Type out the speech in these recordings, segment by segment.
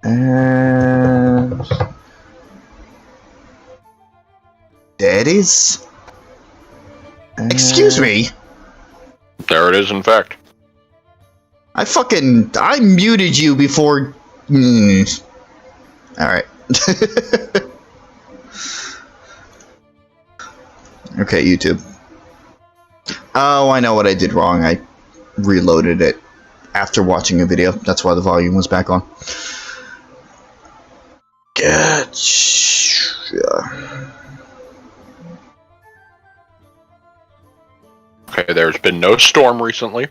And there it is. Excuse me. There it is, in fact. I muted you before. Alright. Okay, YouTube. Oh, I know what I did wrong. I reloaded it after watching a video. That's why the volume was back on. Gotcha. Okay, there's been no storm recently.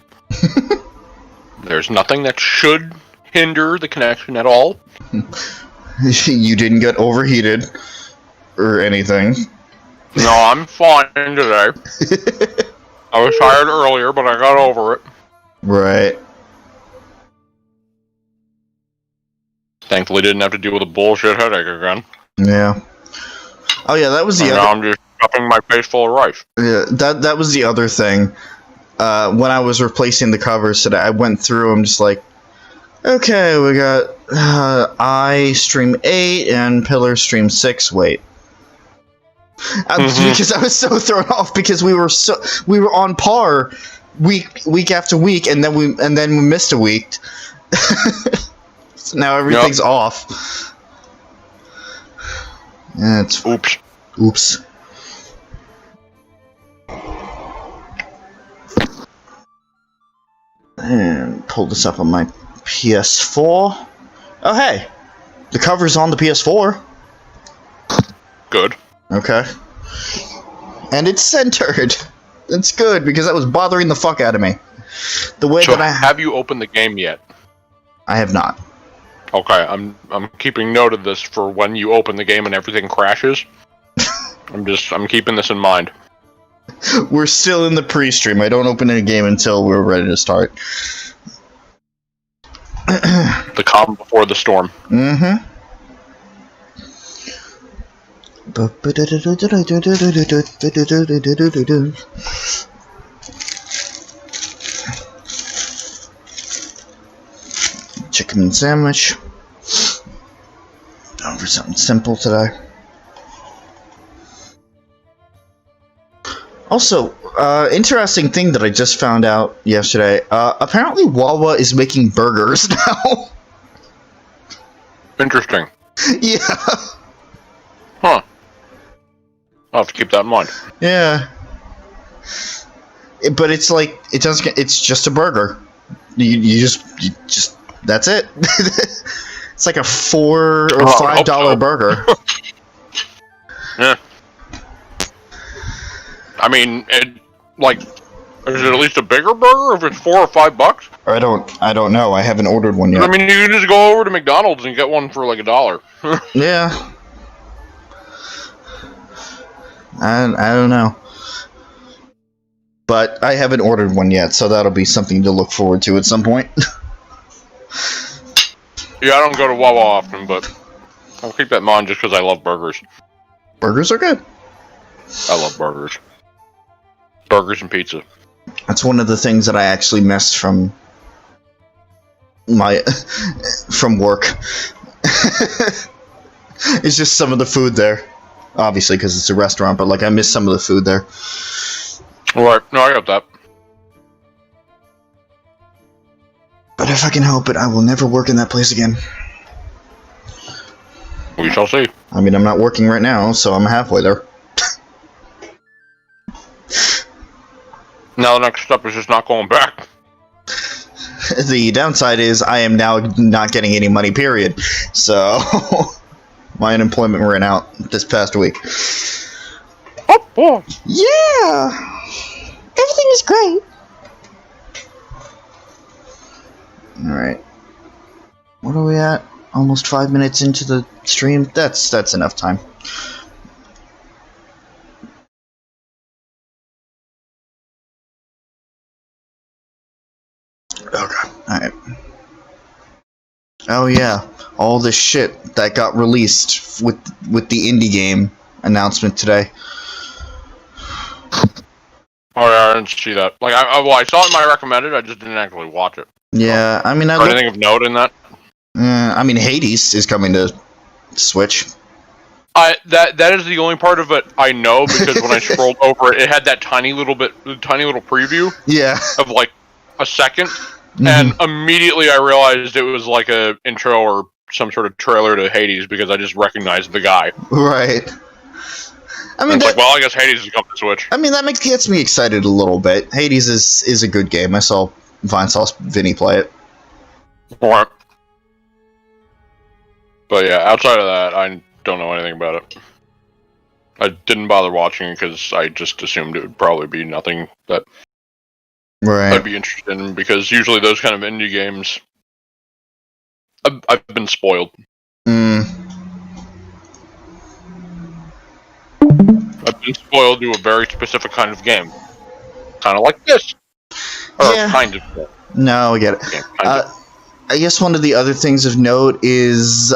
There's nothing that should hinder the connection at all. You didn't get overheated or anything. No, I'm fine today. I was tired earlier, but I got over it. Right. Thankfully, didn't have to deal with a bullshit headache again. Yeah. Oh yeah, that was the other. Now I'm just stuffing my face full of rice. Yeah, that was the other thing. When I was replacing the covers today, I went through. I'm just like, okay, we got I stream 8 and Pillar stream 6. Wait. Because I was so thrown off because we were on par week after week, and then we missed a week. So now everything's off. Yeah, it's oops. And pull this up on my PS4. Oh hey, the cover's on the PS4. Good. Okay. And it's centered. That's good, because that was bothering the fuck out of me. The way that have you opened the game yet? I have not. Okay, I'm keeping note of this for when you open the game and everything crashes. I'm keeping this in mind. We're still in the pre-stream. I don't open any game until we're ready to start. The calm before the storm. Mm-hmm. Chicken sandwich. Going for something simple today. Also, interesting thing that I just found out yesterday. Apparently Wawa is making burgers now. Interesting. Yeah. Huh. I'll have to keep that in mind. Yeah. But it's like, it's just a burger. You just that's it. It's like a $4 or $5 burger. Yeah. I mean, is it at least a bigger burger if it's $4 or $5? I don't know. I haven't ordered one yet. I mean, you can just go over to McDonald's and get one for like $1. Yeah. I don't know. But I haven't ordered one yet, so that'll be something to look forward to at some point. Yeah, I don't go to Wawa often, but I'll keep that in mind just because I love burgers. Burgers are good. I love burgers. Burgers and pizza. That's one of the things that I actually miss from work. It's just some of the food there. Obviously, because it's a restaurant, but like I miss some of the food there. Right, no, I got that. But if I can help it, I will never work in that place again. We shall see. I mean, I'm not working right now, so I'm halfway there. Now the next step is just not going back. The downside is I am now not getting any money, period. So, my unemployment ran out this past week. Oh, boy. Yeah! Everything is great. Alright. What are we at? Almost 5 minutes into the stream? That's enough time. Okay, alright. Oh yeah, all this shit that got released with the indie game announcement today. Oh yeah, I didn't see that. Like, I saw it in my recommended, I just didn't actually watch it. Yeah, I mean, anything of note in that? I mean, Hades is coming to Switch. That is the only part of it I know, because when I scrolled over it, it had that tiny little preview. Yeah. Of like a second, and immediately I realized it was like a intro or some sort of trailer to Hades, because I just recognized the guy. Right. I mean, it's like, well, I guess Hades is coming to Switch. I mean, that gets me excited a little bit. Hades is a good game. I saw Vinny play it. Right. But yeah, outside of that, I don't know anything about it. I didn't bother watching it because I just assumed it would probably be nothing that I'd be interested in, because usually those kind of indie games, I've been spoiled. I've been spoiled to a very specific kind of game. Kind of like this. Or yeah. Kind of. No, I get it. Yeah, I guess one of the other things of note is,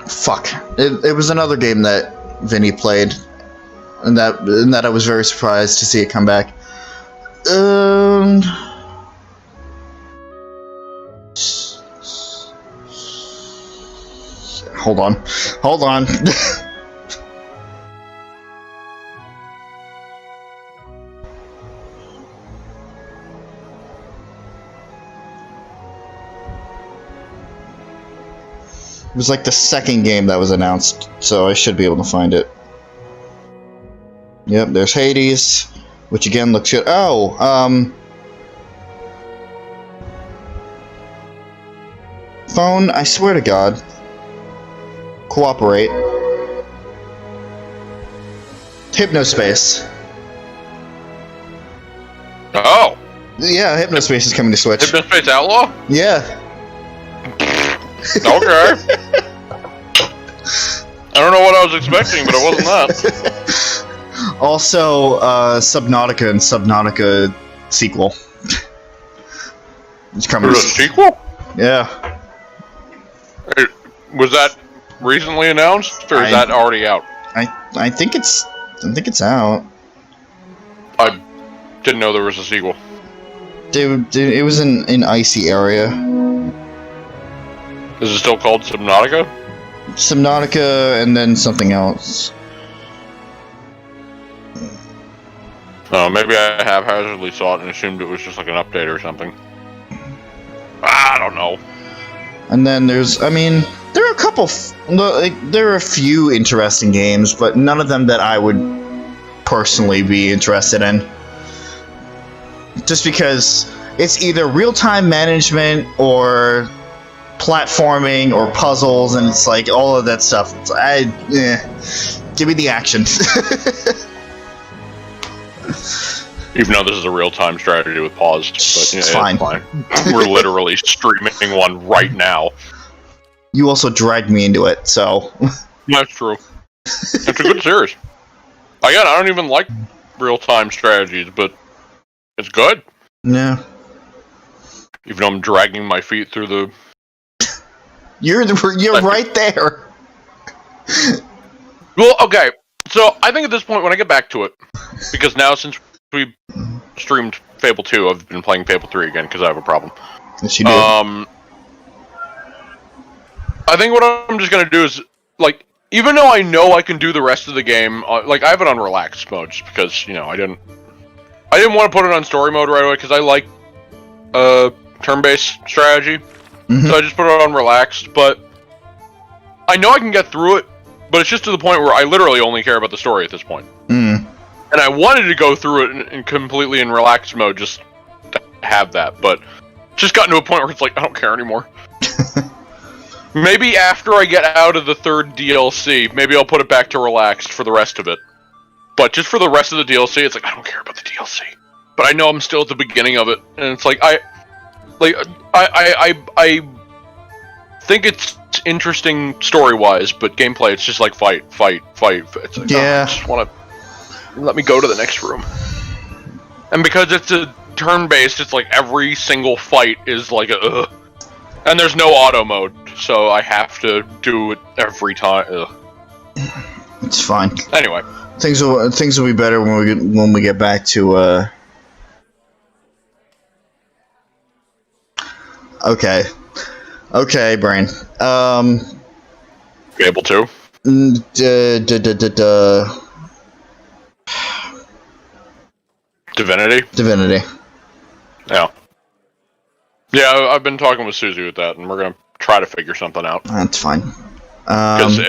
fuck. It was another game that Vinny played, and that I was very surprised to see it come back. Hold on. It was like the second game that was announced, so I should be able to find it. Yep, there's Hades, which again looks good. Oh, phone, I swear to God. Cooperate. Hypnospace. Oh! Yeah, Hypnospace is coming to Switch. Hypnospace Outlaw? Yeah. Okay. I don't know what I was expecting, but it wasn't that. Also, Subnautica and Subnautica sequel. It's coming. There's a sequel? Yeah. Was that recently announced, or is that already out? I think it's out. I didn't know there was a sequel. Dude, it was in icy area. Is it still called Subnautica? Subnautica and then something else. Oh, maybe I haphazardly saw it and assumed it was just like an update or something. I don't know. And then there's, I mean, there are a couple, there are a few interesting games, but none of them that I would personally be interested in. Just because it's either real-time management or platforming or puzzles, and it's like all of that stuff. Give me the action. Even though this is a real-time strategy with pause, but yeah, it's fine. We're literally streaming one right now. You also dragged me into it, so. That's true. It's a good series. Again, I don't even like real-time strategies, but it's good. Yeah. Even though I'm dragging my feet through the. You're right there. Well, okay. So I think at this point, when I get back to it, because now since we streamed Fable 2, I've been playing Fable 3 again because I have a problem. Yes, you do. I think what I'm just gonna do is, like, even though I know I can do the rest of the game, like, I have it on relaxed mode just because, you know, I didn't want to put it on story mode right away because I like turn-based strategy. So I just put it on relaxed, but I know I can get through it, but it's just to the point where I literally only care about the story at this point. And I wanted to go through it in completely in relaxed mode just to have that, but it's just gotten to a point where it's like, I don't care anymore. Maybe after I get out of the third DLC, maybe I'll put it back to relaxed for the rest of it. But just for the rest of the DLC, it's like, I don't care about the DLC. But I know I'm still at the beginning of it, and it's like, I think it's interesting story-wise, but gameplay, it's just like fight. It's like, yeah. I just want to let me go to the next room. And because it's a turn-based, it's like every single fight is like a ugh. And there's no auto mode, so I have to do it every time. Ugh. It's fine. Anyway, things will be better when we get back to Okay. Okay, brain. Be able to. Divinity. Yeah. Yeah, I've been talking with Suzie with that, and we're gonna try to figure something out. That's fine. Because,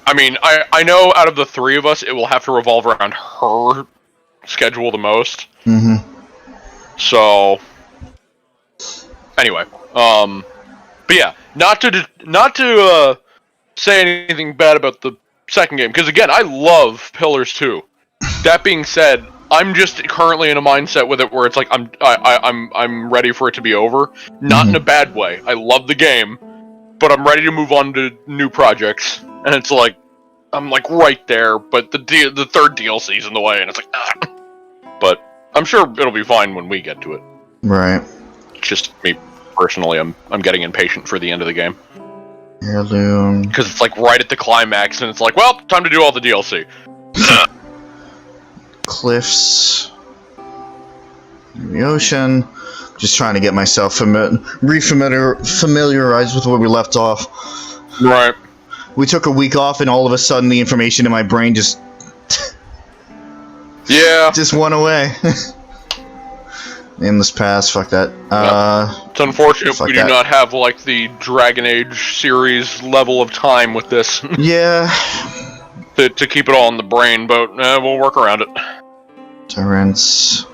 I mean, I know out of the three of us, it will have to revolve around her schedule the most. Mm-hmm. So, anyway, but yeah, not to say anything bad about the second game, because again, I love Pillars 2. That being said, I'm just currently in a mindset with it where it's like I'm ready for it to be over. Not in a bad way. I love the game, but I'm ready to move on to new projects. And it's like I'm like right there, but the third DLC's in the way, and it's like, but I'm sure it'll be fine when we get to it. Right. Just me personally, I'm getting impatient for the end of the game. Heirloom. Because it's like right at the climax, and it's like, well, time to do all the DLC. Cliffs. The ocean. Just trying to get myself familiarized with where we left off. Right. We took a week off, and all of a sudden, the information in my brain just just went away. Nameless Pass. Fuck that. It's unfortunate we do not have like the Dragon Age series level of time with this. Yeah. to keep it all in the brain, but we'll work around it. Torrents.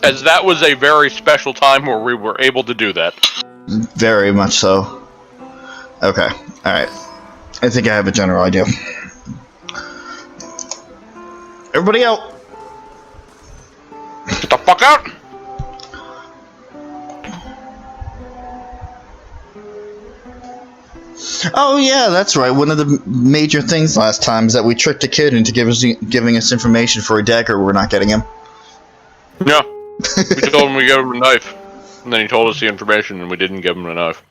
As that was a very special time where we were able to do that. Very much so. Okay. Alright. I think I have a general idea. Everybody out! Get the fuck out! Oh yeah, that's right. One of the major things last time is that we tricked a kid into giving us information for a dagger we're not getting him. Yeah. We told him we gave him a knife. And then he told us the information and we didn't give him a knife.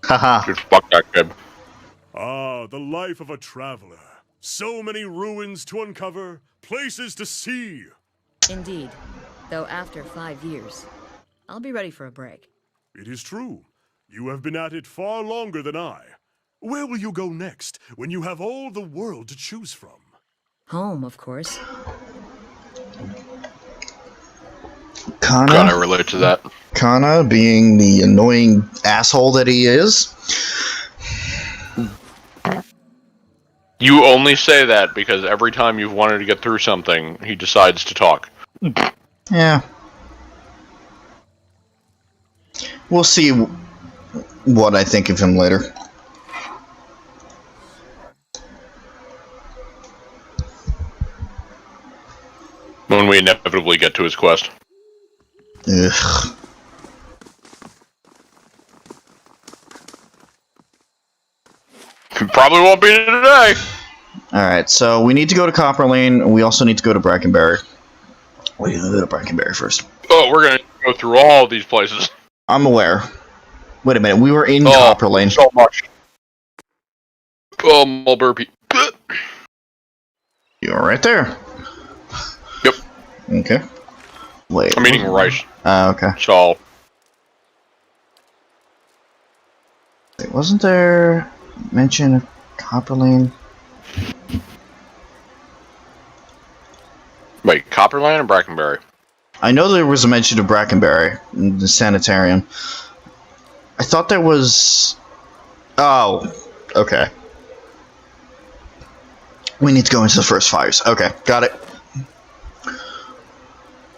Haha. Just fuck that kid. Ah, the life of a traveler. So many ruins to uncover, places to see. Indeed. Though after 5 years, I'll be ready for a break. It is true. You have been at it far longer than I. Where will you go next, when you have all the world to choose from? Home, of course. Kana? Gotta relate to that. Kana, being the annoying asshole that he is. You only say that because every time you've wanted to get through something, he decides to talk. Yeah. We'll see what I think of him later. When we inevitably get to his quest. Ugh. Probably won't be today. Alright, so we need to go to Copper Lane, and we also need to go to Brackenberry. Wait, let's go to Brackenberry first. Oh, we're gonna go through all these places. I'm aware. Wait a minute, we were in Copper Lane. So much. Oh, Mulburpee. You're right there. Yep. Okay. Wait. I'm eating rice. Okay. So. Wait, wasn't there mention of Copper Lane? Wait, Copperland or Brackenberry? I know there was a mention of Brackenberry, the sanitarium. I thought there was... Oh, okay. We need to go into the first fires. Okay, got it.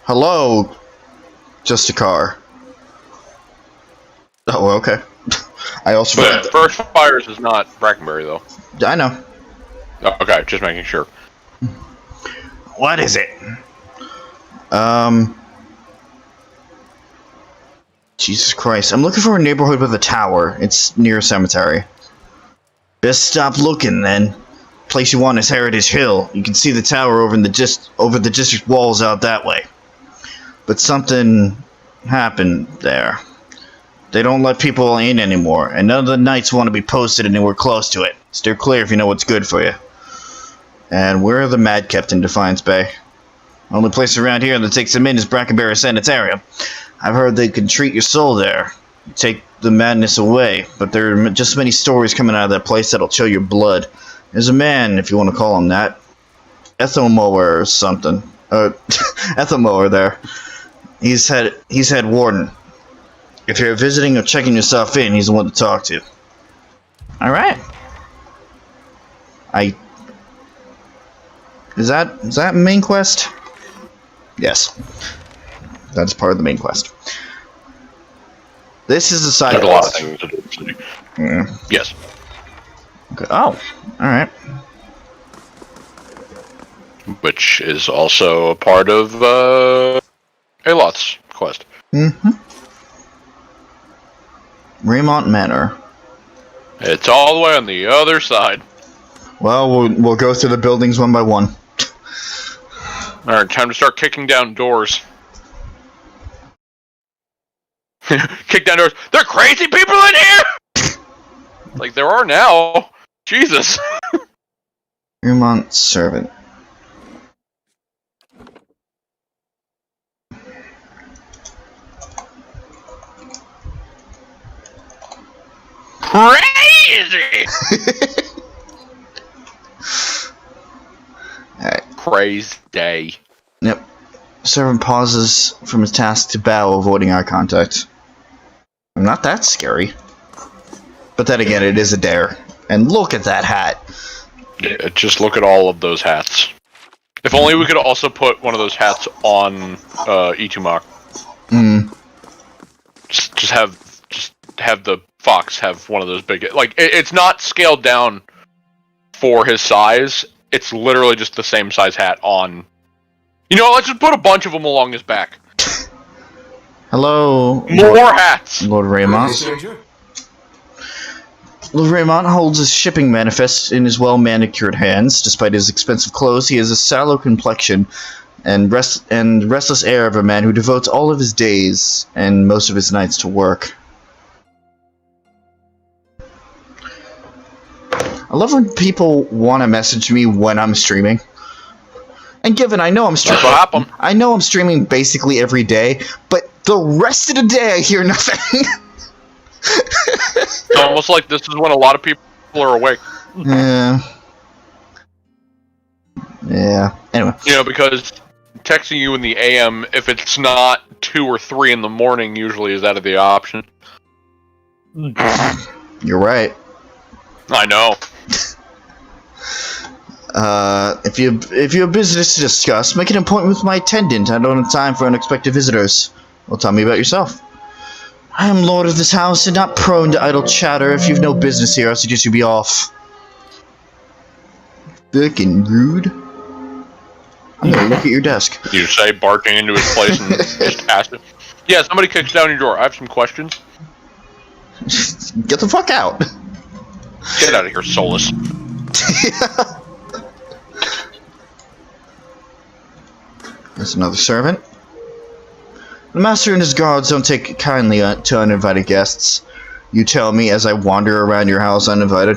Hello, just a car. Oh, okay. I also... But First Fires is not Brackenberry, though. I know. Oh, okay, just making sure. What is it? Jesus Christ. I'm looking for a neighborhood with a tower. It's near a cemetery. Best stop looking, then. Place you want is Heritage Hill. You can see the tower over the district walls out that way. But something happened there. They don't let people in anymore, and none of the knights want to be posted anywhere close to it. Steer clear if you know what's good for you. And where are the mad kept in Defiance Bay? Only place around here that takes them in is Brackenberry Sanitarium. I've heard they can treat your soul there. take the madness away, but there are just many stories coming out of that place that'll chill your blood. There's a man, if you want to call him that, Ethelmower or something. Ethelmower there. He's head warden. If you're visiting or checking yourself in, he's the one to talk to. Alright. Is that main quest? Yes. That's part of the main quest. This is a side quest. There's a lot of things to do in the city. Yes. Okay. Oh, alright. Which is also a part of Aloth's quest. Raymont Manor. It's all the way on the other side. Well, we'll go through the buildings one by one. Alright, time to start kicking down doors. Kick down doors. There are crazy people in here! Like, there are now. Jesus. Raymont Servant. Crazy! Alright. Crazy day. Yep. Servant pauses from his task to bow, avoiding eye contact. I'm not that scary. But then again, it is a dare. And look at that hat! Yeah, just look at all of those hats. If only we could also put one of those hats on Itumak. Just have the fox have one of those big... Like, it's not scaled down for his size. It's literally just the same size hat on... You know, let's just put a bunch of them along his back. Hello, More hats! Lord Raymont. Lord Raymont holds his shipping manifest in his well-manicured hands. Despite his expensive clothes, he has a sallow complexion and restless air of a man who devotes all of his days and most of his nights to work. I love when people want to message me when I'm streaming. And given I know I'm streaming basically every day, but the rest of the day I hear nothing. It's almost like this is when a lot of people are awake. Yeah. Anyway. You know, because texting you in the AM, if it's not 2 or 3 in the morning, usually is out of the option. You're right. I know. If you have business to discuss, make an appointment with my attendant. I don't have time for unexpected visitors. Well, tell me about yourself. I am lord of this house and not prone to idle chatter. If you've no business here, I suggest you be off. Fucking rude. I'm gonna look at your desk. You say barging into his place and just ask him. Yeah, somebody kicks down your door. I have some questions. Get the fuck out. Get out of here, Solus. There's another servant. The master and his guards don't take kindly to uninvited guests. You tell me as I wander around your house uninvited.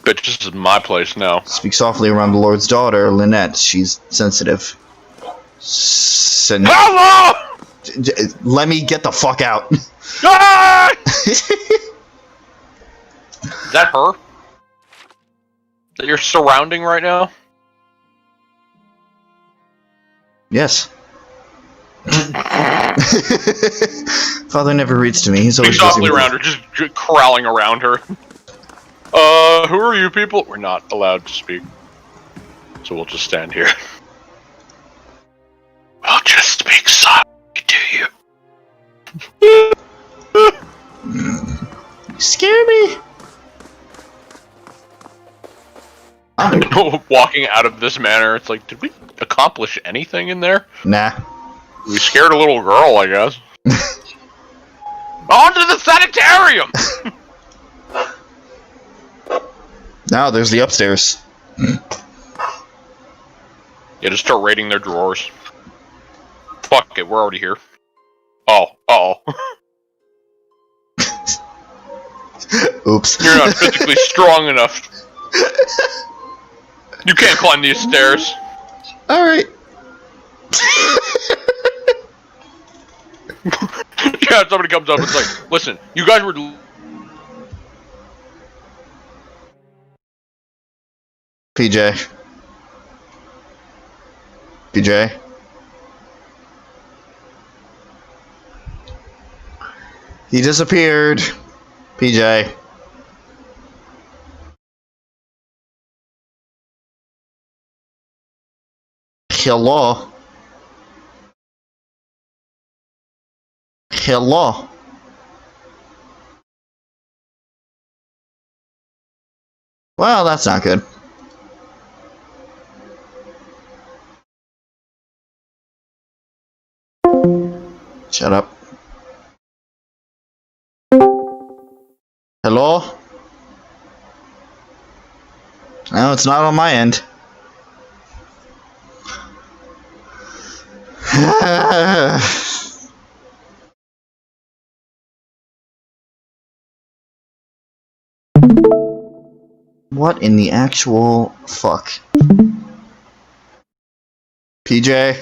Bitch, this is my place now. Speak softly around the lord's daughter, Lynette. She's sensitive. Hello! Let me get the fuck out. Ah! Is that her? That you're surrounding right now? Yes. Father never reads to me. He's always softly around her, just crawling around her. Who are you people? We're not allowed to speak. So we'll just stand here. We'll just speak softly to you. You scare me. Walking out of this manor, it's like, did we accomplish anything in there? Nah. We scared a little girl, I guess. On to the sanitarium! Now there's the upstairs. Yeah, just start raiding their drawers. Fuck it, we're already here. Oh, uh-oh. Oops. You're not physically strong enough. You can't climb these stairs. Alright. Yeah, somebody comes up and it's like, listen, you guys were... PJ. PJ. He disappeared. PJ. Hello. Hello. Well, that's not good. Shut up. Hello? No, it's not on my end. What in the actual fuck? PJ?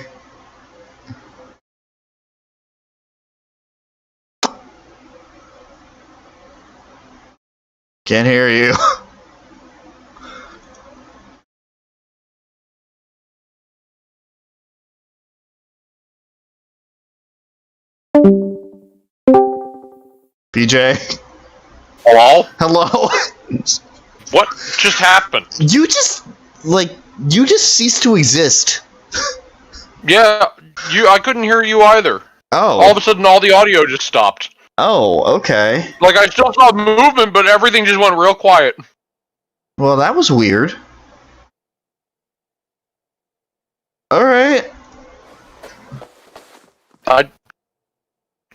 Can't hear you. PJ? Hello? Hello? What just happened? You just ceased to exist. Yeah, I couldn't hear you either. Oh. All of a sudden, all the audio just stopped. Oh, okay. Like, I still saw movement, but everything just went real quiet. Well, that was weird. Alright. I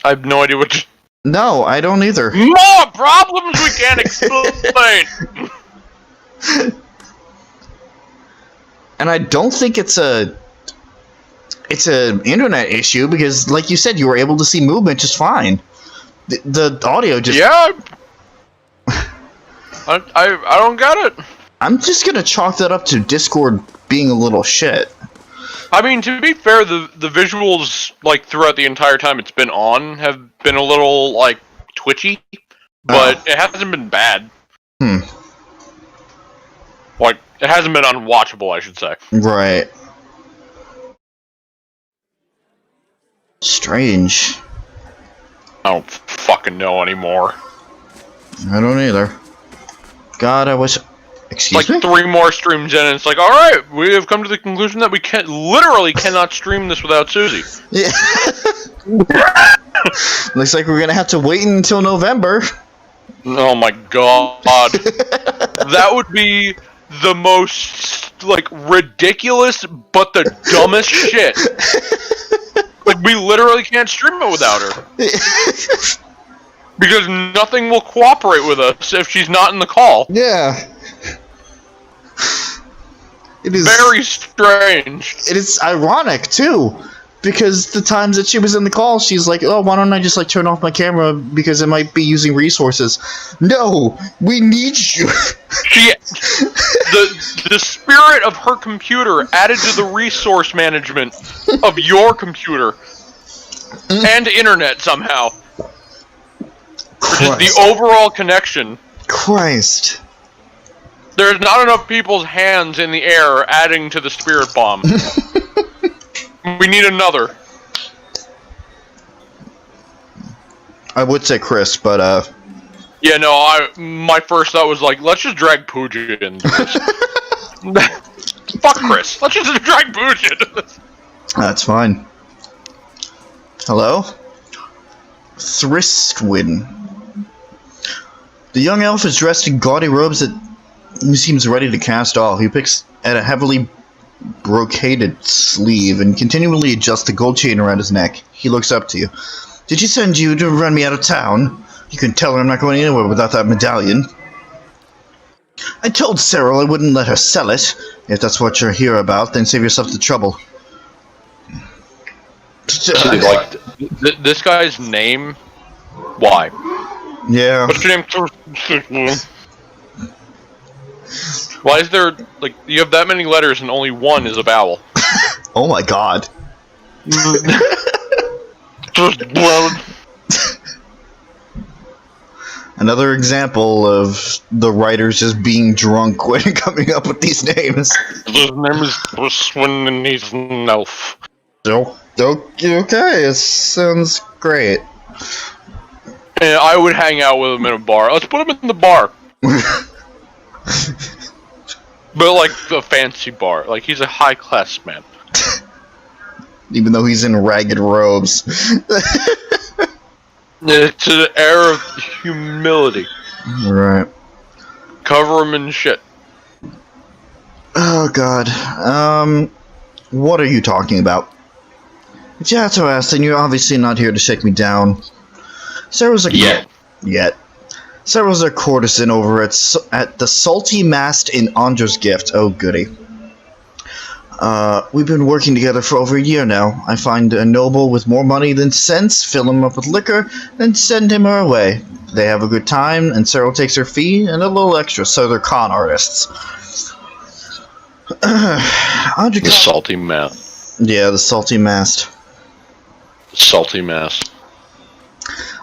have no idea what... No, I don't either. More problems we can't explain! And I don't think it's an internet issue, because, like you said, you were able to see movement just fine. The audio just... Yeah! I don't get it. I'm just gonna chalk that up to Discord being a little shit. I mean, to be fair, the visuals, like, throughout the entire time it's been on have been a little, like, twitchy, but it hasn't been bad. Like, it hasn't been unwatchable, I should say. Right. Strange. I don't fucking know anymore. I don't either. God, I wish... Excuse me? Like 3 more streams in, and it's like, alright, we have come to the conclusion that we literally cannot stream this without Suzie. Yeah. Looks like we're gonna have to wait until November. Oh my god. That would be the most, like, ridiculous, but the dumbest shit. Like, we literally can't stream it without her. Because nothing will cooperate with us if she's not in the call. Yeah. It is very strange. It is ironic too, because the times that she was in the call, she's like, "Oh, why don't I just like turn off my camera because it might be using resources?" No, we need you. The spirit of her computer added to the resource management of your computer and internet somehow. Just the overall connection. Christ. There's not enough people's hands in the air adding to the spirit bomb. We need another. I would say Chris, but yeah, no, my first thought was like, let's just drag Pooja into this. Fuck Chris. Let's just drag Pooja into this. That's fine. Hello? Thristwin. The young elf is dressed in gaudy robes that he seems ready to cast off. He picks at a heavily brocaded sleeve and continually adjusts the gold chain around his neck. He looks up to you. Did she send you to run me out of town? You can tell her I'm not going anywhere without that medallion. I told Cyril I wouldn't let her sell it. If that's what you're here about, then save yourself the trouble. Like, this guy's name? Why? Yeah. What's your name? Why is there, like, you have that many letters and only one is a vowel? Oh my god. Another example of the writers just being drunk when coming up with these names. His name is Bruce Wayne and he's an elf. Okay, it sounds great. And I would hang out with him in a bar. Let's put him in the bar. But like the fancy bar. Like he's a high class man. Even though he's in ragged robes. It's an air of humility. Right. Cover him in shit. Oh god. What are you talking about? If you have to ask, then you're obviously not here to shake me down. Sarah's a Yet. Sarah's a courtesan over at the Salty Mast in Andra's Gift. Oh goody. We've been working together for over a year now. I find a noble with more money than sense, fill him up with liquor, then send him her way. They have a good time, and Sarah takes her fee and a little extra, so they're con artists. The Salty Mast. Yeah, the Salty Mast. Salty Mast.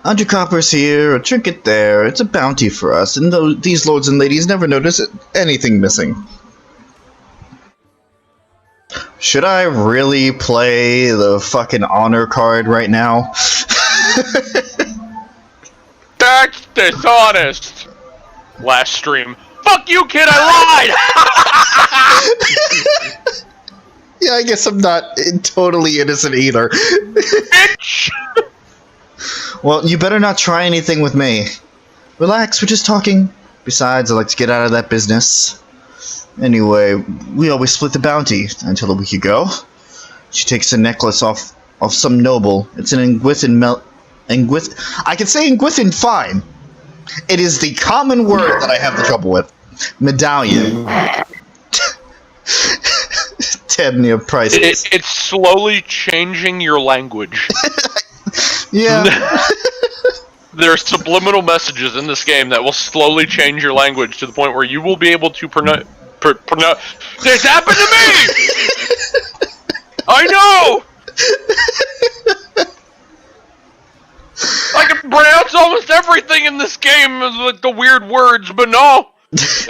100 coppers here, a trinket there. It's a bounty for us, and these lords and ladies never notice anything missing. Should I really play the fucking honor card right now? That's dishonest! Last stream. Fuck you, kid, I lied! Yeah, I guess I'm not totally innocent either. Bitch! Well, you better not try anything with me. Relax, we're just talking. Besides, I like to get out of that business. Anyway, we always split the bounty until a week ago. She takes a necklace off some noble. It's an I can say Engwithin fine. It is the common word that I have the trouble with. Medallion. Damn near priceless. It's slowly changing your language. Yeah. There are subliminal messages in this game that will slowly change your language to the point where you will be able to pronounce. This happened to me! I know! I can pronounce almost everything in this game with the weird words, but no!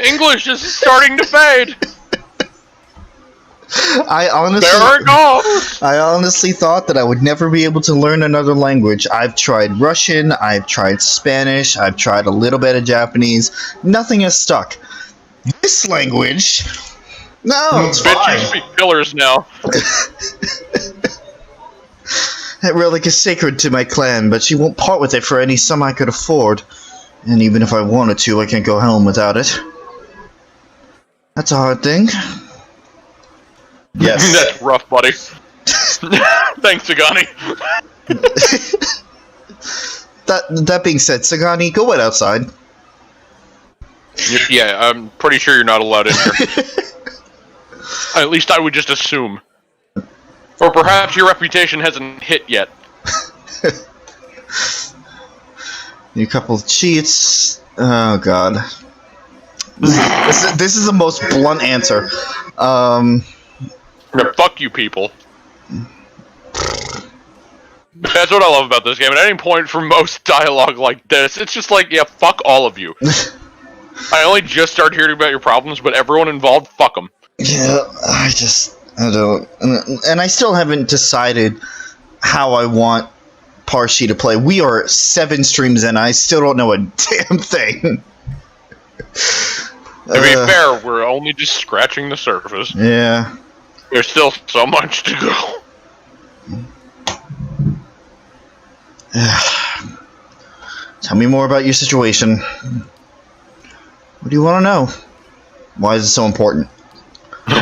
English is starting to fade! I honestly thought that I would never be able to learn another language. I've tried Russian, I've tried Spanish, I've tried a little bit of Japanese. Nothing has stuck. This language? No, it's fine. Bitch, you speak pillars now. That relic is sacred to my clan, but she won't part with it for any sum I could afford. And even if I wanted to, I can't go home without it. That's a hard thing. Yes. That's rough, buddy. Thanks, Sagani. That being said, Sagani, go wait outside. Yeah, I'm pretty sure you're not allowed in here. At least I would just assume. Or perhaps your reputation hasn't hit yet. You couple of cheats. Oh god. This is the most blunt answer. Yeah, fuck you, people. That's what I love about this game. At any point for most dialogue like this, it's just like, yeah, fuck all of you. I only just started hearing about your problems, but everyone involved, fuck them. Yeah, I don't... And I still haven't decided how I want Parshi to play. We are 7 streams in, I still don't know a damn thing. To be fair, we're only just scratching the surface. Yeah. There's still so much to go. Tell me more about your situation. What do you want to know? Why is it so important?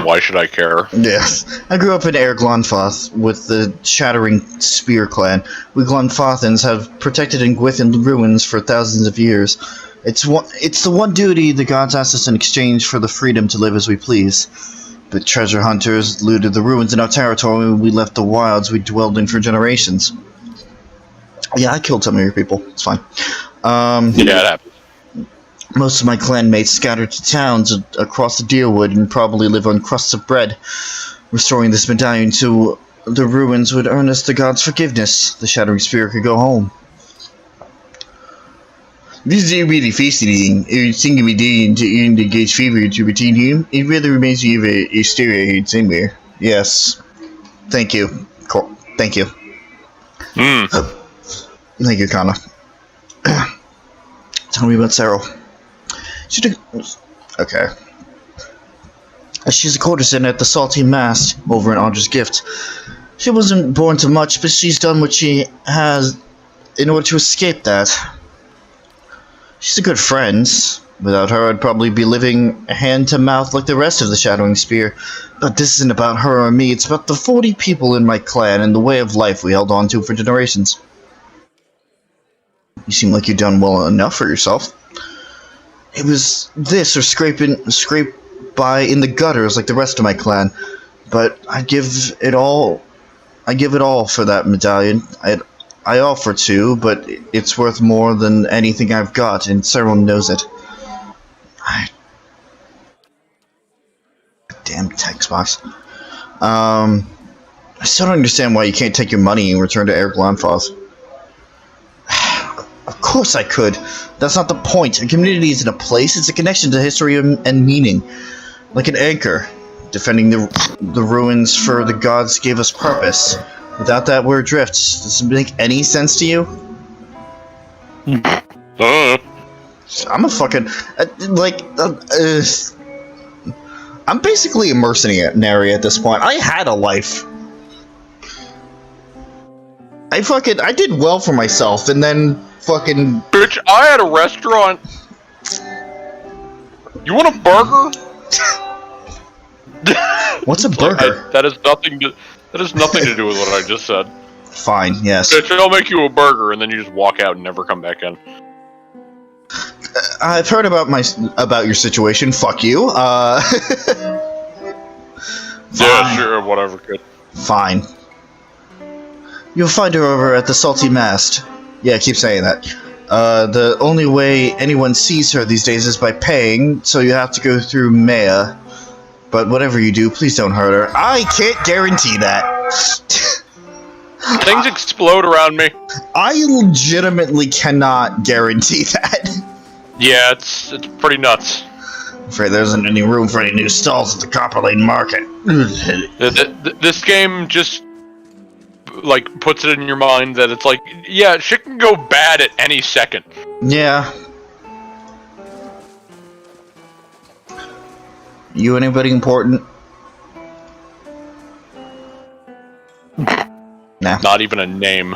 Why should I care? Yes. I grew up in Air Glonfoth with the Shattering Spear clan. We Glonfothans have protected Engwithin ruins for thousands of years. It's the one duty the gods asked us in exchange for the freedom to live as we please. But treasure hunters looted the ruins in our territory and we left the wilds we dwelled in for generations. Yeah, I killed some of your people. It's fine. Yeah, that happens. Most of my clanmates scattered to towns across the Deerwood and probably live on crusts of bread. Restoring this medallion to the ruins would earn us the gods' forgiveness. The Shattering Spear could go home. This is really fascinating. It's thinking me day to engage favor to retain him. It really reminds me of a story I heard somewhere. Yes. Thank you. Cool. Thank you. Thank you, Kana. Tell me about Sarah. Okay. She's a courtesan at the Salty Mast over in Audra's Gift. She wasn't born to much, but she's done what she has in order to escape that. She's a good friend. Without her, I'd probably be living hand to mouth like the rest of the Shadowing Spear. But this isn't about her or me, it's about the 40 people in my clan and the way of life we held on to for generations. You seem like you've done well enough for yourself. It was this or scrape by in the gutters like the rest of my clan. But I give it all for that medallion. I offer to, but it's worth more than anything I've got, and Cyril knows it. Damn text box. I still don't understand why you can't take your money and return to Eric Lanfoth. Of course I could. That's not the point. A community isn't a place, it's a connection to history and meaning. Like an anchor, defending the ruins for the gods gave us purpose. Without that, we're adrift. Does it make any sense to you? I'm a fucking... I'm basically a mercenary at this point. I had a life. I did well for myself, and then fucking... Bitch, I had a restaurant. You want a burger? What's a burger? That has nothing to do with what I just said. Fine, yes. Bitch, I'll make you a burger, and then you just walk out and never come back in. I've heard about your situation. Fuck you. Yeah, sure, whatever, good. Fine. You'll find her over at the Salty Mast. Yeah, keep saying that. The only way anyone sees her these days is by paying, so you have to go through Maya. But whatever you do, please don't hurt her. I can't guarantee that. Things explode around me. I legitimately cannot guarantee that. Yeah, it's pretty nuts. I'm afraid there isn't any room for any new stalls at the Copper Lane Market. This game just, like, puts it in your mind that it's like, yeah, shit can go bad at any second. Yeah. You anybody important? Nah. Not even a name.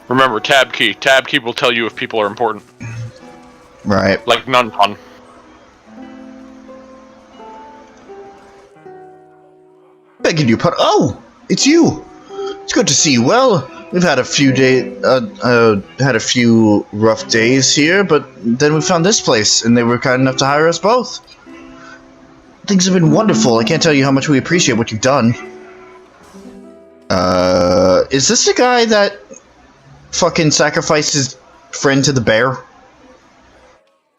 Remember, tab key. Tab key will tell you if people are important. Right. Like Nunton. Begging you, put. Oh, it's you. It's good to see you. Well, we've had a few rough days here, but then we found this place, and they were kind enough to hire us both. Things have been wonderful. I can't tell you how much we appreciate what you've done. Is this the guy that fucking sacrificed his friend to the bear?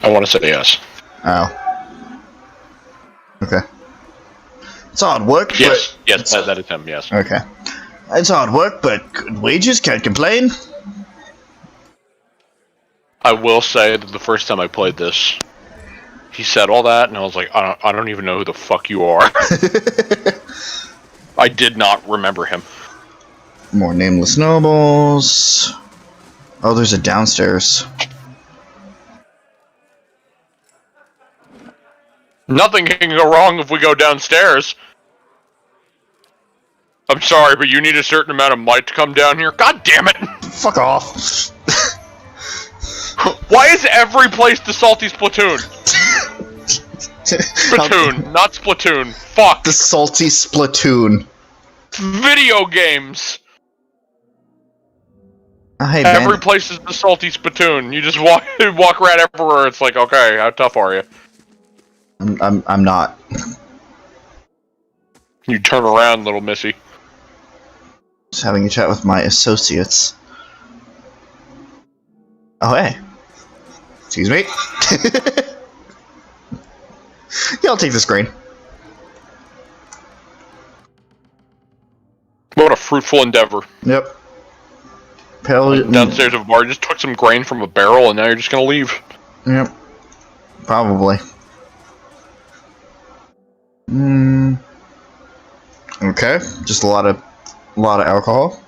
I want to say yes. Oh. Okay. It's hard work, yes, but... Yes, that is him, yes. Okay. It's hard work, but good wages, can't complain. I will say that the first time I played this, he said all that, and I was like, I don't even know who the fuck you are. I did not remember him. More nameless nobles. Oh, there's a downstairs. Nothing can go wrong if we go downstairs. I'm sorry, but you need a certain amount of might to come down here. God damn it! Fuck off. Why is every place the Salty Splatoon? Splatoon, not Splatoon. Fuck. The Salty Splatoon. Video games. Hey, every place is the Salty Splatoon. You just walk around everywhere. It's like, okay, how tough are you? I'm not. You turn around, little missy. Just having a chat with my associates. Oh, hey. Excuse me. Yeah, I'll take the screen. What a fruitful endeavor. Yep. Downstairs of a bar, you just took some grain from a barrel, and now you're just gonna leave. Yep. Probably. Okay. Just a lot of alcohol.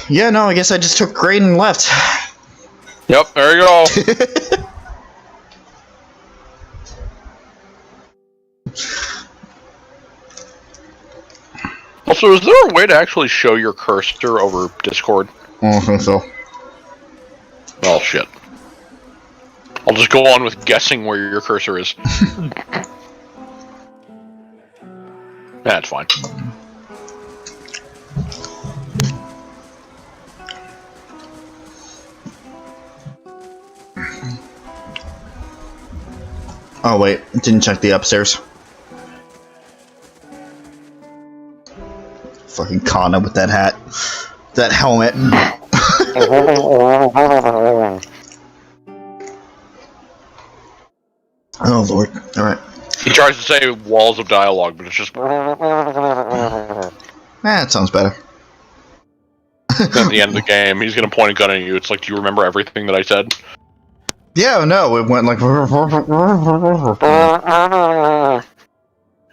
Yeah, no, I guess I just took grain and left. Yep, there you go. Also, is there a way to actually show your cursor over Discord? I don't think so. Oh, shit. I'll just go on with guessing where your cursor is. That's fine. Oh wait, didn't check the upstairs. Fucking Kana with that hat. That helmet. Oh lord. Alright. He tries to say walls of dialogue, but it's just... That sounds better. At the end of the game, he's gonna point a gun at you. It's like, do you remember everything that I said? Yeah, no, it went like...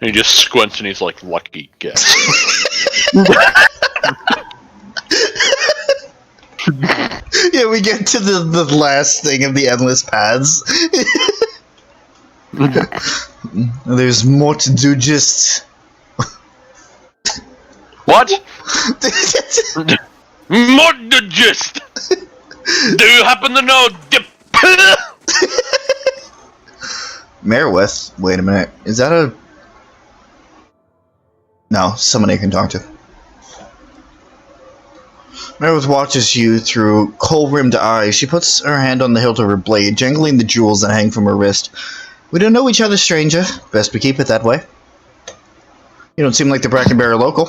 And he just squints and he's like, lucky guess. Yeah, we get to the last thing of the endless paths. There's more to do, just... What? More to just... Do you happen to know... Mayor West? Wait a minute. Is that a... No, someone I can talk to. Mayor West watches you through kohl-rimmed eyes. She puts her hand on the hilt of her blade, jangling the jewels that hang from her wrist. We don't know each other, stranger. Best we keep it that way. You don't seem like the Brackenberry local.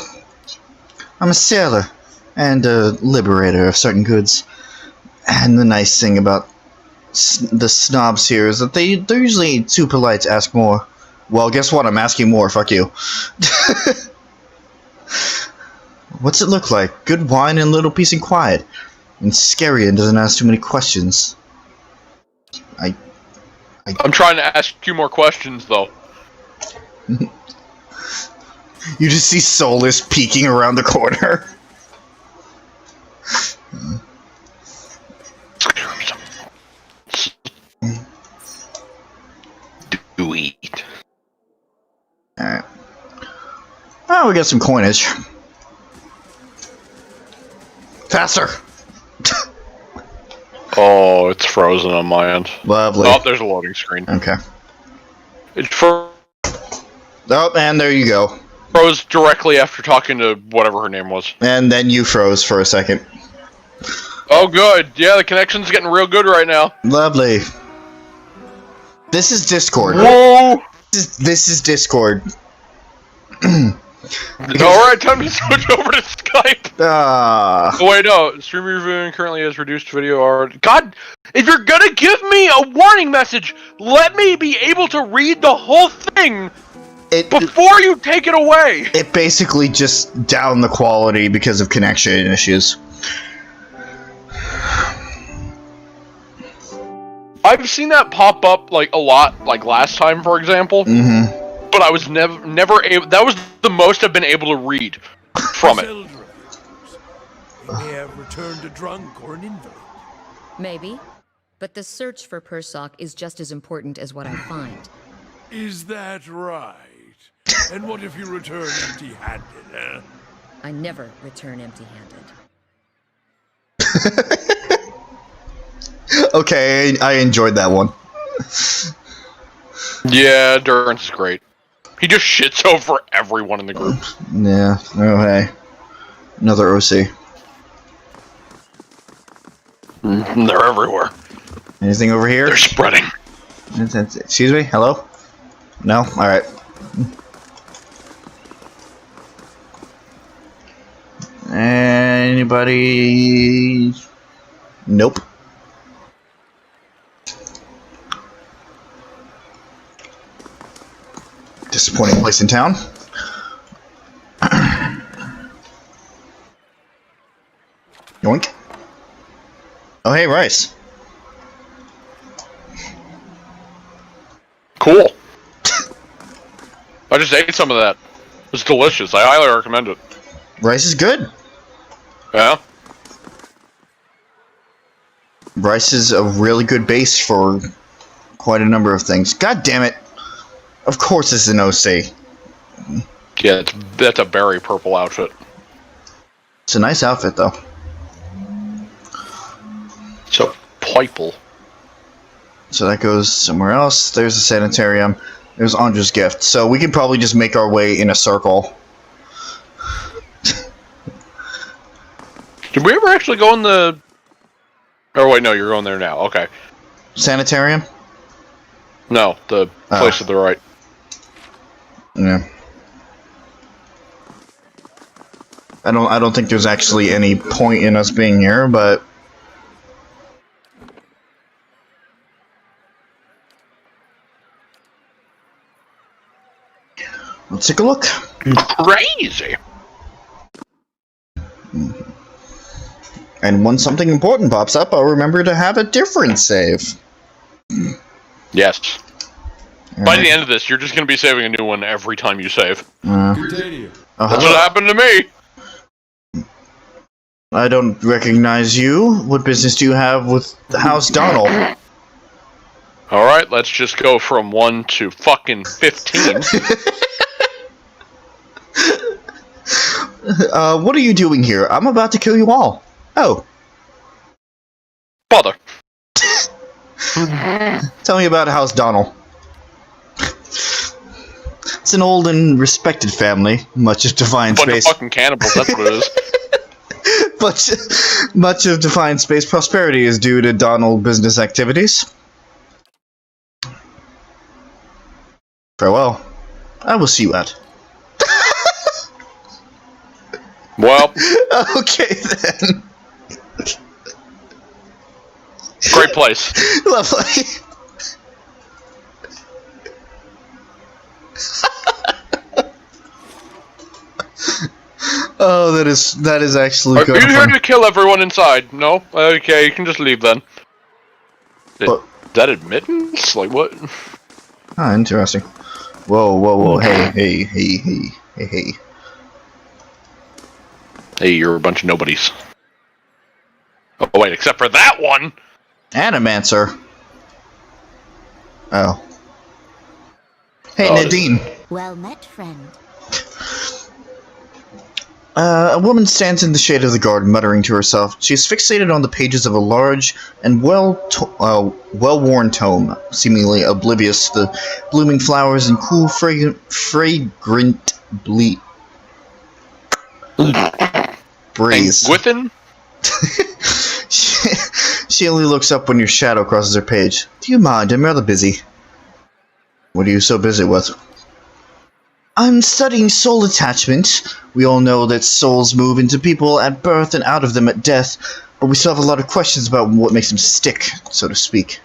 I'm a sailor, and a liberator of certain goods. And the nice thing about the snobs here is that they're usually too polite to ask more. Well, guess what? I'm asking more. Fuck you. What's it look like? Good wine and a little peace and quiet. And scary and doesn't ask too many questions. I'm trying to ask you more questions, though. You just see Solus peeking around the corner. Do eat. Alright. Oh, we got some coinage. Faster! Oh, it's frozen on my end. Lovely. Oh, there's a loading screen. Okay. It froze Oh, and there you go. directly after talking to whatever her name was. And then you froze for a second. Oh, good. Yeah, the connection's getting real good right now. Lovely. This is Discord. Whoa! This is Discord. Alright, time to switch over to Skype. Ah. Oh, wait, no. Stream reviewing currently has reduced video art. God, if you're gonna give me a warning message, let me be able to read the whole thing before you take it away. It basically just downed the quality because of connection issues. I've seen that pop up like a lot, like last time, for example. Mm-hmm. But I was never able. That was the most I've been able to read from it. They may have returned a drunk or an invalid. Maybe. But the search for Persock is just as important as what I find. Is that right? And what if you return empty-handed, eh? I never return empty-handed. Okay, I enjoyed that one. Yeah, Durance is great. He just shits over everyone in the group. Yeah. Oh, hey. Another OC. They're everywhere. Anything over here? They're spreading. Excuse me? Hello? No? Alright. Anybody? Nope. Disappointing place in town. hey, rice. Cool. I just ate some of that. It's delicious. I highly recommend it. Rice is good. Yeah? Rice is a really good base for quite a number of things. God damn it. Of course it's an OC. Yeah, that's a very purple outfit. It's a nice outfit, though. So, purple. So that goes somewhere else. There's a sanitarium. There's Andre's gift. So we could probably just make our way in a circle. Did we ever actually go in the... Oh, wait, no, you're going there now. Okay. Sanitarium? No, the place to the right. Yeah. I don't think there's actually any point in us being here, but... Let's take a look. Crazy! And when something important pops up, I'll remember to have a different save. Yes. By the end of this, you're just going to be saving a new one every time you save. Continue. That's what happened to me! I don't recognize you. What business do you have with House Donald? Alright, let's just go from 1 to fucking 15. What are you doing here? I'm about to kill you all. Oh. Bother. Tell me about House Donald. It's an old and respected family, much of Defiant Bunch Space. of fucking cannibals, that's what it is. Much of Defiant Space prosperity is due to Donald business activities. Farewell. I will see you out. Well, Okay then. great place. Lovely. Oh, that is actually Are good. you here to kill everyone inside? No? Okay, you can just leave then. Is that admittance? Like, what? Ah, interesting. Whoa. Hey. Hey, you're a bunch of nobodies. Oh, wait, except for that one! Animancer. Oh. Hey, Oh, Nadine. Well met, friend. A woman stands in the shade of the garden, muttering to herself. She is fixated on the pages of a large and well-worn tome, seemingly oblivious to the blooming flowers and cool, fragrant breeze. Gwithin? She only looks up when your shadow crosses her page. Do you mind? I'm rather busy. What are you so busy with? I'm studying soul attachment. We all know that souls move into people at birth and out of them at death, but we still have a lot of questions about what makes them stick, so to speak.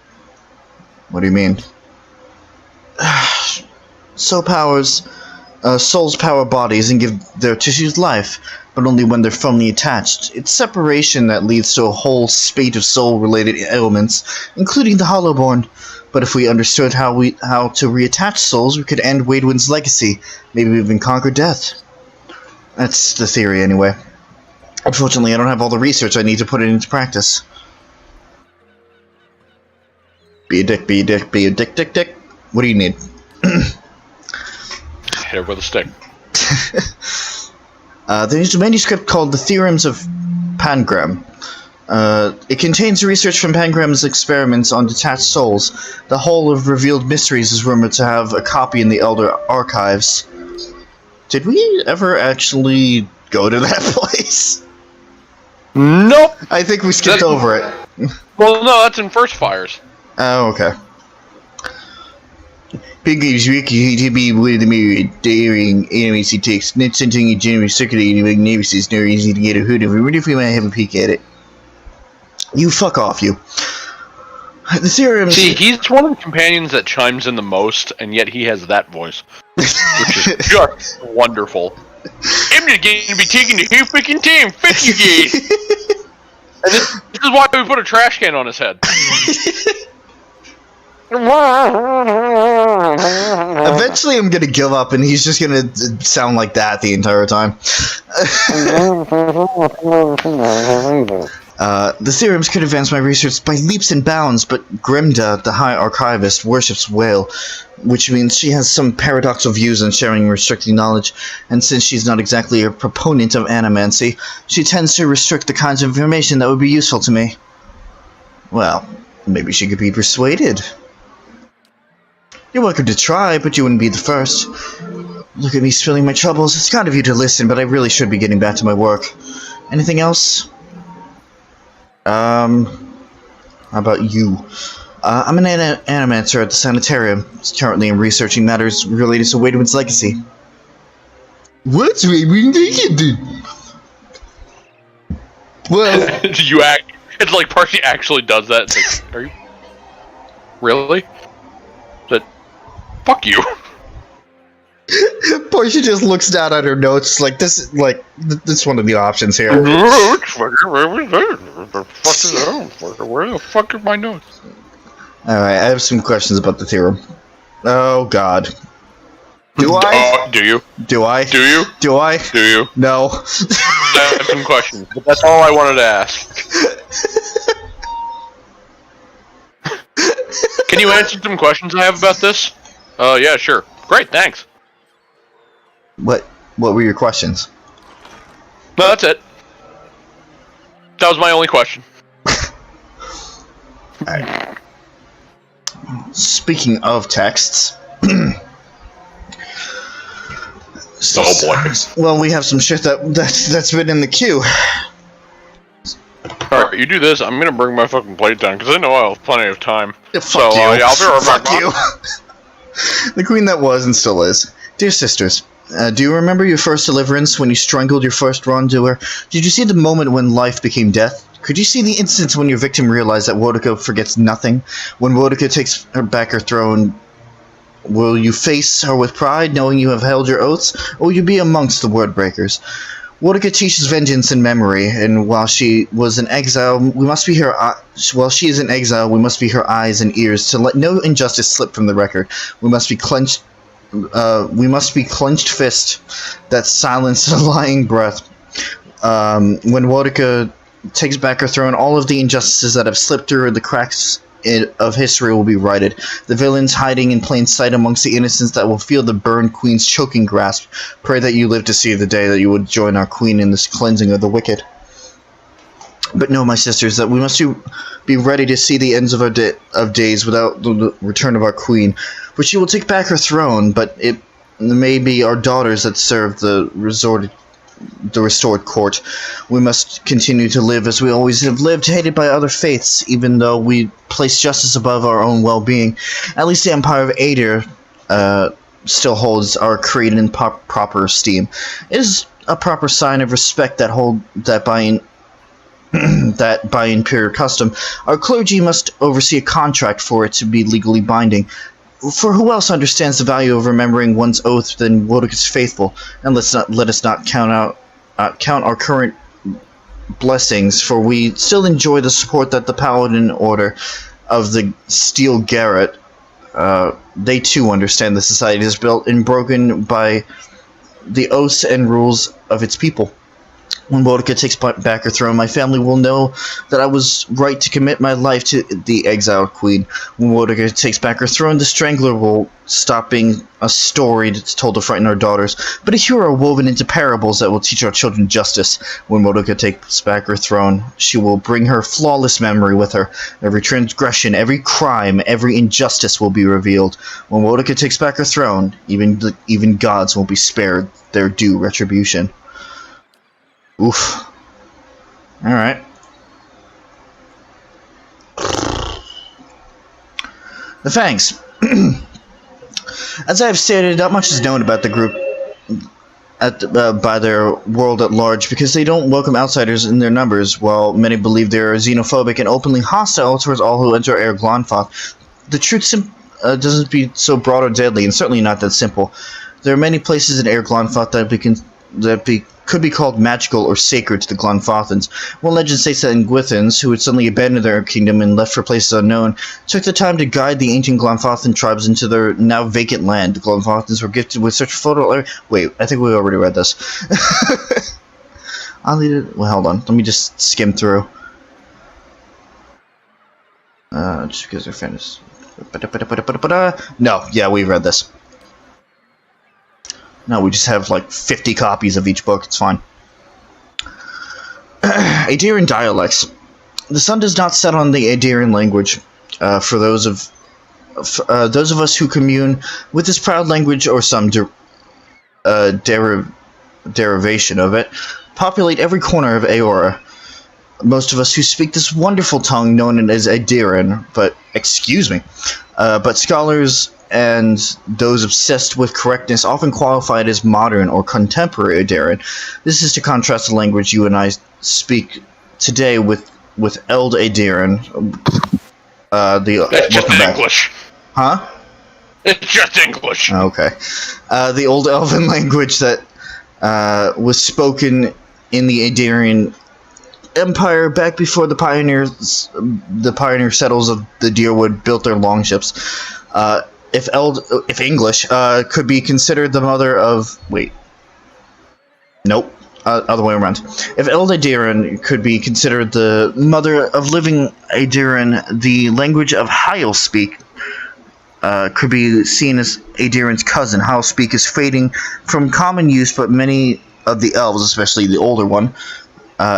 What do you mean? Souls power bodies and give their tissues life, but only when they're firmly attached. It's separation that leads to a whole spate of soul-related ailments, including the Hollowborn. But if we understood how to reattach souls, we could end Wadewin's legacy, maybe even conquer death. That's the theory, anyway. Unfortunately, I don't have all the research I need to put it into practice. Be a dick, be a dick, be a dick, dick, dick. What do you need? Hit her with a stick. There's a manuscript called The Theorems of Pangram. It contains research from Pangram's experiments on detached souls. The Hall of Revealed Mysteries is rumored to have a copy in the Elder Archives. Did we ever actually go to that place? Nope! I think we skipped over it. Well, no, that's in First Fires. Oh, okay. Piggies Ricky to be with me daring enemies he takes, not something a generous circulating magnificence is nor easy to get a hood of. I wonder if we might have a peek at it. You fuck off, you. The theorem. See, he's one of the companions that chimes in the most, and yet he has that voice. Which is just wonderful. I'm just going to be taking the whole freaking time. Fuck you guys. And this is why we put a trash can on his head. Eventually I'm gonna give up and he's just gonna sound like that the entire time. The theorems could advance my research by leaps and bounds, but Grimda, the High Archivist, worships whale, which means she has some paradoxical views on sharing and restricting knowledge, and since she's not exactly a proponent of animancy, she tends to restrict the kinds of information that would be useful to me. Well, maybe she could be persuaded. You're welcome to try, but you wouldn't be the first. Look at me spilling my troubles. It's kind of you to listen, but I really should be getting back to my work. Anything else? How about you? I'm an animancer at the sanitarium. Currently I'm researching matters related to Wademan's legacy. What's Wademan's legacy? Well... It's like Percy actually does that. It's like, are you... Really? Fuck you. Portia just looks down at her notes like this is one of the options here. Where the fuck are my notes? Alright, I have some questions about the theorem. Oh god. Do I? Do you? Do I? Do you? Do I? Do you? No. I have some questions, but that's all I wanted to ask. Can you answer some questions I have about this? Yeah, sure. Great, thanks. What were your questions? No, that's it. That was my only question. Alright. Speaking of texts... Oh boy. Well, we have some shit that's been in the queue. Alright, you do this, I'm gonna bring my fucking plate down, because I know I'll have plenty of time. Yeah, fuck you. Yeah, I'll be right Fuck back. you. The queen that was and still is. Dear sisters, do you remember your first deliverance when you strangled your first wrongdoer? Did you see the moment when life became death? Could you see the instant when your victim realized that Wodika forgets nothing? When Wodika takes her back her throne, will you face her with pride, knowing you have held your oaths, or will you be amongst the wordbreakers? Wodika teaches vengeance and memory, and while she was in exile, we must be her. While she is in exile, we must be her eyes and ears to let no injustice slip from the record. We must be clenched fist that silence the lying breath. When Wodika takes back her throne, all of the injustices that have slipped through the cracks of history will be righted. The villains hiding in plain sight amongst the innocents that will feel the burned queen's choking grasp. Pray that you live to see the day that you would join our queen in this cleansing of the wicked. But know, my sisters, that we must be ready to see the ends of our days without the return of our queen. For she will take back her throne, but it may be our daughters that serve the restored court. We must continue to live as we always have lived, hated by other faiths, even though we place justice above our own well-being. At least the Empire of Ader still holds our creed in proper esteem. It is a proper sign of respect that by imperial custom, our clergy must oversee a contract for it to be legally binding. For who else understands the value of remembering one's oath than Wodika's faithful? And let us not count our current blessings, for we still enjoy the support that the Paladin Order of the Steel Garret. They too understand the society is built and broken by the oaths and rules of its people. When Wodika takes back her throne, my family will know that I was right to commit my life to the exiled queen. When Wodika takes back her throne, the Strangler will stop being a story that's told to frighten our daughters, but a hero woven into parables that will teach our children justice. When Wodika takes back her throne, she will bring her flawless memory with her. Every transgression, every crime, every injustice will be revealed. When Wodika takes back her throne, even gods will be spared their due retribution. Oof. Alright. The Fangs. As I have stated, not much is known about the group by their world at large, because they don't welcome outsiders in their numbers, while many believe they are xenophobic and openly hostile towards all who enter Air Glonfoth. The truth doesn't be so broad or deadly, and certainly not that simple. There are many places in Air Glonfoth could be called magical or sacred to the Glonfothans. One legend states that Ingwithans, who had suddenly abandoned their kingdom and left for places unknown, took the time to guide the ancient Glonfothan tribes into their now vacant land. The Glonfothans were gifted with such photo... Wait, I think we already read this. I'll leave it... Well, hold on. Let me just skim through. Just because they're finished. No, yeah, we read this. No, we just have like 50 copies of each book. It's fine. Adarian dialects. The sun does not set on the Adarian language. For those of us who commune with this proud language or some derivation of it, populate every corner of Aora. Most of us who speak this wonderful tongue known as Adarian, but scholars and those obsessed with correctness often qualify it as modern or contemporary Adarian. This is to contrast the language you and I speak today with Eld Adarian. It's just English. Huh? It's just English. Okay. The old Elven language that was spoken in the Adarian Empire back before the pioneer settlers of the Deerwood built their longships. If English could be considered the mother of... Wait. Nope. Other way around. If Eld Adarian could be considered the mother of living Adarian, the language of Heilspeak could be seen as Adarian's cousin. Heilspeak is fading from common use, but many of the elves, especially the older one,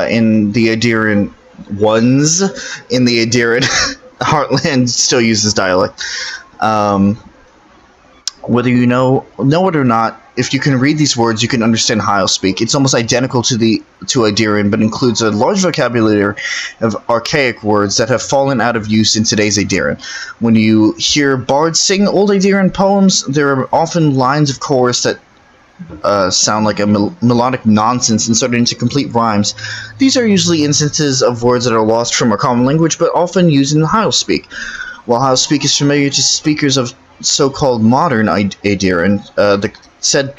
in the Adarian heartland still use this dialect. Whether you know it or not, if you can read these words, you can understand Heilspeak. It's almost identical to Adarian, but includes a large vocabulary of archaic words that have fallen out of use in today's Adarian. When you hear bards sing old Adarian poems, there are often lines of chorus that sound like a melodic nonsense inserted into complete rhymes. These are usually instances of words that are lost from our common language, but often used in Heilspeak. While Heilspeak is familiar to speakers of so-called modern Adarian, the same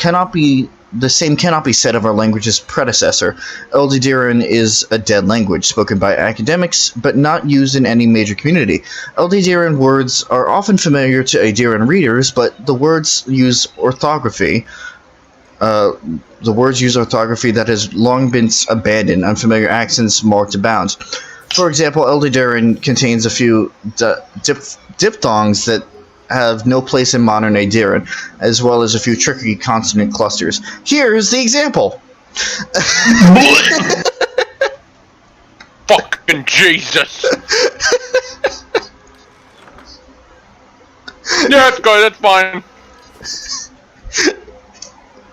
cannot be said of our language's predecessor. Eld Adarian is a dead language, spoken by academics, but not used in any major community. Eld Adarian words are often familiar to Adarian readers, but the words use orthography. That has long been abandoned. Unfamiliar accents marked abound. For example, Eld Adarian contains a few diphthongs that have no place in modern Adarian, as well as a few tricky consonant clusters. Here's the example. Fucking Jesus. Yeah, it's good. It's fine.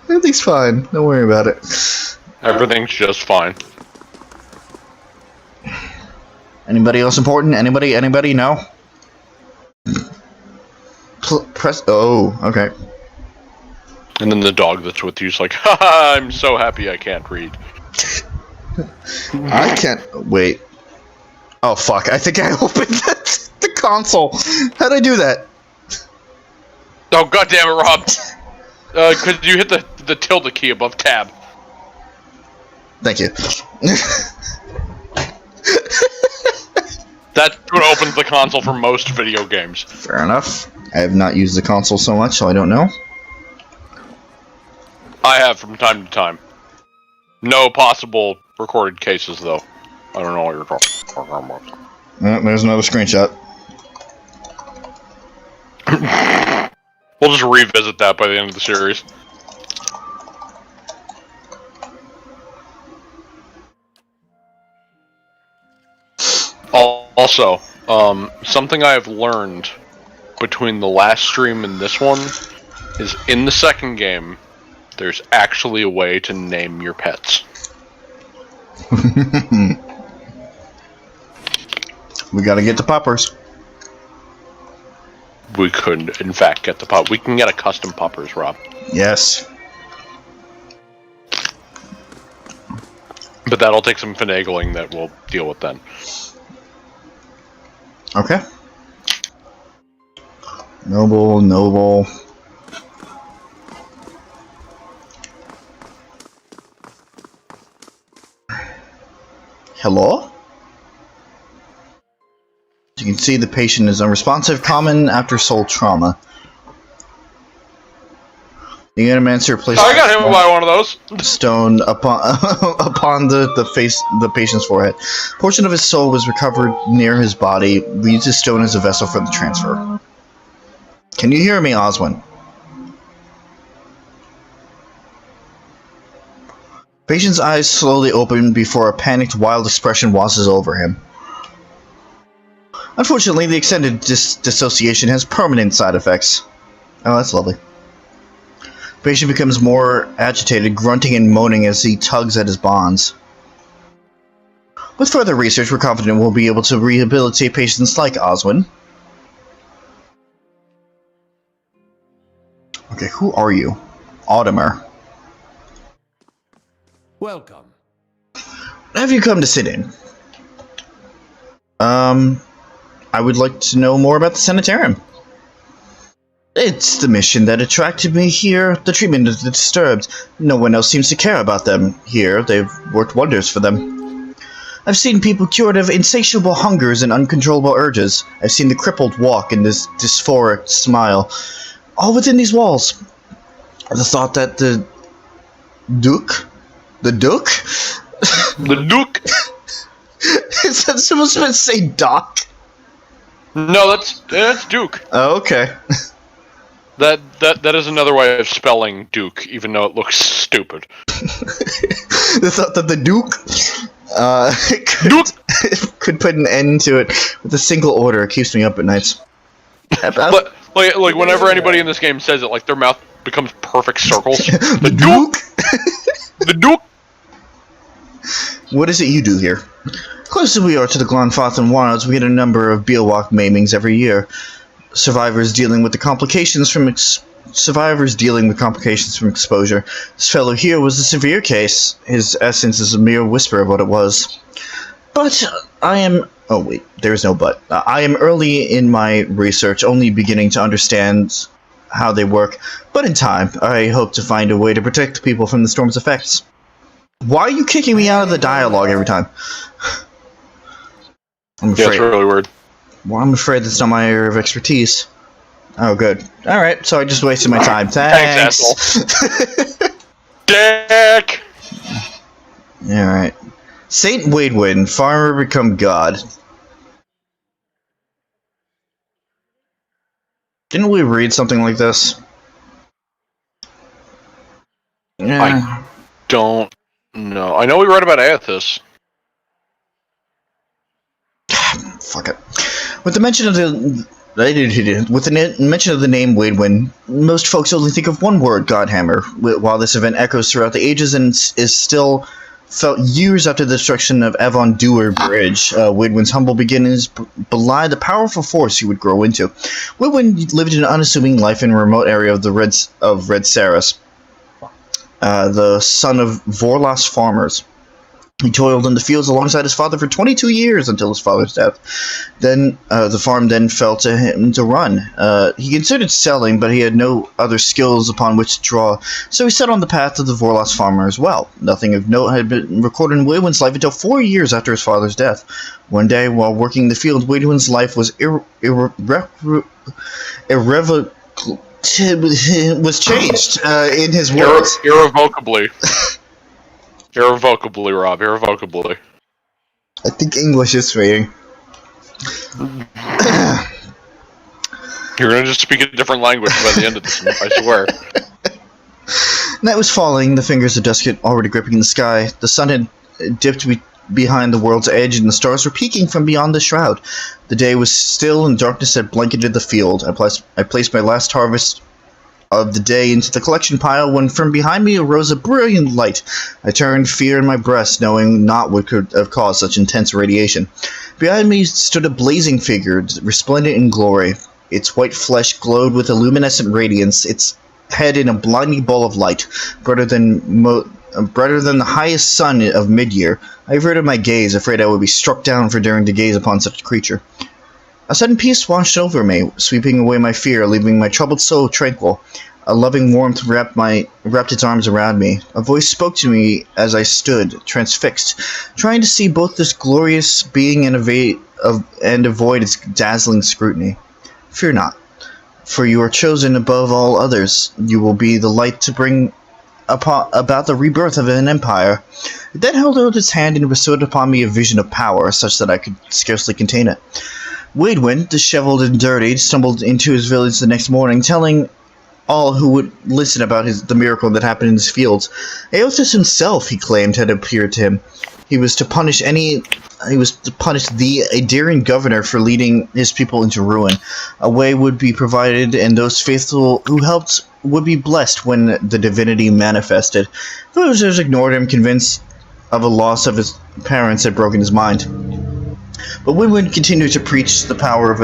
Everything's fine. Don't worry about it. Everything's just fine. Anybody else important? Anybody? No? Press... Oh, okay. And then the dog that's with you is like, haha, I'm so happy I can't read. I can't... Wait. Oh, fuck. I think I opened the console. How'd I do that? Oh, goddammit, Rob. Could you hit the tilde key above tab? Thank you. That's what opens the console for most video games. Fair enough. I have not used the console so much, so I don't know. I have from time to time. No possible recorded cases, though. I don't know what you're talking about. There's another screenshot. We'll just revisit that by the end of the series. Also, something I have learned between the last stream and this one is in the second game, there's actually a way to name your pets. We gotta get the puppers. We could, in fact, get the pup. We can get a custom puppers, Rob. Yes. But that'll take some finagling that we'll deal with then. Okay. Noble. Hello? You can see the patient is unresponsive, common after soul trauma. The Animancer placed I got hit by one of those. stone upon the patient's forehead. A portion of his soul was recovered near his body. We used the stone as a vessel for the transfer. Can you hear me, Oswin? Patient's eyes slowly open before a panicked, wild expression washes over him. Unfortunately, the extended dissociation has permanent side effects. Oh, that's lovely. The patient becomes more agitated, grunting and moaning as he tugs at his bonds. With further research, we're confident we'll be able to rehabilitate patients like Oswin. Okay, who are you? Audimer. Welcome. Have you come to sit in? I would like to know more about the sanitarium. It's the mission that attracted me here, the treatment of the disturbed. No one else seems to care about them here. They've worked wonders for them. I've seen people cured of insatiable hungers and uncontrollable urges. I've seen the crippled walk and this dysphoric smile. All within these walls. The thought that the Duke? The Duke? The Duke? Is that supposed to say Doc? No, that's Duke. Oh, okay. That is another way of spelling Duke, even though it looks stupid. The thought that the Duke could put an end to it with a single order keeps me up at nights. But, like whenever anybody in this game says it, like their mouth becomes perfect circles. The Duke? The Duke? What is it you do here? Close as we are to the Glonfathan wilds, we get a number of Beowalk maimings every year. Survivors dealing with complications from exposure. This fellow here was a severe case. His essence is a mere whisper of what it was. But I am... Oh wait, there is no but. I am early in my research, only beginning to understand how they work. But in time, I hope to find a way to protect people from the storm's effects. Why are you kicking me out of the dialogue every time? I'm afraid. Yeah, it's really weird. Well, I'm afraid that's not my area of expertise. Oh, good. Alright, so I just wasted my time. Thanks! Thanks, asshole. Dick! Alright. Saint Wadewin, farmer become god. Didn't we read something like this? Yeah. I don't know. I know we read about Aethys. Fuck it. With the mention of the mention of the name Wadewin, most folks only think of one word, Godhammer. While this event echoes throughout the ages and is still felt years after the destruction of Avon Dewar Bridge, Wadewin's humble beginnings belie the powerful force he would grow into. Wadewin lived an unassuming life in a remote area of Red Saris, the son of Vorlas farmers. He toiled in the fields alongside his father for 22 years until his father's death. Then, the farm then fell to him to run. He considered selling, but he had no other skills upon which to draw, so he set on the path of the Vorlas farmer as well. Nothing of note had been recorded in Wadewin's life until 4 years after his father's death. One day, while working in the field, Wadewin's life was was changed, in his words. Irrevocably. Irrevocably, Rob. Irrevocably. I think English is fading. You're gonna just speak a different language by the end of this, I swear. Night was falling, the fingers of dusk had already gripping the sky. The sun had dipped behind the world's edge, and the stars were peeking from beyond the shroud. The day was still, and darkness had blanketed the field. I placed my last harvest of the day into the collection pile when from behind me arose a brilliant light. I turned, fear in my breast, knowing not what could have caused such intense radiation. Behind me stood a blazing figure, resplendent in glory. Its white flesh glowed with a luminescent radiance, its head in a blinding ball of light, brighter than the highest sun of mid-year. I averted my gaze, afraid I would be struck down for daring to gaze upon such a creature. A sudden peace washed over me, sweeping away my fear, leaving my troubled soul tranquil. A loving warmth wrapped its arms around me. A voice spoke to me as I stood, transfixed, trying to see both this glorious being and avoid its dazzling scrutiny. Fear not, for you are chosen above all others. You will be the light to bring about the rebirth of an empire. It then held out its hand and bestowed upon me a vision of power, such that I could scarcely contain it. Waidwin, disheveled and dirty, stumbled into his village the next morning, telling all who would listen about the miracle that happened in his fields. Aothis himself, he claimed, had appeared to him. He was to punish the Adirian governor for leading his people into ruin. A way would be provided, and those faithful who helped would be blessed when the divinity manifested. Villagers ignored him, convinced of a loss of his parents had broken his mind. But Winwood continued to preach the power of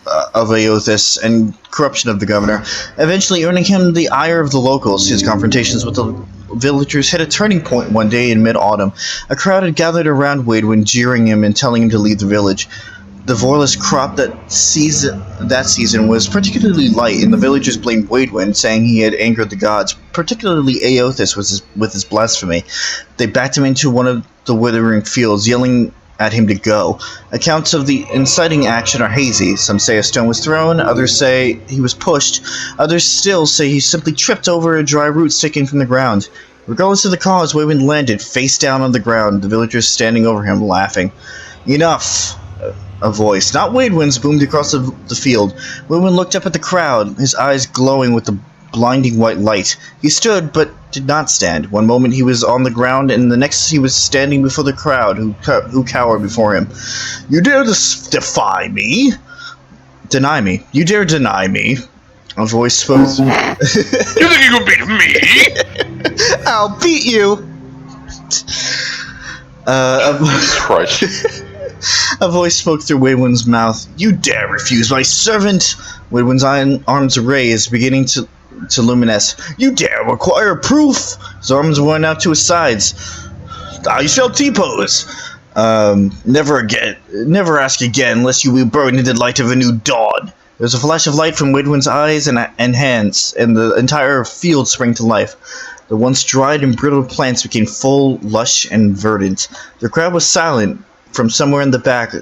Aothis and corruption of the governor, eventually earning him the ire of the locals. His confrontations with the villagers hit a turning point one day in mid-autumn. A crowd had gathered around Waidwin, jeering him and telling him to leave the village. The vorless crop that season was particularly light, and the villagers blamed Waidwin, saying he had angered the gods, particularly Aothis with his blasphemy. They backed him into one of the withering fields, yelling at him to go. Accounts of the inciting action are hazy. Some say a stone was thrown, others say he was pushed, others still say he simply tripped over a dry root sticking from the ground. Regardless of the cause, Waidwin landed face down on the ground, the villagers standing over him, laughing. Enough! A voice, not Waidwin's, boomed across the field. Waidwin looked up at the crowd, his eyes glowing with the blinding white light. He stood, but did not stand. One moment he was on the ground, and the next he was standing before the crowd, who cowered before him. You dare defy me? Deny me. You dare deny me? A voice spoke. You think you can beat me? I'll beat you! Christ. A voice spoke through Waidwin's mouth. You dare refuse my servant? Waidwin's arms raised, beginning to luminesce. You dare require proof? His arms went out to his sides. I shall T-pose. Never again. Never ask again, lest you be burned in the light of a new dawn. There was a flash of light from Waidwin's eyes and hands, and the entire field sprang to life. The once dried and brittle plants became full, lush, and verdant. The crowd was silent. From somewhere in the back,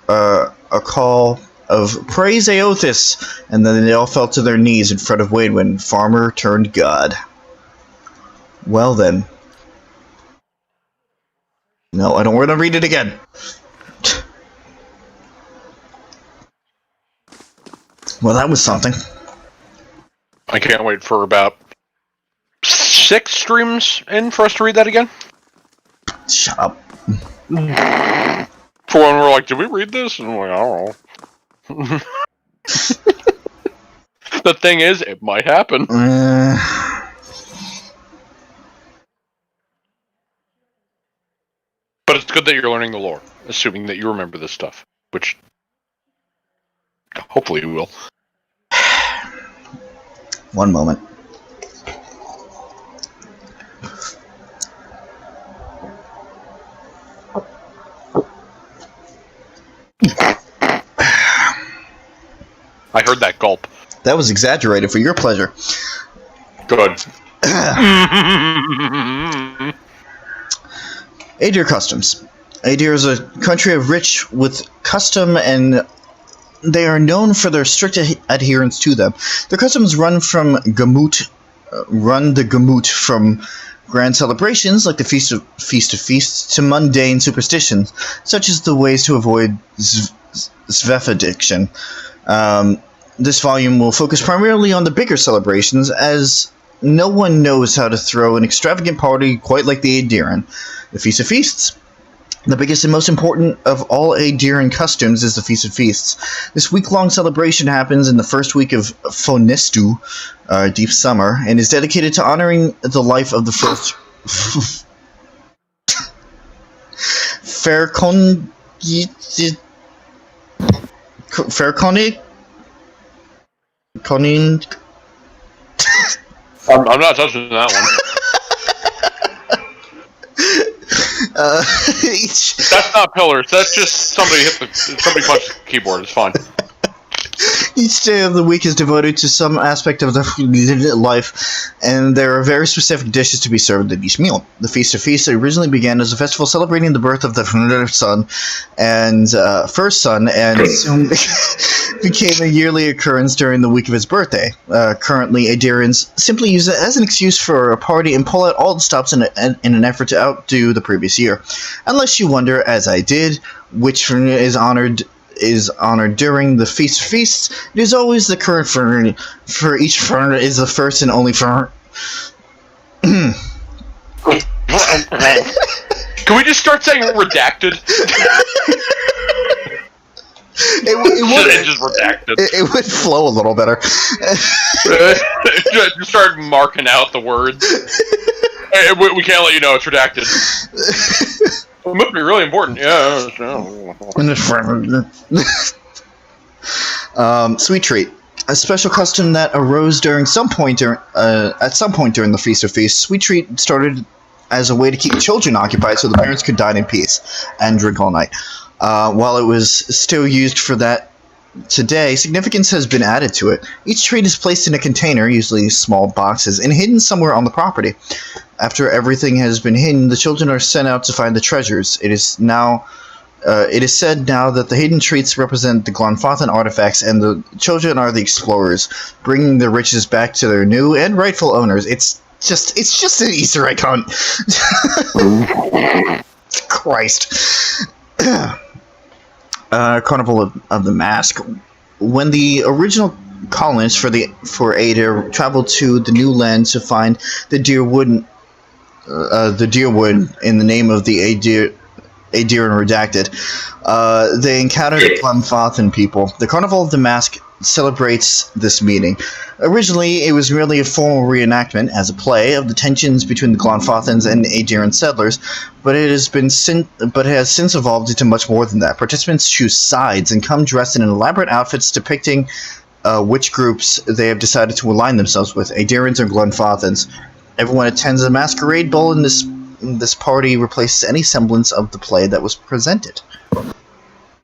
a call of "Praise Aothis!" and then they all fell to their knees in front of Waidwin, farmer turned god. Well then. No, I don't want to read it again. Well, that was something. I can't wait for about 6 streams in for us to read that again. Shut up. For when we're like, did we read this? And I'm like, I don't know. The thing is, it might happen. But it's good that you're learning the lore, assuming that you remember this stuff, which hopefully you will. One moment. I heard that gulp. That was exaggerated for your pleasure. Good. Adir customs. Adir is a country rich with custom, and they are known for their strict adherence to them. Their customs run the gamut from grand celebrations like the Feast of Feasts to mundane superstitions, such as the ways to avoid Svef addiction. This volume will focus primarily on the bigger celebrations, as no one knows how to throw an extravagant party quite like the Adiran. The Feast of Feasts. The biggest and most important of all Adiran customs is the Feast of Feasts. This week-long celebration happens in the first week of Fonestu, Deep Summer, and is dedicated to honoring the life of the first I'm not touching that one. That's not pillars. That's just somebody punched the keyboard. It's fine. Each day of the week is devoted to some aspect of the life, and there are very specific dishes to be served at each meal. The Feast of Feasts originally began as a festival celebrating the birth of the first son, and soon became a yearly occurrence during the week of his birthday. Currently, Adirians simply use it as an excuse for a party and pull out all the stops in an effort to outdo the previous year. Unless you wonder, as I did, which is honored during the Feast of Feasts, it is always the current fern. For each fern is the first and only fern. Can we just start saying redacted? It just redacted. It would flow a little better. Just start marking out the words. Hey, we can't let you know it's redacted. It must be really important. Yeah. Sweet treat. A special custom that arose at some point during the Feast of Feasts. Sweet treat started as a way to keep children occupied so the parents could dine in peace and drink all night. While it was still used for that today, significance has been added to it. Each treat is placed in a container, usually small boxes, and hidden somewhere on the property. After everything has been hidden, the children are sent out to find the treasures. It is said now that the hidden treats represent the Glonfathan artifacts, and the children are the explorers, bringing the riches back to their new and rightful owners. It's just an Easter egg hunt. Christ. Carnival of the Mask. When the original colonists for Adir traveled to the new land to find the Deerwood in the name of the Adir and Redacted, they encountered the Glonfathan people. The Carnival of the Mask celebrates this meeting. Originally, it was merely a formal reenactment as a play of the tensions between the Glonfathans and Adiran settlers, but it has since evolved into much more than that. Participants choose sides and come dressed in elaborate outfits depicting which groups they have decided to align themselves with, Adirans or Glonfathans. Everyone attends a masquerade ball, and this party replaces any semblance of the play that was presented.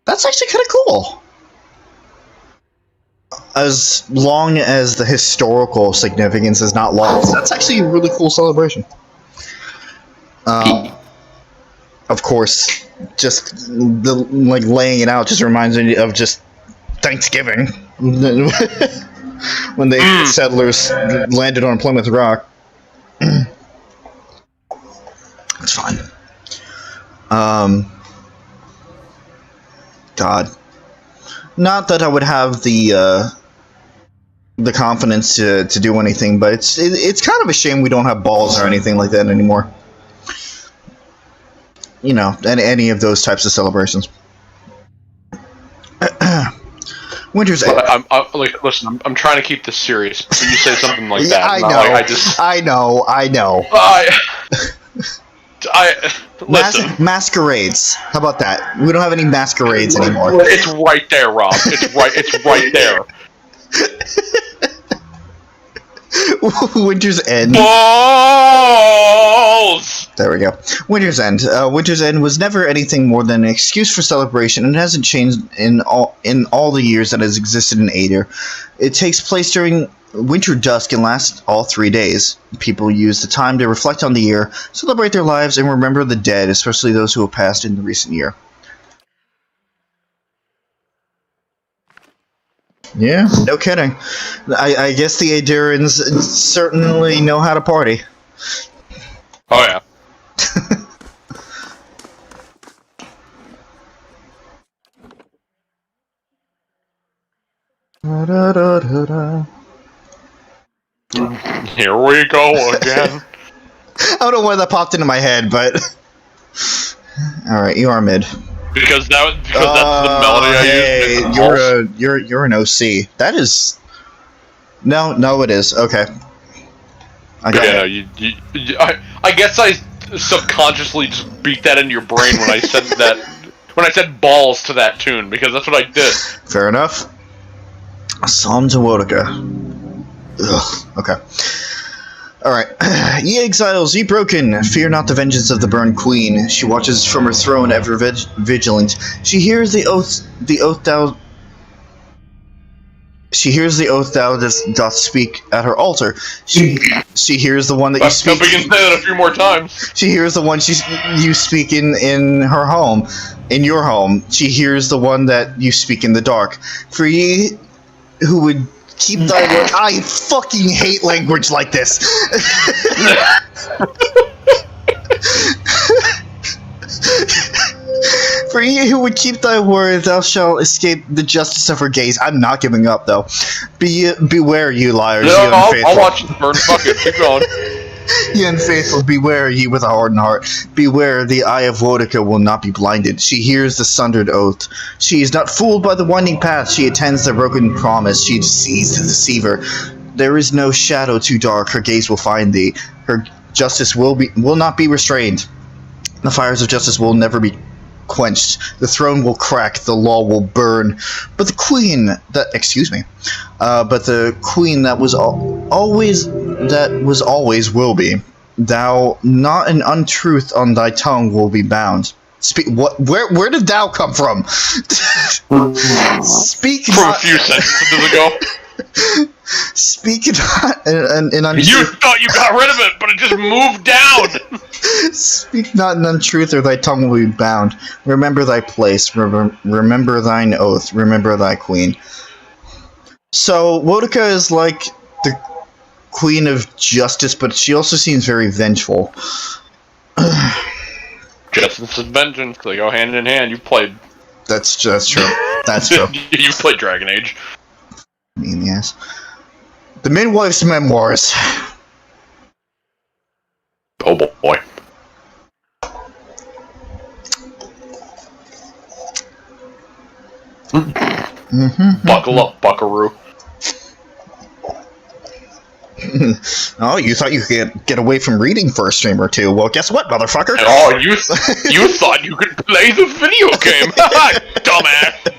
That's actually kind of cool. As long as the historical significance is not lost, that's actually a really cool celebration. Of course, just laying it out just reminds me of just Thanksgiving when the settlers landed on Plymouth Rock. It's fine. God. Not that I would have the confidence to do anything, but it's kind of a shame we don't have balls or anything like that anymore. You know, any of those types of celebrations. Winter's End. Listen, I'm trying to keep this serious. But you say something like that. I know. Listen. Masquerades. How about that? We don't have any masquerades anymore. It's right there, Rob. It's right there. Winter's End. Balls! There we go. Winter's End. Winter's End was never anything more than an excuse for celebration, and it hasn't changed in all the years that it has existed in Adir. It takes place during winter dusk and lasts all 3 days. People use the time to reflect on the year, celebrate their lives, and remember the dead, especially those who have passed in the recent year. Yeah, no kidding. I guess the Adirans certainly know how to party. Oh, yeah. Here we go again. I don't know why that popped into my head, but... Alright, you are mid. Because that's the melody I used. You're an OC. That is... No, it is. Okay. I guess I subconsciously just beat that into your brain when I said that. When I said balls to that tune, because that's what I did. Fair enough. Psalm to Wodica. Ugh. Okay. Alright. Ye exiles, ye broken, fear not the vengeance of the burned queen. She watches from her throne ever vigilant. She hears the oath She hears the oath thou doth speak at her altar. She hears the one that you speak. I hope we can say that a few more times. She hears the one you speak in her home, in your home. She hears the one that you speak in the dark. For ye who would keep thy word. I fucking hate language like this. For ye who would keep thy word, thou shalt escape the justice of her gaze. I'm not giving up, though. Beware, you liars, No, you unfaithful. I'll watch it burn. Fuck it, keep going. Ye unfaithful, beware ye with a hardened heart. Beware, the eye of Woedica will not be blinded. She hears the sundered oath. She is not fooled by the winding path. She attends the broken promise. She sees the deceiver. There is no shadow too dark. Her gaze will find thee. Her justice will not be restrained. The fires of justice will never be quenched. The throne will crack. The law will burn. But the queen that was always will be. Thou, not an untruth on thy tongue will be bound. Where did thou come from? Speak from a few sentences ago. Speak not an untruth. You thought you got rid of it, but it just moved down. Speak not an untruth, or thy tongue will be bound. Remember thy place. Remember thine oath. Remember thy queen. So Woedica is like the queen of justice, but she also seems very vengeful. Justice and vengeance, they go hand in hand. You played. That's true. That's true. You played Dragon Age. I mean, yes. The Midwife's Memoirs. Oh boy. Buckle up, buckaroo. Oh, you thought you could get away from reading for a stream or two. Well, guess what, motherfucker? Oh, you thought you could play the video game. Dumbass.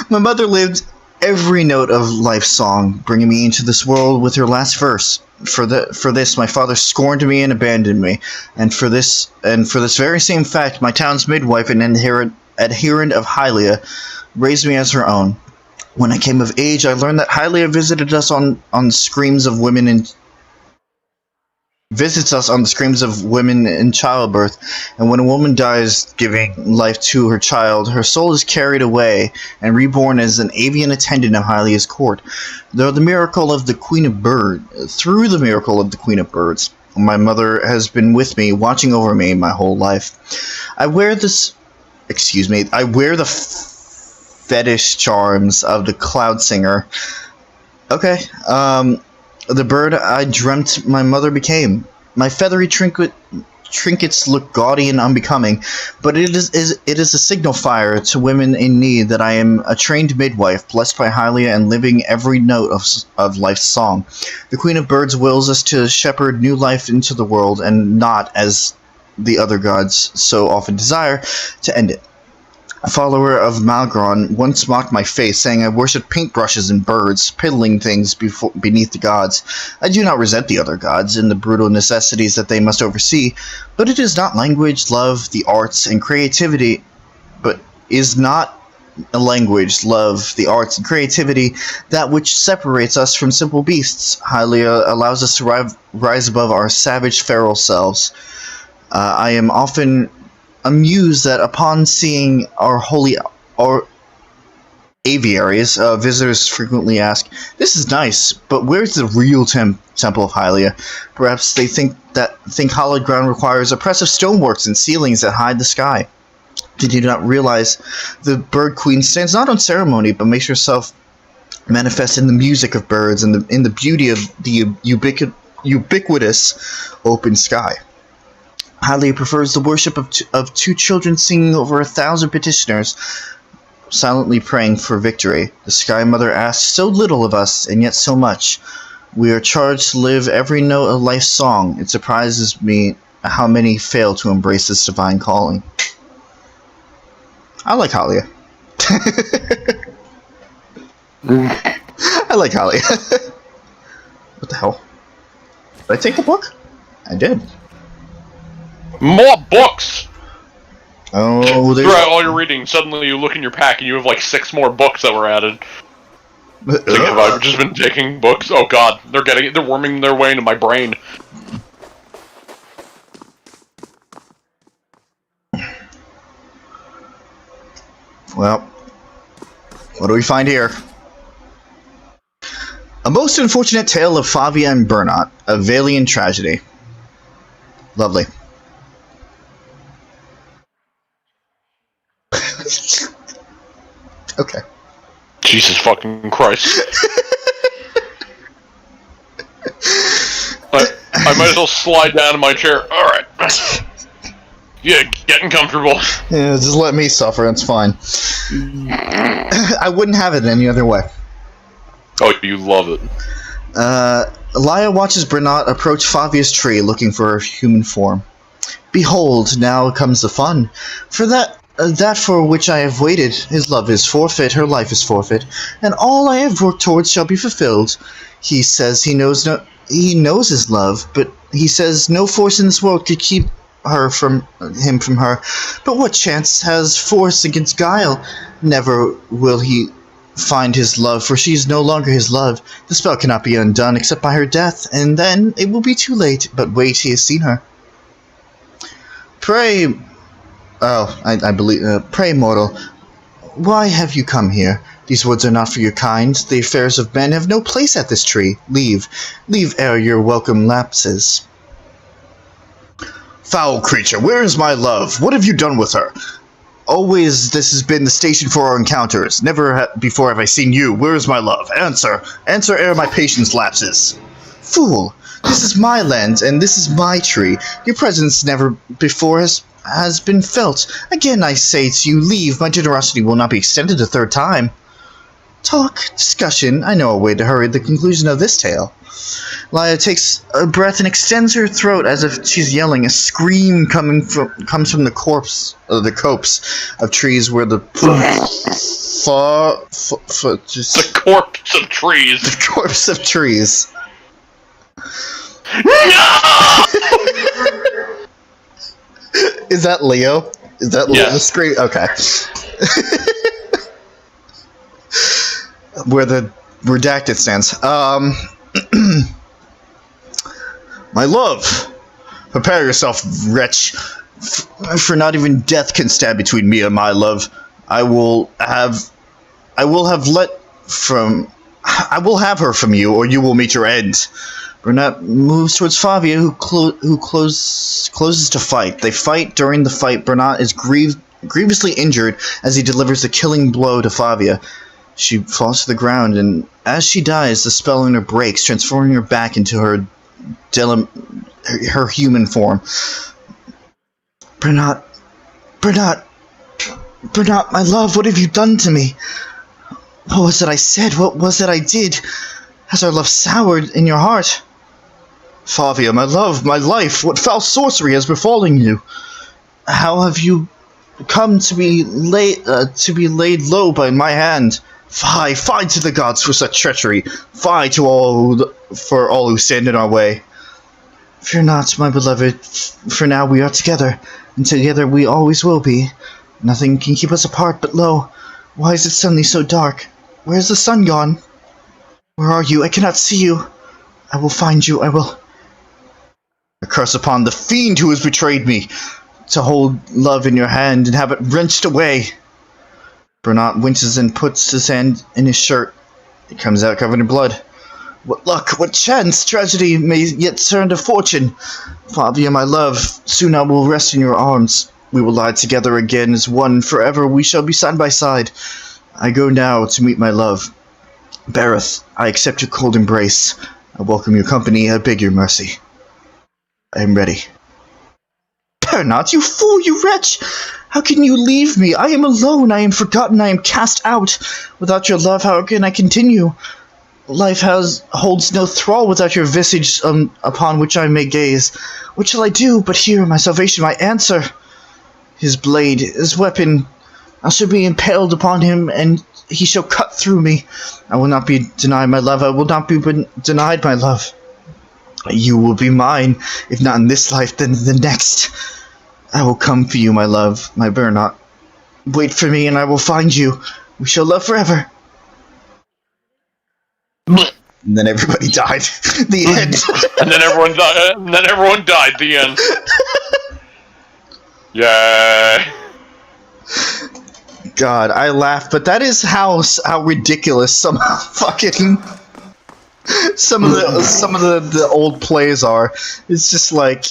My mother lived every note of life's song, bringing me into this world with her last verse. For this, my father scorned me and abandoned me, and for this very same fact, my town's midwife and adherent of Hylia raised me as her own. When I came of age, I learned that Hylia visited us on screams of women in childbirth, and when a woman dies giving life to her child, her soul is carried away and reborn as an avian attendant of Hylia's court. Through the miracle of the Queen of Birds, my mother has been with me, watching over me my whole life. I wear the fetish charms of the cloud singer. Okay, the bird I dreamt my mother became. My feathery trinkets look gaudy and unbecoming, but it is a signal fire to women in need that I am a trained midwife, blessed by Hylia and living every note of life's song. The Queen of Birds wills us to shepherd new life into the world, and not, as the other gods so often desire, to end it. A follower of Malgron once mocked my face, saying I worship paintbrushes and birds, piddling things beneath the gods. I do not resent the other gods and the brutal necessities that they must oversee, but it is not language, love, the arts, and creativity, that which separates us from simple beasts. Hylia allows us to rise above our savage, feral selves. I am often amused that upon seeing our aviaries, visitors frequently ask, "This is nice, but where's the real temple of Hylia?" Perhaps they think hallowed ground requires oppressive stoneworks and ceilings that hide the sky. They do not realize the bird queen stands not on ceremony, but makes herself manifest in the music of birds and in the beauty of the ubiquitous open sky. Hylia prefers the worship of two children singing over 1,000 petitioners, silently praying for victory. The Sky Mother asks so little of us, and yet so much. We are charged to live every note of life's song. It surprises me how many fail to embrace this divine calling. I like Hylia. I like Hylia. What the hell? Did I take the book? I did. More books! Oh, there's... Throughout all your reading, suddenly you look in your pack and you have like 6 more books that were added. Like, have I just been taking books? Oh god, they're worming their way into my brain. Well, what do we find here? A most unfortunate tale of Favia and Bernat, a Valian tragedy. Lovely. Okay. Jesus fucking Christ. I might as well slide down in my chair. Alright. Yeah, getting comfortable. Yeah, just let me suffer, it's fine. I wouldn't have it any other way. Oh, you love it. Elia watches Bernat approach Favia's tree looking for her human form. Behold, now comes the fun. For that for which I have waited, his love is forfeit, her life is forfeit, and all I have worked towards shall be fulfilled. He says he knows his love, but he says no force in this world could keep him from her. But what chance has force against guile? Never will he find his love, for she is no longer his love. The spell cannot be undone except by her death, and then it will be too late. But wait, he has seen her. Pray, I believe, pray, mortal, why have you come here? These woods are not for your kind. The affairs of men have no place at this tree. Leave ere your welcome lapses. Foul creature, where is my love? What have you done with her? Always this has been the station for our encounters. Never before have I seen you. Where is my love? Answer ere my patience lapses. Fool, this is my land, and this is my tree. Your presence never before has been felt. Again I say to you, leave. My generosity will not be extended a third time. Talk, discussion, I know a way to hurry the conclusion of this tale. Elia takes a breath and extends her throat as if she's yelling. A scream comes from the copse of trees where the corpse of trees. The corpse of trees. No! Is that Leo? Is that Leo? The scream? Okay. Where the redacted stands. My love, prepare yourself, wretch, for not even death can stand between me and my love. I will have her from you, or you will meet your end. Bernat moves towards Favia, who closes to fight. They fight. During the fight, Bernat is grievously injured as he delivers the killing blow to Favia. She falls to the ground, and as she dies, the spell on her breaks, transforming her back into her human form. Bernat, my love, what have you done to me? What was it I said? What was it I did? Has our love soured in your heart? Favia, my love, my life, what foul sorcery has befallen you? How have you come to be laid low by my hand? Fie to the gods for such treachery. Fie for all who stand in our way. Fear not, my beloved, for now we are together, and together we always will be. Nothing can keep us apart, but lo, why is it suddenly so dark? Where is the sun gone? Where are you? I cannot see you. I will find you, I will. A curse upon the fiend who has betrayed me, to hold love in your hand and have it wrenched away. Bernat winces and puts his hand in his shirt. It comes out covered in blood. What luck, what chance, tragedy may yet turn to fortune. Favia, my love, soon I will rest in your arms. We will lie together again as one, forever we shall be side by side. I go now to meet my love. Bereth, I accept your cold embrace. I welcome your company, I beg your mercy. I am ready. Bernat, you fool, you wretch! How can you leave me? I am alone, I am forgotten, I am cast out. Without your love, how can I continue? Life holds no thrall without your visage upon which I may gaze. What shall I do but hear my salvation, my answer? His blade, his weapon, I shall be impaled upon him, and he shall cut through me. I will not be denied my love, I will not be denied my love. You will be mine, if not in this life, then in the next. I will come for you, my love, my Bernard. Wait for me and I will find you. We shall love forever. And then everybody died. The end. And then everyone died. And then everyone died. The end. Yeah. God, I laugh, but that is how ridiculous some fucking some of the old plays are. It's just like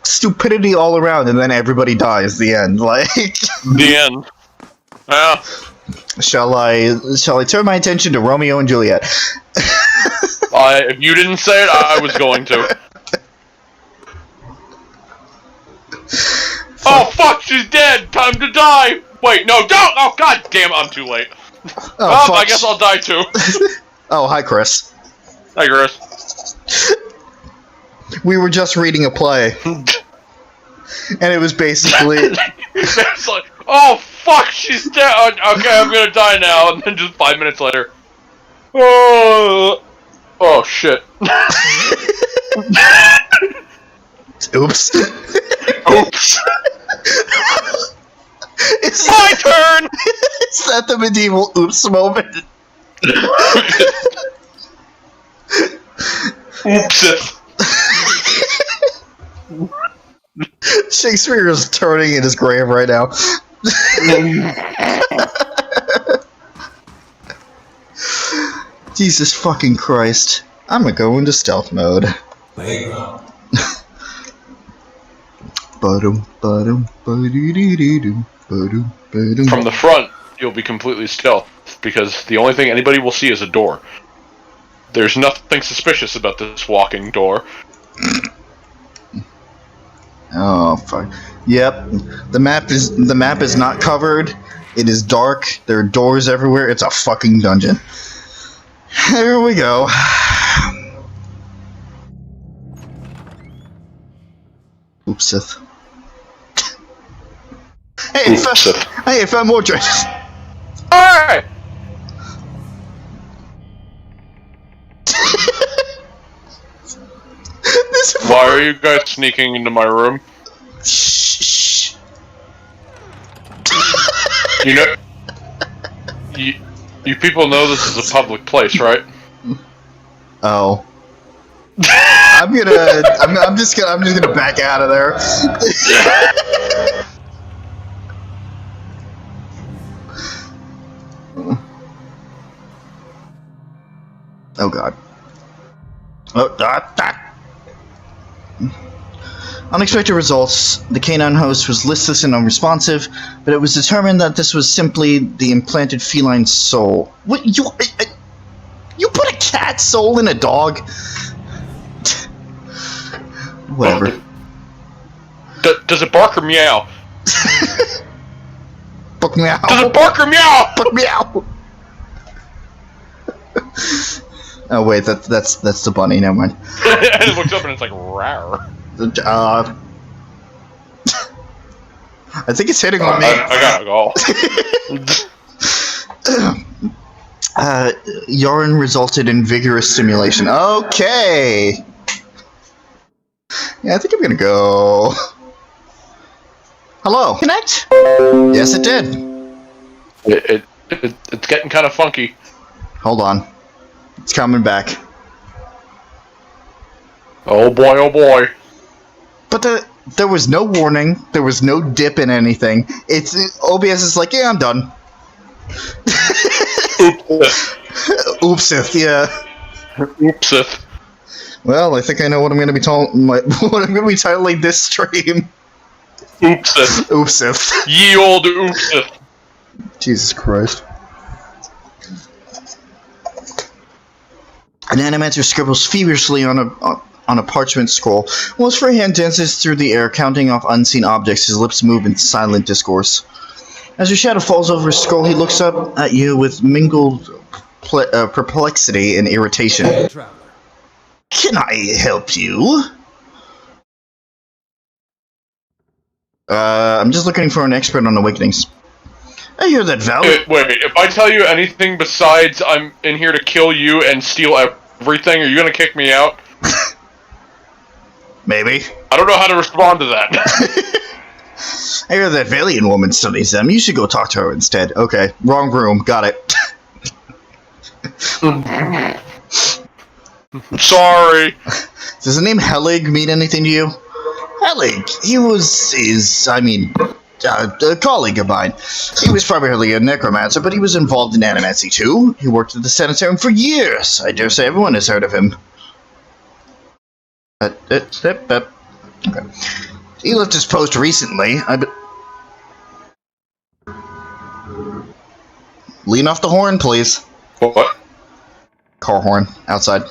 stupidity all around, and then everybody dies. The end. Like the end. Yeah. Shall I turn my attention to Romeo and Juliet? If you didn't say it, I was going to. Oh fuck, she's dead! Time to die! Wait, no, don't! Oh god damn it, I'm too late. Oh, I guess I'll die too. Oh, hi Chris. Hi Chris. We were just reading a play. And it was basically... It's like, oh fuck, she's dead! Okay, I'm gonna die now, and then just 5 minutes later. Oh shit. Oops. Oops. It's my turn! Is that the medieval oops moment? Oops. Shakespeare is turning in his grave right now. Jesus fucking Christ. I'm gonna go into stealth mode. From the front, you'll be completely stealth, because the only thing anybody will see is a door. There's nothing suspicious about this walking door. Oh fuck. Yep. The map is not covered. It is dark. There are doors everywhere. It's a fucking dungeon. Here we go. OOPSTH. Hey, I found more treasures. Alright! Why are you guys sneaking into my room? Shh. You know, you people know this is a public place, right? Oh. I'm just gonna back out of there. Oh god. Unexpected results. The canine host was listless and unresponsive, but it was determined that this was simply the implanted feline soul. What, you put a cat soul in a dog? Whatever. Does it bark or meow? Buck meow. Does it bark or meow? Buck meow. Oh wait, that's the bunny. Never mind. And it looks up and it's like rawr. I think it's hitting on me. I gotta go. Yarn resulted in vigorous stimulation. Okay. Yeah, I think I'm gonna go. Hello. Connect? Yes, it did. It's getting kind of funky. Hold on. It's coming back. Oh boy, oh boy. But there was no warning. There was no dip in anything. OBS is like, yeah, I'm done. OOPSTH, yeah. OOPSTH. Well, I think I know what I'm going to be titling this stream. OOPSTH. OOPSTH. Ye old OOPSTH. Jesus Christ. An animator scribbles feverishly on a parchment scroll, while his free hand dances through the air, counting off unseen objects. His lips move in silent discourse. As your shadow falls over his skull, he looks up at you with mingled perplexity and irritation. Can I help you? I'm just looking for an expert on awakenings. I hear that Val. Wait, if I tell you anything besides I'm in here to kill you and steal everything, are you gonna kick me out? Maybe. I don't know how to respond to that. I hear that Valiant woman studies them. You should go talk to her instead. Okay, wrong room. Got it. Sorry. Does the name Helig mean anything to you? Helig, he was a colleague of mine. He was primarily a necromancer, but he was involved in animancy too. He worked at the sanitarium for years. I dare say everyone has heard of him. Okay. He left his post recently. Lean off the horn, please. What? Car horn, outside.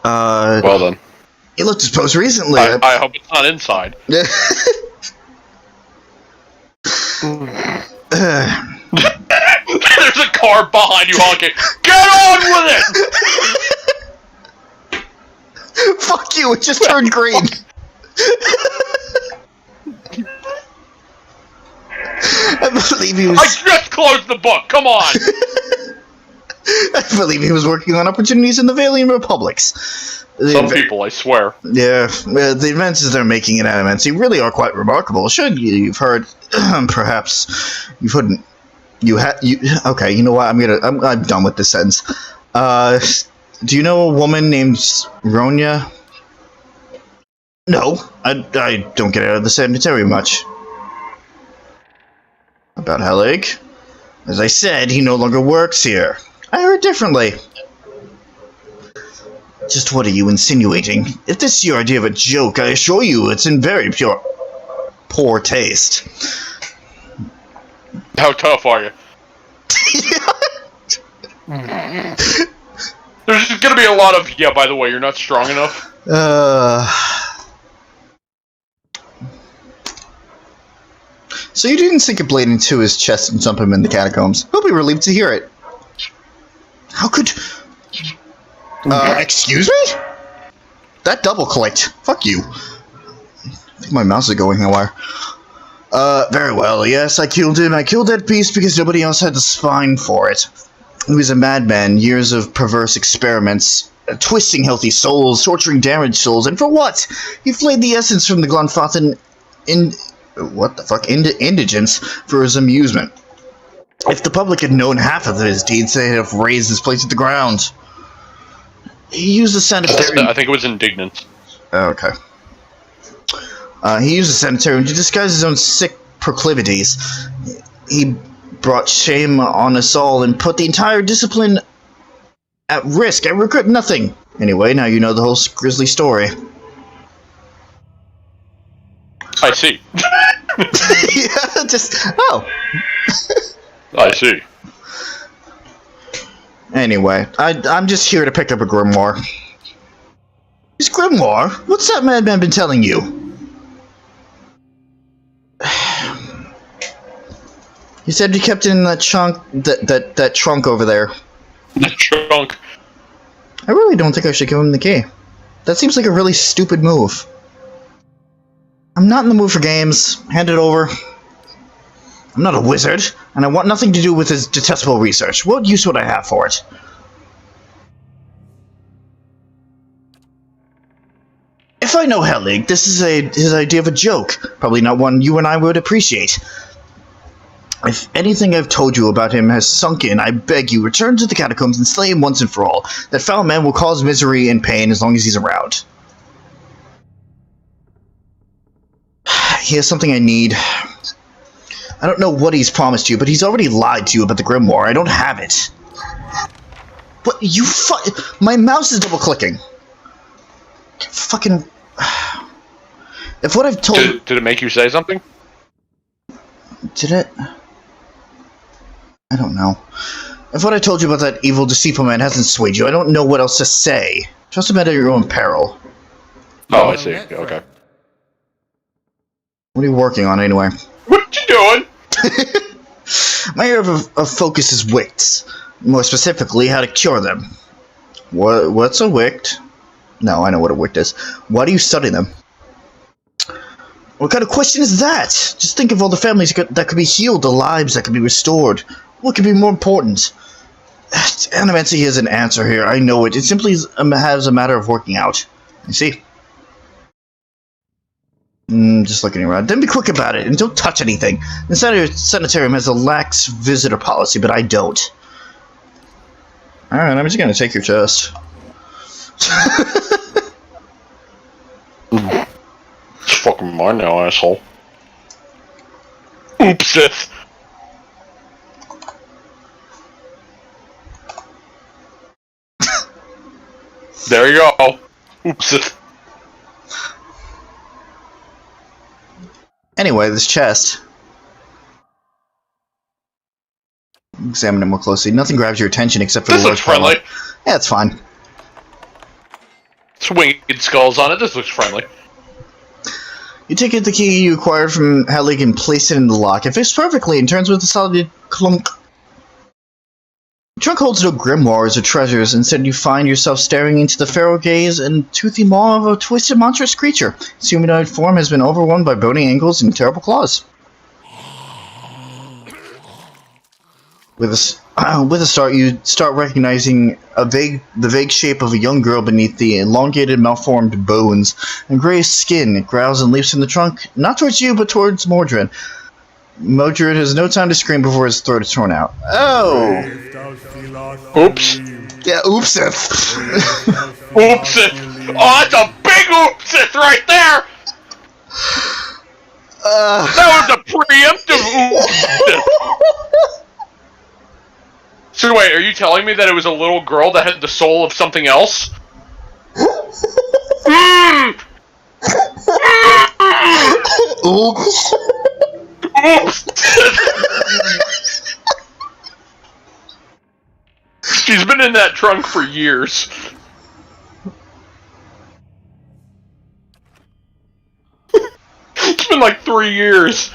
Well done. He left his post recently. I hope it's not inside. There's a car behind you honking. Get on with it! Fuck you, it just turned green. I believe he was... I just closed the book, come on! I believe he was working on opportunities in the Valiant Republics. Some people, I swear. Yeah, the advances they're making in animancy really are quite remarkable. Should you've heard, perhaps you've heard. Okay, you know what? I'm done with this sentence. Do you know a woman named Ronya? No, I don't get out of the sanitarium much. About Helig? As I said, he no longer works here. I heard differently. Just what are you insinuating? If this is your idea of a joke, I assure you it's in very poor taste. How tough are you? There's just gonna be a lot of, yeah, by the way, you're not strong enough. So you didn't sink a blade into his chest and dump him in the catacombs. He'll be relieved to hear it. How could... excuse me? That double-clicked. Fuck you. I think my mouse is going nowhere. Very well, yes, I killed him. I killed that beast because nobody else had the spine for it. He was a madman, years of perverse experiments, twisting healthy souls, torturing damaged souls, and for what? He flayed the essence from the Glonfathan indigents for his amusement. If the public had known half of his deeds, they'd have razed this place to the ground. He used the sanitarium... I think it was indignant. Okay. He used the sanitarium to disguise his own sick proclivities. He brought shame on us all and put the entire discipline at risk. I regret nothing. Anyway, now you know the whole grisly story. I see. Yeah, oh. I see. Anyway, I'm just here to pick up a grimoire. His grimoire? What's that madman been telling you? He said you kept it in that trunk, that trunk over there. The trunk. I really don't think I should give him the key. That seems like a really stupid move. I'm not in the mood for games. Hand it over. I'm not a wizard, and I want nothing to do with his detestable research. What use would I have for it? If I know Helig, this is his idea of a joke. Probably not one you and I would appreciate. If anything I've told you about him has sunk in, I beg you, return to the catacombs and slay him once and for all. That foul man will cause misery and pain as long as he's around. He has something I need. I don't know what he's promised you, but he's already lied to you about the grimoire. I don't have it. What? You my mouse is double-clicking. Fucking... If what I've told... Did it make you say something? Did it? I don't know. If what I told you about that evil, deceitful man hasn't swayed you, I don't know what else to say. Trust him at your own peril. Oh, I see. Okay. What are you working on, anyway? What you doing? My area of focus is wicts. More specifically, how to cure them. What's a wict? No, I know what a wict is. Why do you study them? What kind of question is that? Just think of all the families that could be healed, the lives that could be restored. What could be more important? Animancy has an answer here, I know it. It simply has a matter of working out. You see? Just looking around. Then be quick about it and don't touch anything. The sanitarium has a lax visitor policy, but I don't. Alright, I'm just gonna take your chest. It's fucking mine now, asshole. OOPSTH. There you go. OOPSTH. Anyway, this chest. Examine it more closely. Nothing grabs your attention except for This the looks large friendly. pile. Yeah, it's fine. It's winged skulls on it. This looks friendly. You take out the key you acquired from Helig and place it in the lock. It fits perfectly and turns with a solid clunk. The trunk holds no grimoires or treasures. Instead, you find yourself staring into the feral gaze and toothy maw of a twisted, monstrous creature. Its humanoid form has been overrun by bony ankles and terrible claws. With a start, you start recognizing the vague shape of a young girl beneath the elongated, malformed bones and gray skin. It growls and leaps from the trunk, not towards you, but towards Mordred. Mordred has no time to scream before his throat is torn out. Oh! Oops. Yeah, OOPSTH! OOPSTH. Oh, that's a big OOPSTH right there! That was a preemptive OOPSTH! So wait, are you telling me that it was a little girl that had the soul of something else? Oops! She's been in that trunk for years. It's been like 3 years.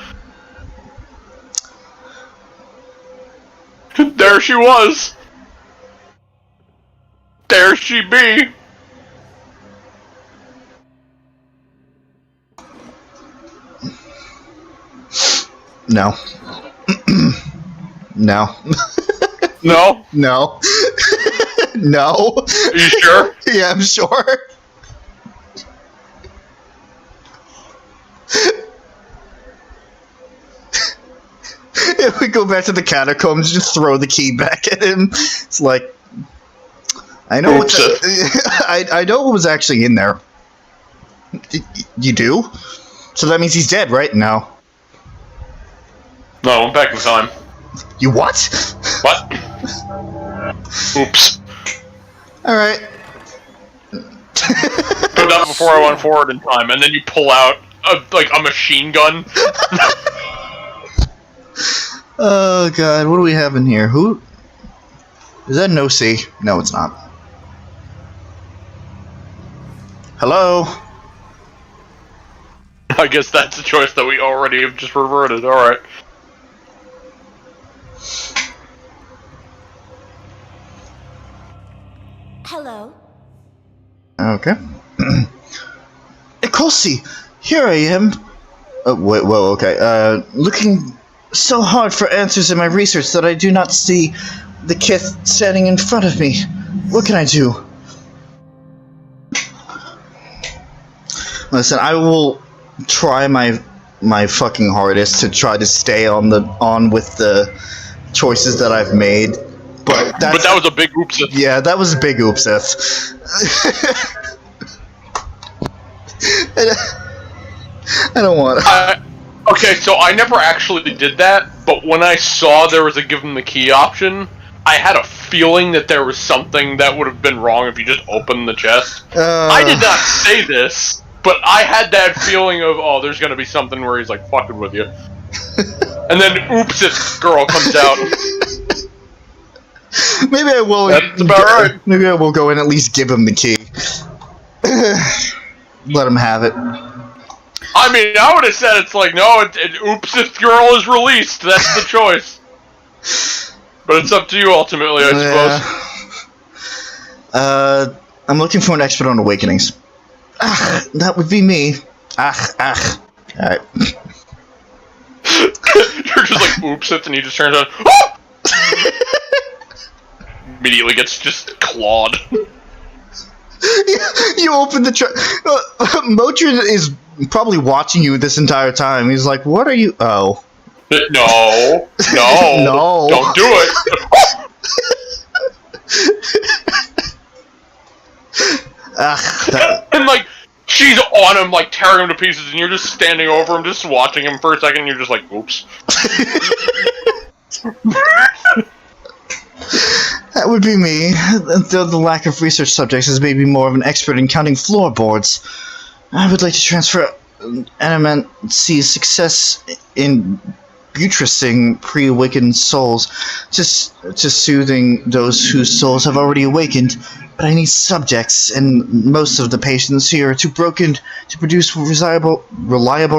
There she was. There she be. No. No. No? No. No. Are you sure? Yeah, I'm sure. If we go back to the catacombs, just throw the key back at him. It's like, I know what I know what was actually in there. You do? So that means he's dead, right? No. No, I'm back in time. You what? What? Oops. Alright. Put that before I went forward in time, and then you pull out a machine gun. Oh god, what do we have in here? Who? Is that an OC? No, it's not. Hello? I guess that's a choice that we already have just reverted, alright. Hello. Okay. Ecosi! Here I am! Wait, whoa, okay. Looking so hard for answers in my research that I do not see the kith standing in front of me. What can I do? Listen, I will try my fucking hardest to try to stay on with the choices that I've made. But that was a big OOPSTH. Yeah, that was a big OOPSTH. I don't want to. Okay, so I never actually did that, but when I saw there was a give him the key option, I had a feeling that there was something that would have been wrong if you just opened the chest. I did not say this, but I had that feeling of, oh, there's gonna be something where he's like fucking with you. And then OOPSTH girl comes out. Maybe I will. That's about right. Maybe I will go and at least give him the key. Let him have it. I mean, I would have said it's like, no, OOPSTH girl is released. That's the choice. But it's up to you ultimately, I suppose. I'm looking for an expert on awakenings. That would be me. Alright. You're just like OOPSTH and he just turns on. Immediately gets just clawed. You open the trunk. Motrin is probably watching you this entire time. He's like, what are you... Oh. No. No. Don't do it. And like, she's on him, like tearing him to pieces, and you're just standing over him, just watching him for a second, and you're just like, oops. That would be me. Though the lack of research subjects has made me more of an expert in counting floorboards. I would like to transfer Animancy's success in buttressing pre-awakened souls to soothing those whose souls have already awakened. But I need subjects, and most of the patients here are too broken to produce reliable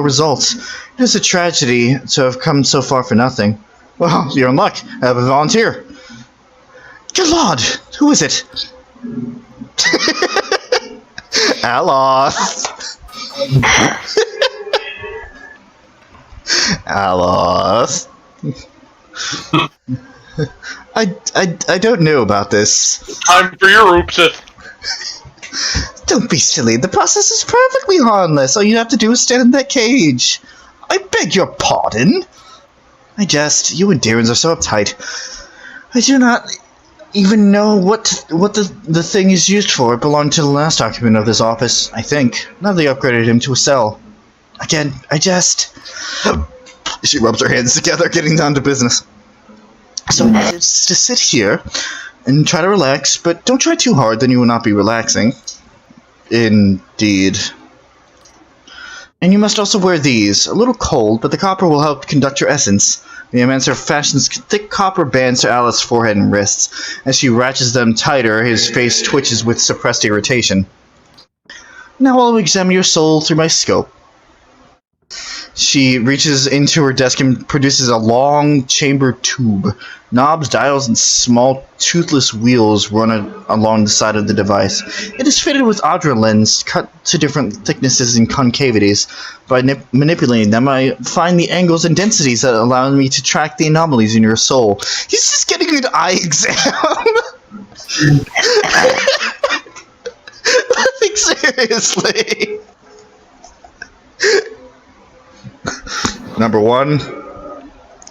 results. It is a tragedy to have come so far for nothing. Well, you're in luck. I have a volunteer. Good Lord! Who is it? Aloth! Aloth. I don't know about this. Time for your OOPSTH. Don't be silly. The process is perfectly harmless. All you have to do is stand in that cage. I beg your pardon. I jest. You and Darren's are so uptight. I do not even know what the thing is used for. It belonged to the last occupant of this office, I think. Now they upgraded him to a cell. Again, I jest. She rubs her hands together, getting down to business. So it's to sit here and try to relax, but don't try too hard, then you will not be relaxing. Indeed. And you must also wear these. A little cold, but the copper will help conduct your essence. The Amancer fashions thick copper bands to Alice's forehead and wrists. As she ratchets them tighter, his face twitches with suppressed irritation. Now I'll examine your soul through my scope. She reaches into her desk and produces a long chamber tube. Knobs, dials, and small toothless wheels run along the side of the device. It is fitted with Audra lens cut to different thicknesses and concavities. By manipulating them, I find the angles and densities that allow me to track the anomalies in your soul. He's just getting an eye exam! Like, seriously! Number 1,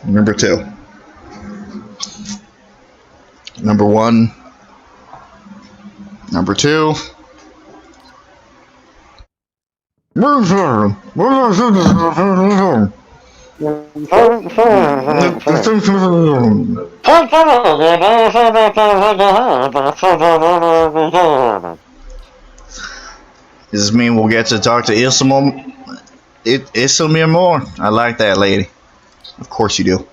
number 2. Number 1, number 2. Does this mean we'll get to talk to Isilmir more? I like that lady. Of course you do.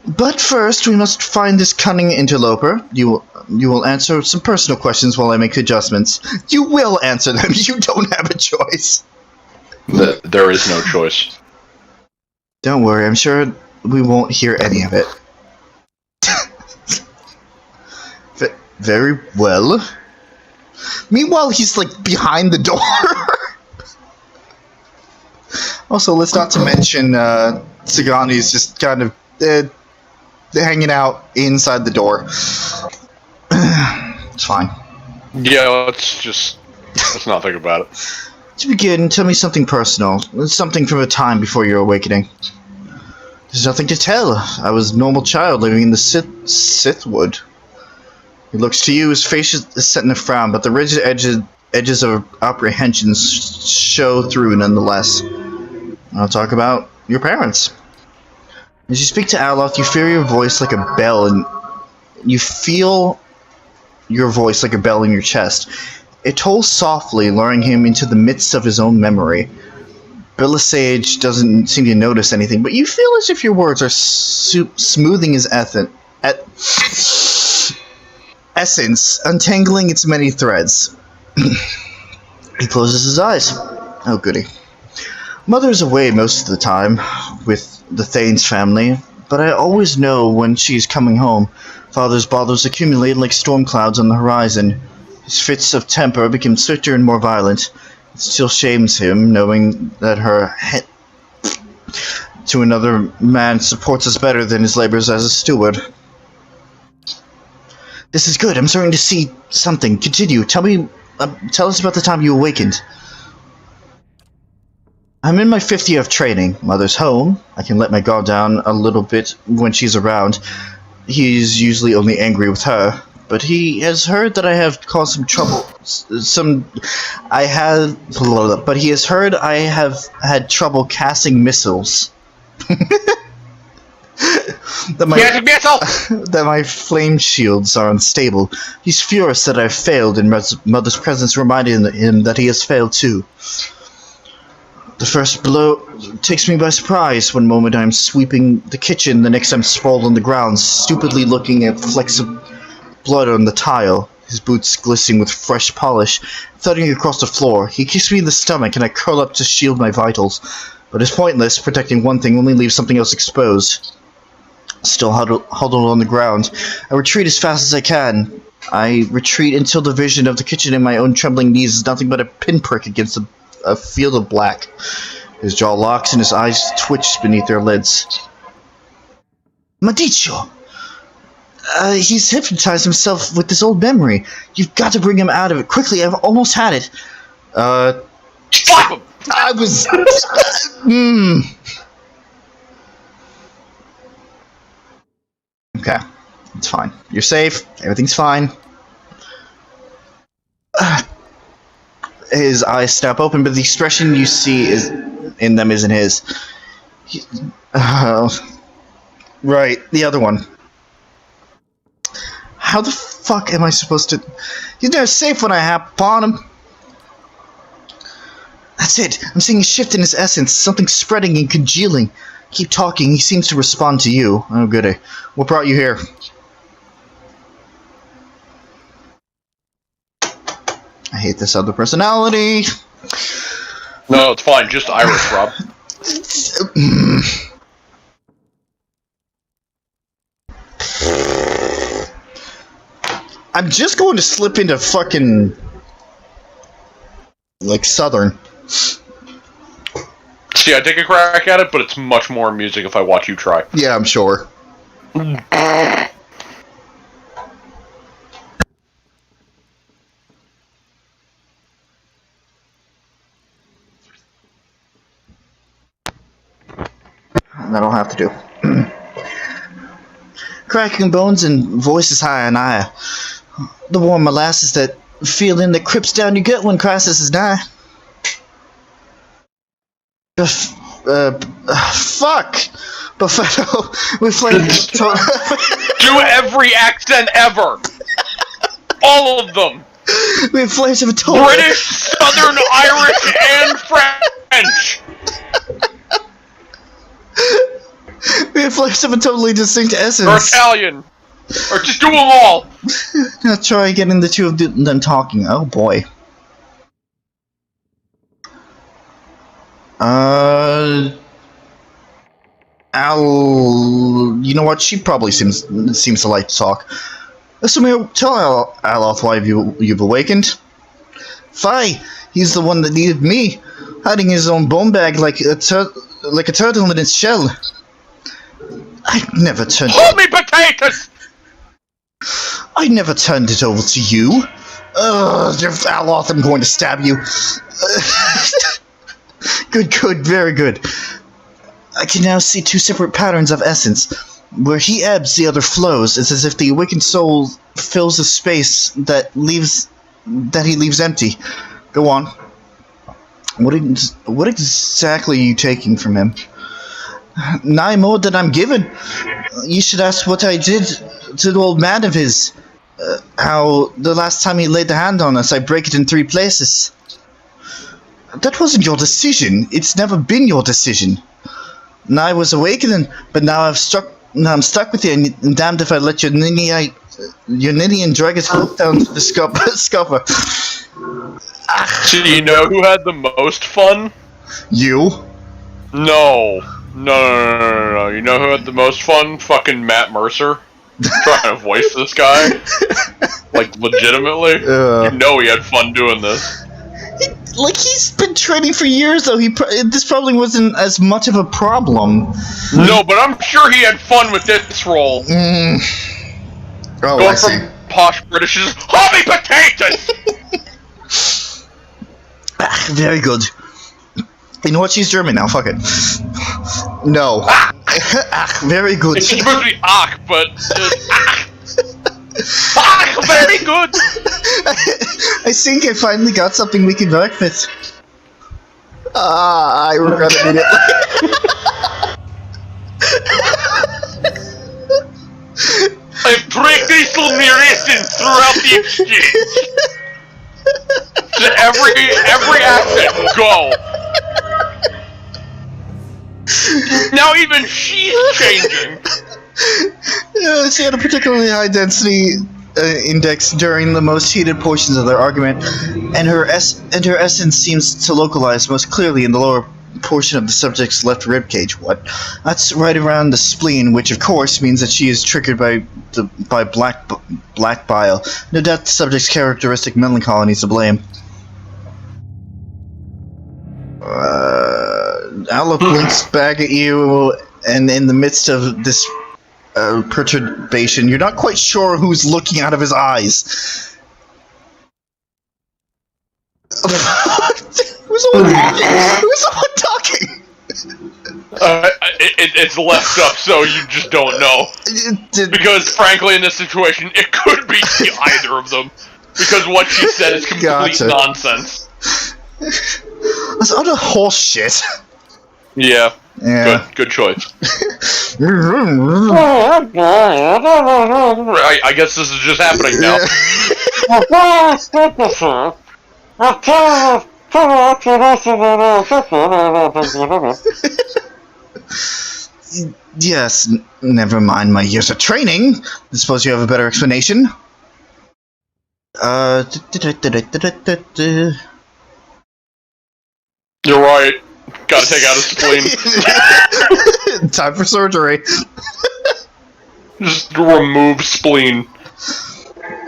But first, we must find this cunning interloper. You will answer some personal questions while I make adjustments. You will answer them. You don't have a choice. There is no choice. Don't worry. I'm sure we won't hear any of it. Very well. Meanwhile, he's like behind the door. Also, let's not to mention Sagani's just kind of hanging out inside the door. It's fine. Yeah, let's not think about it. To begin, tell me something personal. Something from a time before your awakening. There's nothing to tell. I was a normal child living in the Sithwood. He looks to you, his face is set in a frown, but the rigid edges of apprehension show through nonetheless. I'll talk about your parents. As you speak to Aloth, you feel your voice like a bell, and you feel your voice like a bell in your chest. It tolls softly, luring him into the midst of his own memory. Belisage doesn't seem to notice anything, but you feel as if your words are smoothing his essence, untangling its many threads. He closes his eyes. Oh, goody. Mother is away most of the time with the Thanes family, but I always know when she's coming home. Father's bothers accumulate like storm clouds on the horizon. His fits of temper become swifter and more violent. It still shames him, knowing that her to another man supports us better than his labors as a steward. This is good. I'm starting to see something. Continue. Tell us about the time you awakened. I'm in my 5th year of training. Mother's home. I can let my guard down a little bit when she's around. He's usually only angry with her. But he has heard that I have caused some trouble. But he has heard I have had trouble casting missiles. that my flame shields are unstable. He's furious that I've failed, and Mother's presence reminded him that he has failed too. The first blow takes me by surprise. One moment I'm sweeping the kitchen, the next I'm sprawled on the ground, stupidly looking at flecks of blood on the tile, his boots glistening with fresh polish, thudding across the floor. He kicks me in the stomach, and I curl up to shield my vitals. But it's pointless. Protecting one thing only leaves something else exposed. Still huddled on the ground, I retreat as fast as I can. I retreat until the vision of the kitchen and my own trembling knees is nothing but a pinprick against a field of black. His jaw locks and his eyes twitch beneath their lids. Madicho! He's hypnotized himself with this old memory. You've got to bring him out of it quickly. I've almost had it. Stop him! I was... Okay, it's fine. You're safe. Everything's fine. His eyes snap open, but the expression you see in them isn't his. Right, the other one. How the fuck am I supposed to... He's never safe when I hop upon him. That's it. I'm seeing a shift in his essence. Something spreading and congealing. Keep talking. He seems to respond to you. Oh, goody. What brought you here? I hate this other personality. No, it's fine. Just Irish, Rob. I'm just going to slip into fucking... like, Southern. See, I take a crack at it, but it's much more amusing if I watch you try. Yeah, I'm sure. That'll have to do. Cracking bones and voices higher and higher. The warm molasses that feeling that creeps down your gut when crisis is nigh. Fuck! Buffetto with flame. Do every accent ever! All of them! With flames of a total. British, Southern, Irish, and French! We have flames of a totally distinct essence. Or Italian! Or just do them all! Now try getting the two of them talking. Oh boy. You know what? She probably seems to like to talk. So tell Aloth why you've awakened. Fie! He's the one that needed me, hiding his own bone bag like a turtle in its shell. I never turned. Hold me potatoes! I never turned it over to you. Aloth, I'm going to stab you. Good, very good. I can now see two separate patterns of essence. Where he ebbs, the other flows. It's as if the awakened soul fills a space that he leaves empty. Go on. What exactly are you taking from him? Nigh more than I'm given. You should ask what I did to the old man of his. How the last time he laid the hand on us, I break it in 3 places. That wasn't your decision. It's never been your decision. Now I was awakening, but now I'm stuck with you, and damned if I let your ninny and drag his hook down to the scupper. So you know who had the most fun? You? No. You know who had the most fun? Fucking Matt Mercer. Trying to voice this guy. Like, legitimately. You know he had fun doing this. He's been training for years, though. This probably wasn't as much of a problem. No, but I'm sure he had fun with this role. Oh, Going I see. from posh Britishes, hobby potatoes! Very good. You know what? She's German now. Fuck it. No. Ach, very good. It's supposed to be ach, but ach. Ach, very good. I think I finally got something we can work with. I regret it immediately. I practiced narration throughout the exchange. Every accent, go. Now even she's changing. She had a particularly high density index during the most heated portions of their argument, and her essence seems to localize most clearly in the lower portion of the subject's left ribcage. What? That's right around the spleen, which of course means that she is triggered by black bile. No doubt the subject's characteristic melancholy needs to blame. Aloe blinks back at you, and in the midst of this perturbation, you're not quite sure who's looking out of his eyes. Who's someone talking? It's left up, so you just don't know. Because frankly, in this situation, it could be either of them. Because what she said is complete nonsense. That's utter horse shit. Yeah. Good choice. I guess this is just happening now. Yes, never mind my years of training. I suppose you have a better explanation. You're right. Gotta take out his spleen. Time for surgery. Just remove spleen.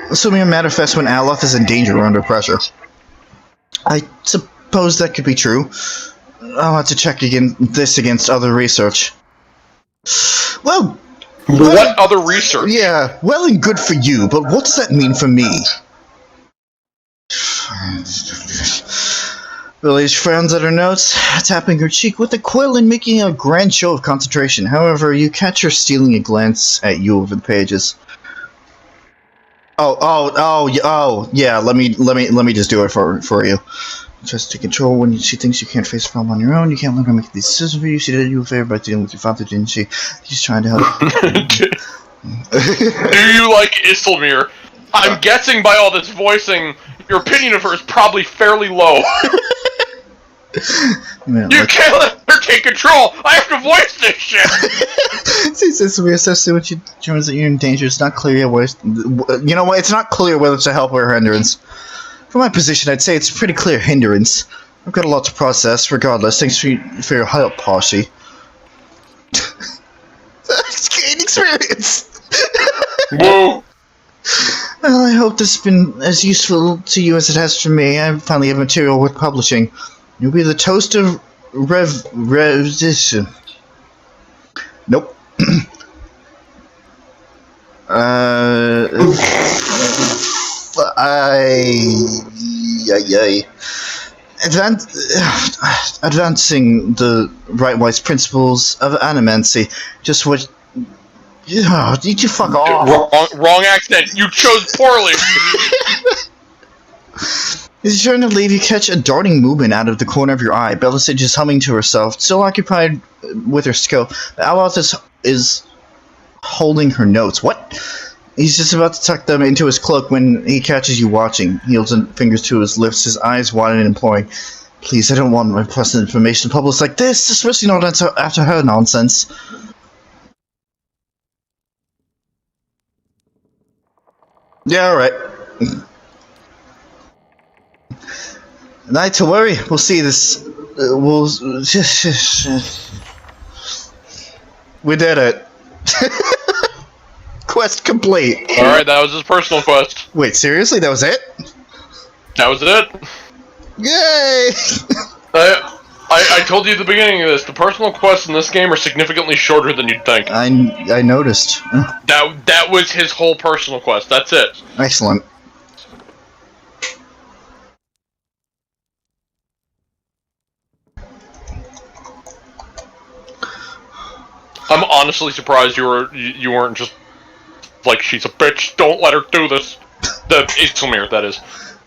Assuming a manifests when Aloth is in danger or under pressure. I suppose that could be true. I'll have to check this against other research. Well... What other research? Yeah, well and good for you, but what does that mean for me? Lily's frowns at her notes, tapping her cheek with a quill and making a grand show of concentration. However, you catch her stealing a glance at you over the pages. Oh, yeah. Let me just do it for you. Just to control when she thinks you can't face the problem on your own. You can't let her make these decisions for you. She did you a favor by dealing with your father, didn't she? She's trying to help. Do you like Isselmere? I'm guessing by all this voicing, your opinion of her is probably fairly low. You can't let her take control! I have to voice this shit! Since we assess when she determines that you're in danger, it's not clear yet you know what? It's not clear whether it's a help or a hindrance. From my position, I'd say it's a pretty clear hindrance. I've got a lot to process, regardless. Thanks for your help, Poshi. Gain experience! Whoa! Well, I hope this has been as useful to you as it has for me. I finally have material worth publishing. You'll be the toast of revision. Nope. Advancing the right-wise principles of animancy. Just what... did you fuck off? Wrong accent. You chose poorly. As you turn to leave, you catch a darting movement out of the corner of your eye. Belisage is humming to herself, still occupied with her skill. Aloth is holding her notes. What? He's just about to tuck them into his cloak when he catches you watching. He holds fingers to his lips, his eyes wide and imploring. Please, I don't want my personal information published like this, especially not after her nonsense. Yeah, alright. Not to worry, we'll see this. We did it. Quest complete. Alright, that was his personal quest. Wait, seriously? That was it? That was it. Yay! I told you at the beginning of this, the personal quests in this game are significantly shorter than you'd think. I noticed. That was his whole personal quest, that's it. Excellent. I'm honestly surprised you weren't just like, she's a bitch, don't let her do this. The Islamir, that is.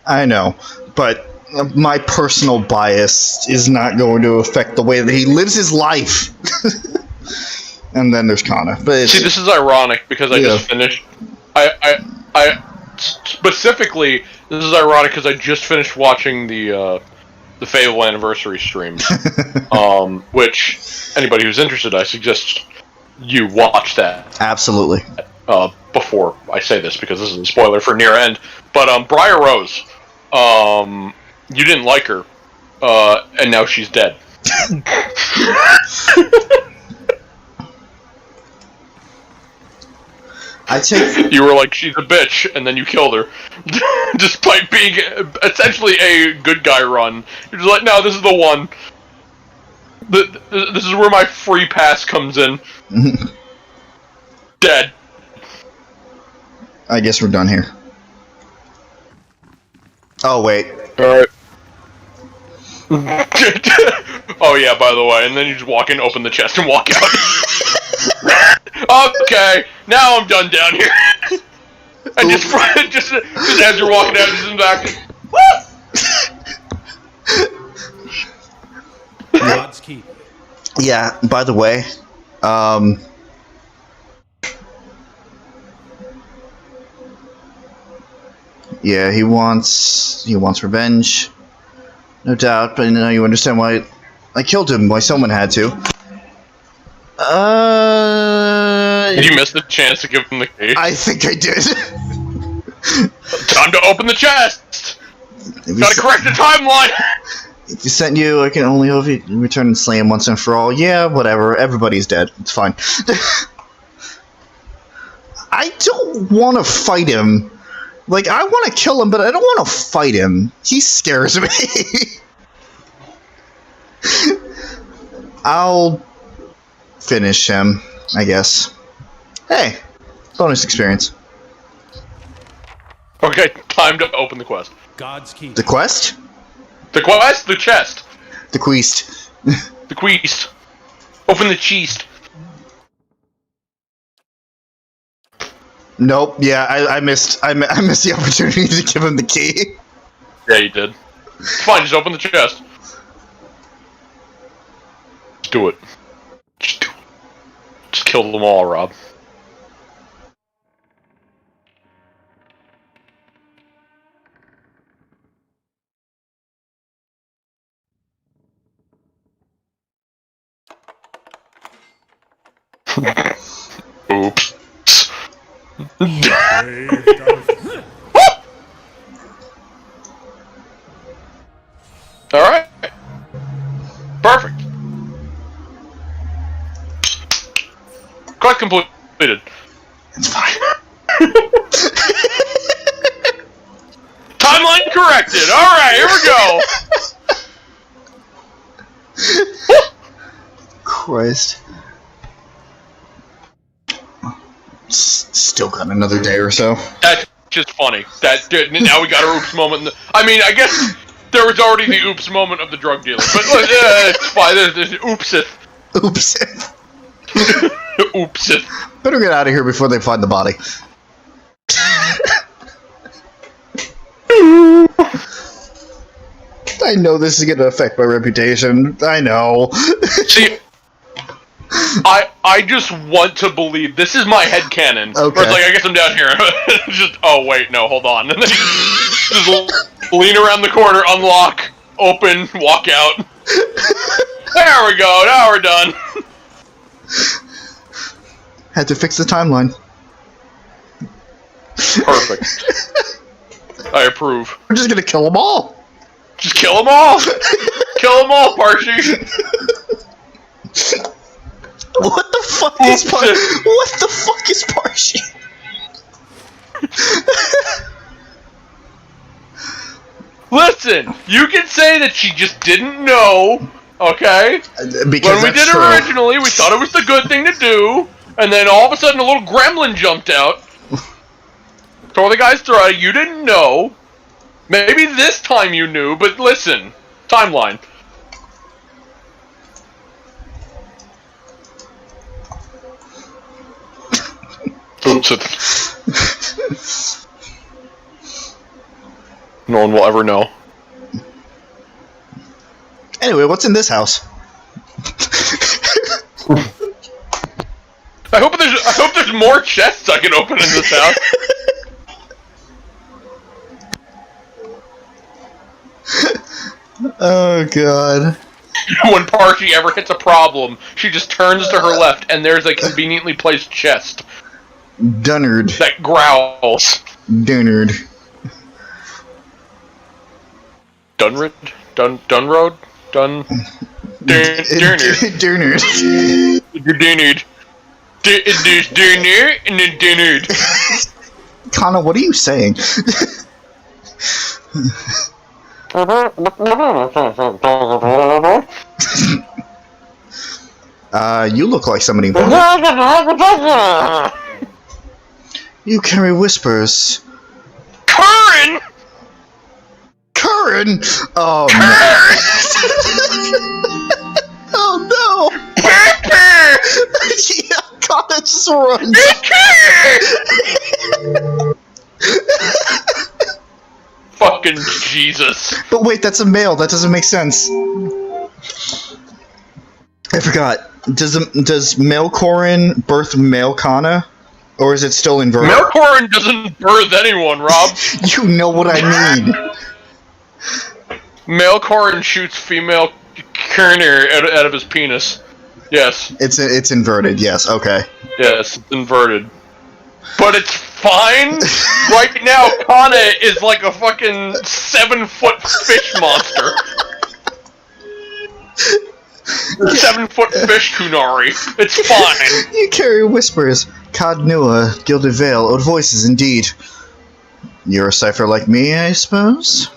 I know, but my personal bias is not going to affect the way that he lives his life. And then there's Kana. But see, this is ironic because I just finished. I specifically, this is ironic because I just finished watching the Fable anniversary streams, which anybody who's interested, I suggest you watch that. Absolutely. Before I say this, because this is a spoiler for near end, but Briar Rose, you didn't like her, and now she's dead. You were like, she's a bitch, and then you killed her. Despite being essentially a good guy run. You're just like, no, this is the one. This is where my free pass comes in. Dead. I guess we're done here. Oh, wait. Alright. Oh yeah, by the way, and then you just walk in, open the chest, and walk out. Okay, now I'm done down here. And just as you're walking out, just in back. God's key. Yeah, by the way, yeah, he wants revenge, no doubt. But now you understand why I killed him. Why someone had to. Did you miss the chance to give him the key? I think I did. Time to open the chest. Gotta correct the timeline. If he sent you, I can only hope you return and slay him once and for all. Yeah, whatever. Everybody's dead. It's fine. I don't want to fight him. Like, I want to kill him, but I don't want to fight him. He scares me. I'll finish him, I guess. Hey, bonus experience. Okay, time to open the quest. God's key. The quest? The quest? The chest. The quest. The quest. Open the chest. Nope. Yeah, I missed the opportunity to give him the key. Yeah, you did. It's fine. Just open the chest. Just do it. Just do it. Just kill them all, Rob. Oops. Alright. Perfect. Quest completed. It's fine. Timeline corrected. Alright, here we go. Christ. Still got another day or so. That's just funny. Now we got our oops moment. I mean, I guess there was already the oops moment of the drug dealer, but it's fine. There's OOPSTH. OOPSTH. OOPSTH. Better get out of here before they find the body. I know this is going to affect my reputation. I know. See, I just want to believe this is my headcanon. Okay. Where it's like, I guess I'm down here. Just, oh wait, no, hold on. And then just lean around the corner, unlock, open, walk out. There we go. Now we're done. Had to fix the timeline. Perfect. I approve. We're just gonna kill them all. Just kill them all. Kill them all, Parshi. What the fuck is Parshi? What the fuck is Parshi? Listen, you can say that she just didn't know, okay? Because when we did it originally, we thought it was the good thing to do, and then all of a sudden a little gremlin jumped out. Tore the guy's throat. You didn't know. Maybe this time you knew, but listen. Timeline. OOPSTH. No one will ever know. Anyway, what's in this house? I hope there's more chests I can open in this house. Oh god. When Parky ever hits a problem, she just turns to her left, and there's a conveniently placed chest Dunnard. that growls. Dunnard. Dunroad? Dunroad? Dunnard. Dunnard. Dunnard. And then Dunnard. Connor, what are you saying? You look like somebody. You carry whispers. Curran! Curran! Oh no. Oh no! Yeah, Connor, just run! Fucking Jesus. But wait, that's a male. That doesn't make sense. I forgot. Does male Corin birth male Kana? Or is it still inverted? Male Corin doesn't birth anyone, Rob. You know what I mean. Male Corin shoots female Kerner out of his penis. Yes. It's inverted, yes, okay. Yes, it's inverted. But it's fine. Right now, Kana is like a fucking 7-foot fish monster. 7-foot fish kunari. It's fine. You carry whispers. Cod Nua, Gilded Veil, old voices indeed. You're a cipher like me, I suppose?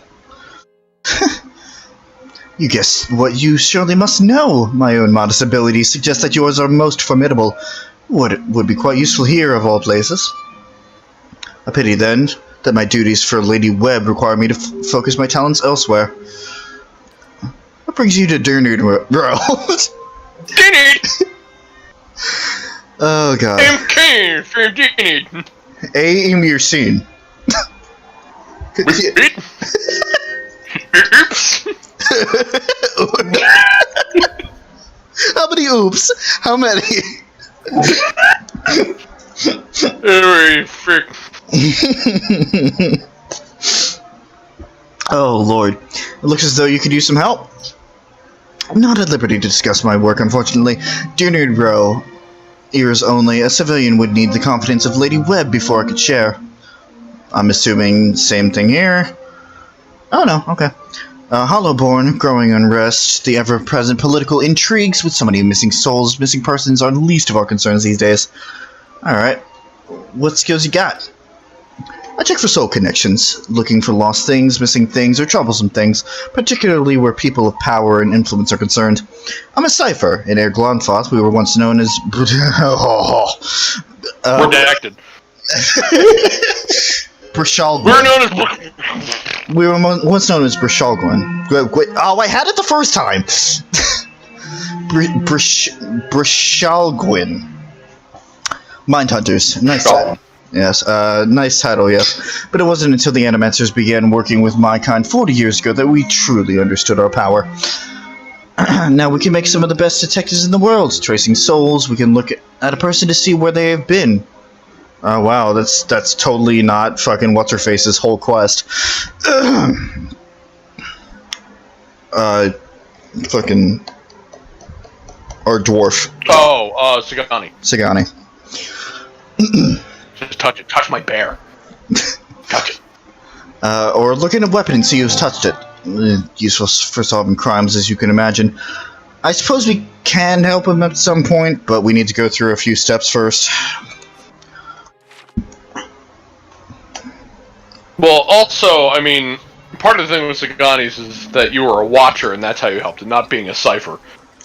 You guess what you surely must know. My own modest abilities suggest that yours are most formidable. Would be quite useful here, of all places. A pity, then, that my duties for Lady Webb require me to focus my talents elsewhere. What brings you to Durnard, bro? Durnard! Oh, God. I'm king from Durnard. Aim your scene. Oops. How many oops? How many? Frick. Oh, Lord. It looks as though you could use some help. I'm not at liberty to discuss my work, unfortunately. Durnard Row. Ears only. A civilian would need the confidence of Lady Webb before I could share. I'm assuming same thing here. Oh, no. Okay. Hollowborn, growing unrest, the ever-present political intrigues with so many missing souls, missing persons are the least of our concerns these days. Alright. What skills you got? I check for soul connections, looking for lost things, missing things, or troublesome things, particularly where people of power and influence are concerned. I'm a cipher. In Air Glonfoth, we were once known as... Redacted. Brishalgwin. We're known as... We were once known as Brishalgwin. Oh, I had it the first time! Brishalgwin. Mindhunters. Nice title. Yes, nice title, yes. But it wasn't until the Animancers began working with my kind 40 years ago that we truly understood our power. Now we can make some of the best detectives in the world. Tracing souls, we can look at a person to see where they have been. Oh wow, that's totally not fucking what's-her-face's whole quest. Fucking... Or dwarf. Oh, Sagani. Sagani. Just touch it. Touch my bear. Touch it. Or look at a weapon and see who's touched it. Useful for solving crimes, as you can imagine. I suppose we can help him at some point, but we need to go through a few steps first. Well, also, I mean, part of the thing with Sagani's is that you were a watcher, and that's how you helped it, not being a cipher.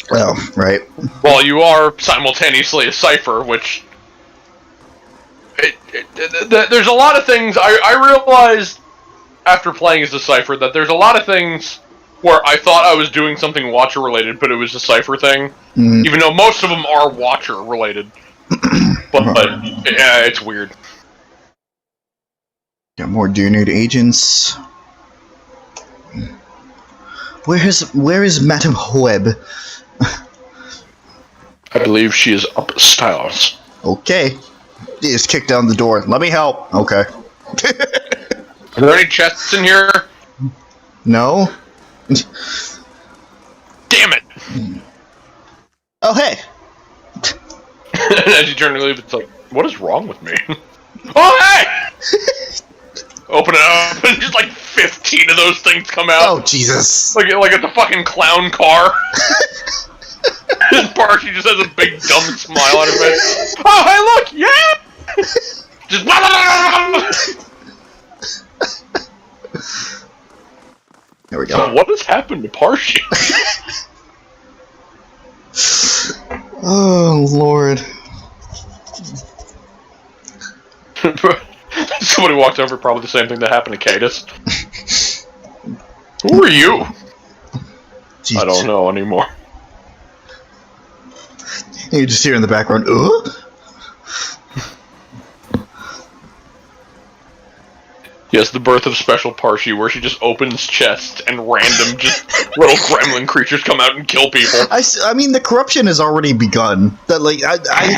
Well, right. Well, you are simultaneously a cipher, which... there's a lot of things... I realized, after playing as a cipher, that there's a lot of things where I thought I was doing something Watcher-related, but it was a cipher thing. Even though most of them are Watcher-related. But yeah, it's weird. Got more Dunard agents. Where is Madame Webb? I believe she is upstairs. Okay. Just kick down the door. Let me help. Okay. Are there any chests in here? No. Damn it! Oh, hey. As you turn to leave, it's like, what is wrong with me? Oh, hey! Open it up, and just like 15 of those things come out. Oh, Jesus. Like it's a fucking clown car. His Parky just has a big dumb smile on his face. Oh, hey, look, yeah! Just There we go. So what has happened to Parky? Oh, Lord. Somebody walked over, probably the same thing that happened to Cadus. Who are you? Jeez. I don't know anymore. You just hear in the background, Yes, the birth of Special Parshi, where she just opens chests and random just little gremlin creatures come out and kill people. I mean, the corruption has already begun. That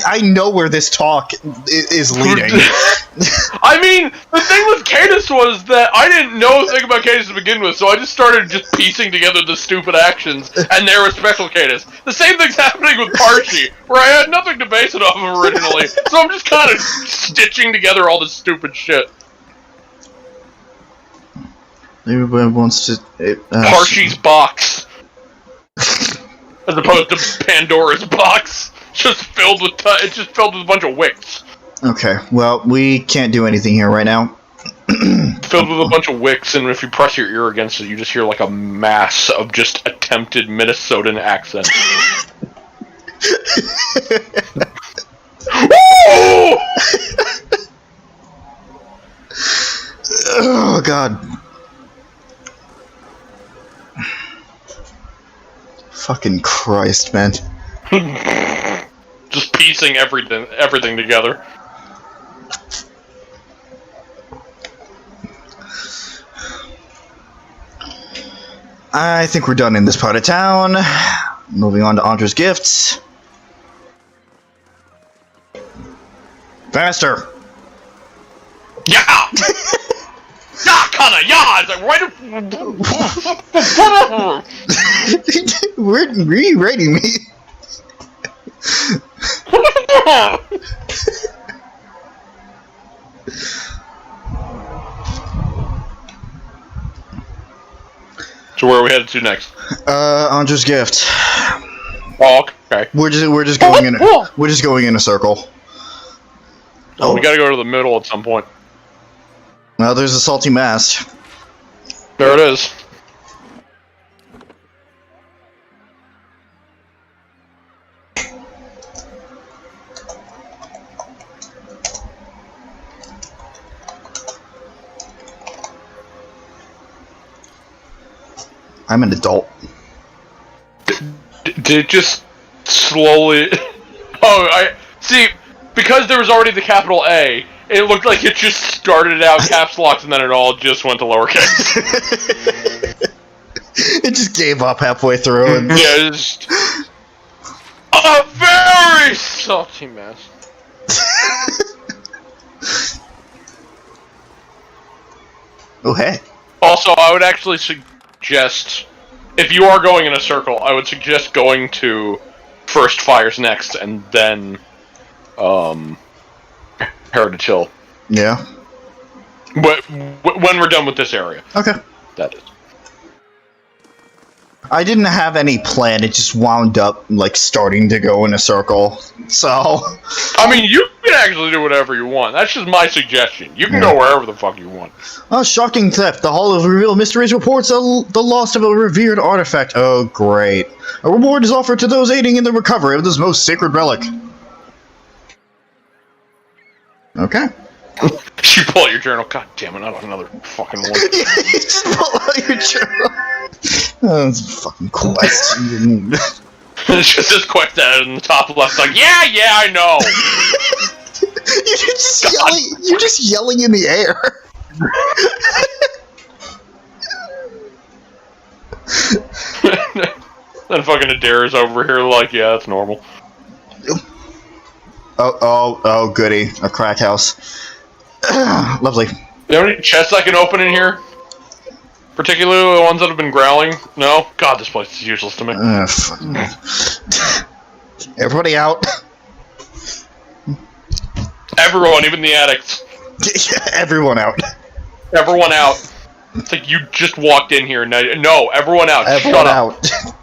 I know where this talk is leading. I mean, the thing with Cadus was that I didn't know a thing about Cadus to begin with, so I just started just piecing together the stupid actions, and there was Special Cadus. The same thing's happening with Parshi, where I had nothing to base it off of originally, so I'm just kind of stitching together all this stupid shit. Everybody wants to... Parshi's box. As opposed to Pandora's box. It's just filled with a bunch of wicks. Okay, well, we can't do anything here right now. Filled with a bunch of wicks, and if you press your ear against it, you just hear like a mass of just attempted Minnesotan accents. Oh, God. Fucking Christ, man. Just piecing everything together. I think we're done in this part of town. Moving on to Andre's gifts. Faster! Yeah! Yeah, Connor, yeah! It's like right Where are you rating me? So where are we headed to next? Andre's gift. Oh, okay. We're just going in a circle. Oh, we gotta go to the middle at some point. Well, there's a salty mast. There it is. I'm an adult. Did it just slowly... Oh, I... See, because there was already the capital A, it looked like it just started out caps locked and then it all just went to lowercase. It just gave up halfway through. And... Yeah, it's just... A very salty mess. Oh, hey. Also, I would actually suggest, if you are going in a circle, I would suggest going to first Fires next, and then, Heritage Hill. Yeah. But when we're done with this area. Okay. That is. I didn't have any plan, it just wound up, like, starting to go in a circle, so... I mean, you can actually do whatever you want. That's just my suggestion. You can go wherever the fuck you want. Oh, shocking theft. The Hall of Revealed Mysteries reports the loss of a revered artifact. Oh, great. A reward is offered to those aiding in the recovery of this most sacred relic. Okay. You pull out your journal. God damn it, not another fucking one. You just pull out your journal. Oh, it's a fucking quest. It's just this quest added in the top left, like, yeah, I know! You're just yelling in the air. Then fucking Adair's over here like, yeah, that's normal. Oh, goody. A crack house. Lovely. You have any chests I can open in here? Particularly the ones that have been growling? No? God, this place is useless to me. Everybody out. Everyone, even the addicts. Everyone out. Everyone out. It's like you just walked in here. No, everyone out. Everyone Shut out. up.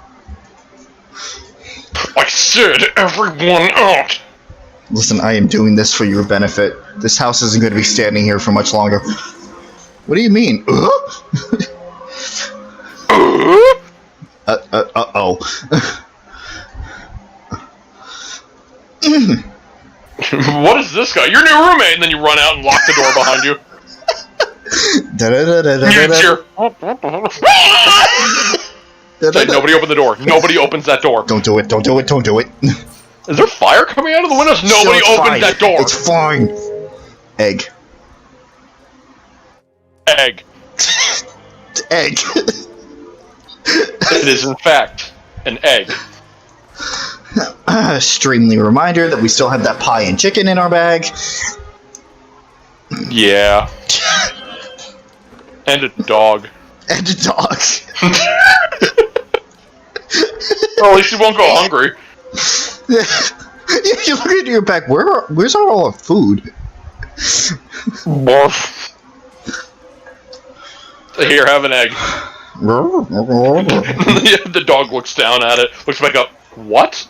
I said everyone out. Listen, I am doing this for your benefit. This house isn't going to be standing here for much longer. What do you mean? Uh-oh. What is this guy? Your new roommate! And then you run out and lock the door behind you. Say, nobody open the door. Nobody opens that door. Don't do it. Don't do it. Don't do it. Is there fire coming out of the windows? Nobody opens that door. It's fine. Egg. Egg. Egg. It is, in fact, an egg. Extremely reminder that we still have that pie and chicken in our bag. Yeah. And a dog. And a dog. Well, at least you won't go hungry. You look at your bag. Where's all our food? Barf. Here, have an egg. The dog looks down at it, looks back up. What?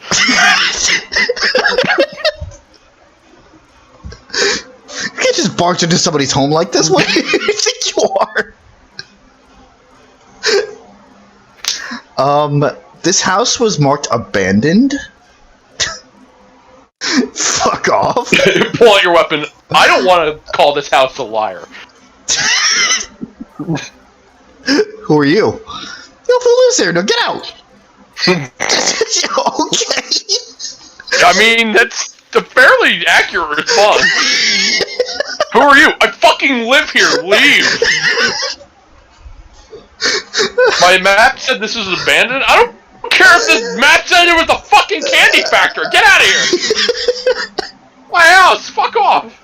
You can't just barge into somebody's home like this. What do you think you are? This house was marked abandoned. Fuck off. Pull out your weapon. I don't want to call this house a liar. Who are you? Who lives here? No, get out. Okay. I mean, that's a fairly accurate response. Who are you? I fucking live here. Leave. My map said this is abandoned. I don't care if the map said it was a fucking candy factory. Get out of here. My house. Fuck off.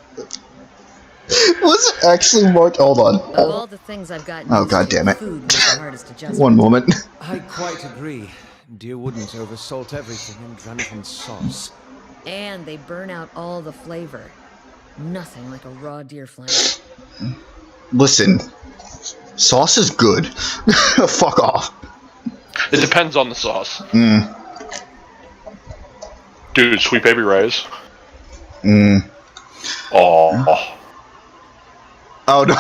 Was it actually marked? Hold on. Of all the things I've gotten, Oh, God damn it. food was the hardest adjustment. One moment. I quite agree. Deer wouldn't oversalt everything and drown it in sauce. And they burn out all the flavor. Nothing like a raw deer flank. Listen, sauce is good. Fuck off. It depends on the sauce. Dude, Sweet Baby Ray's. Oh. Oh no.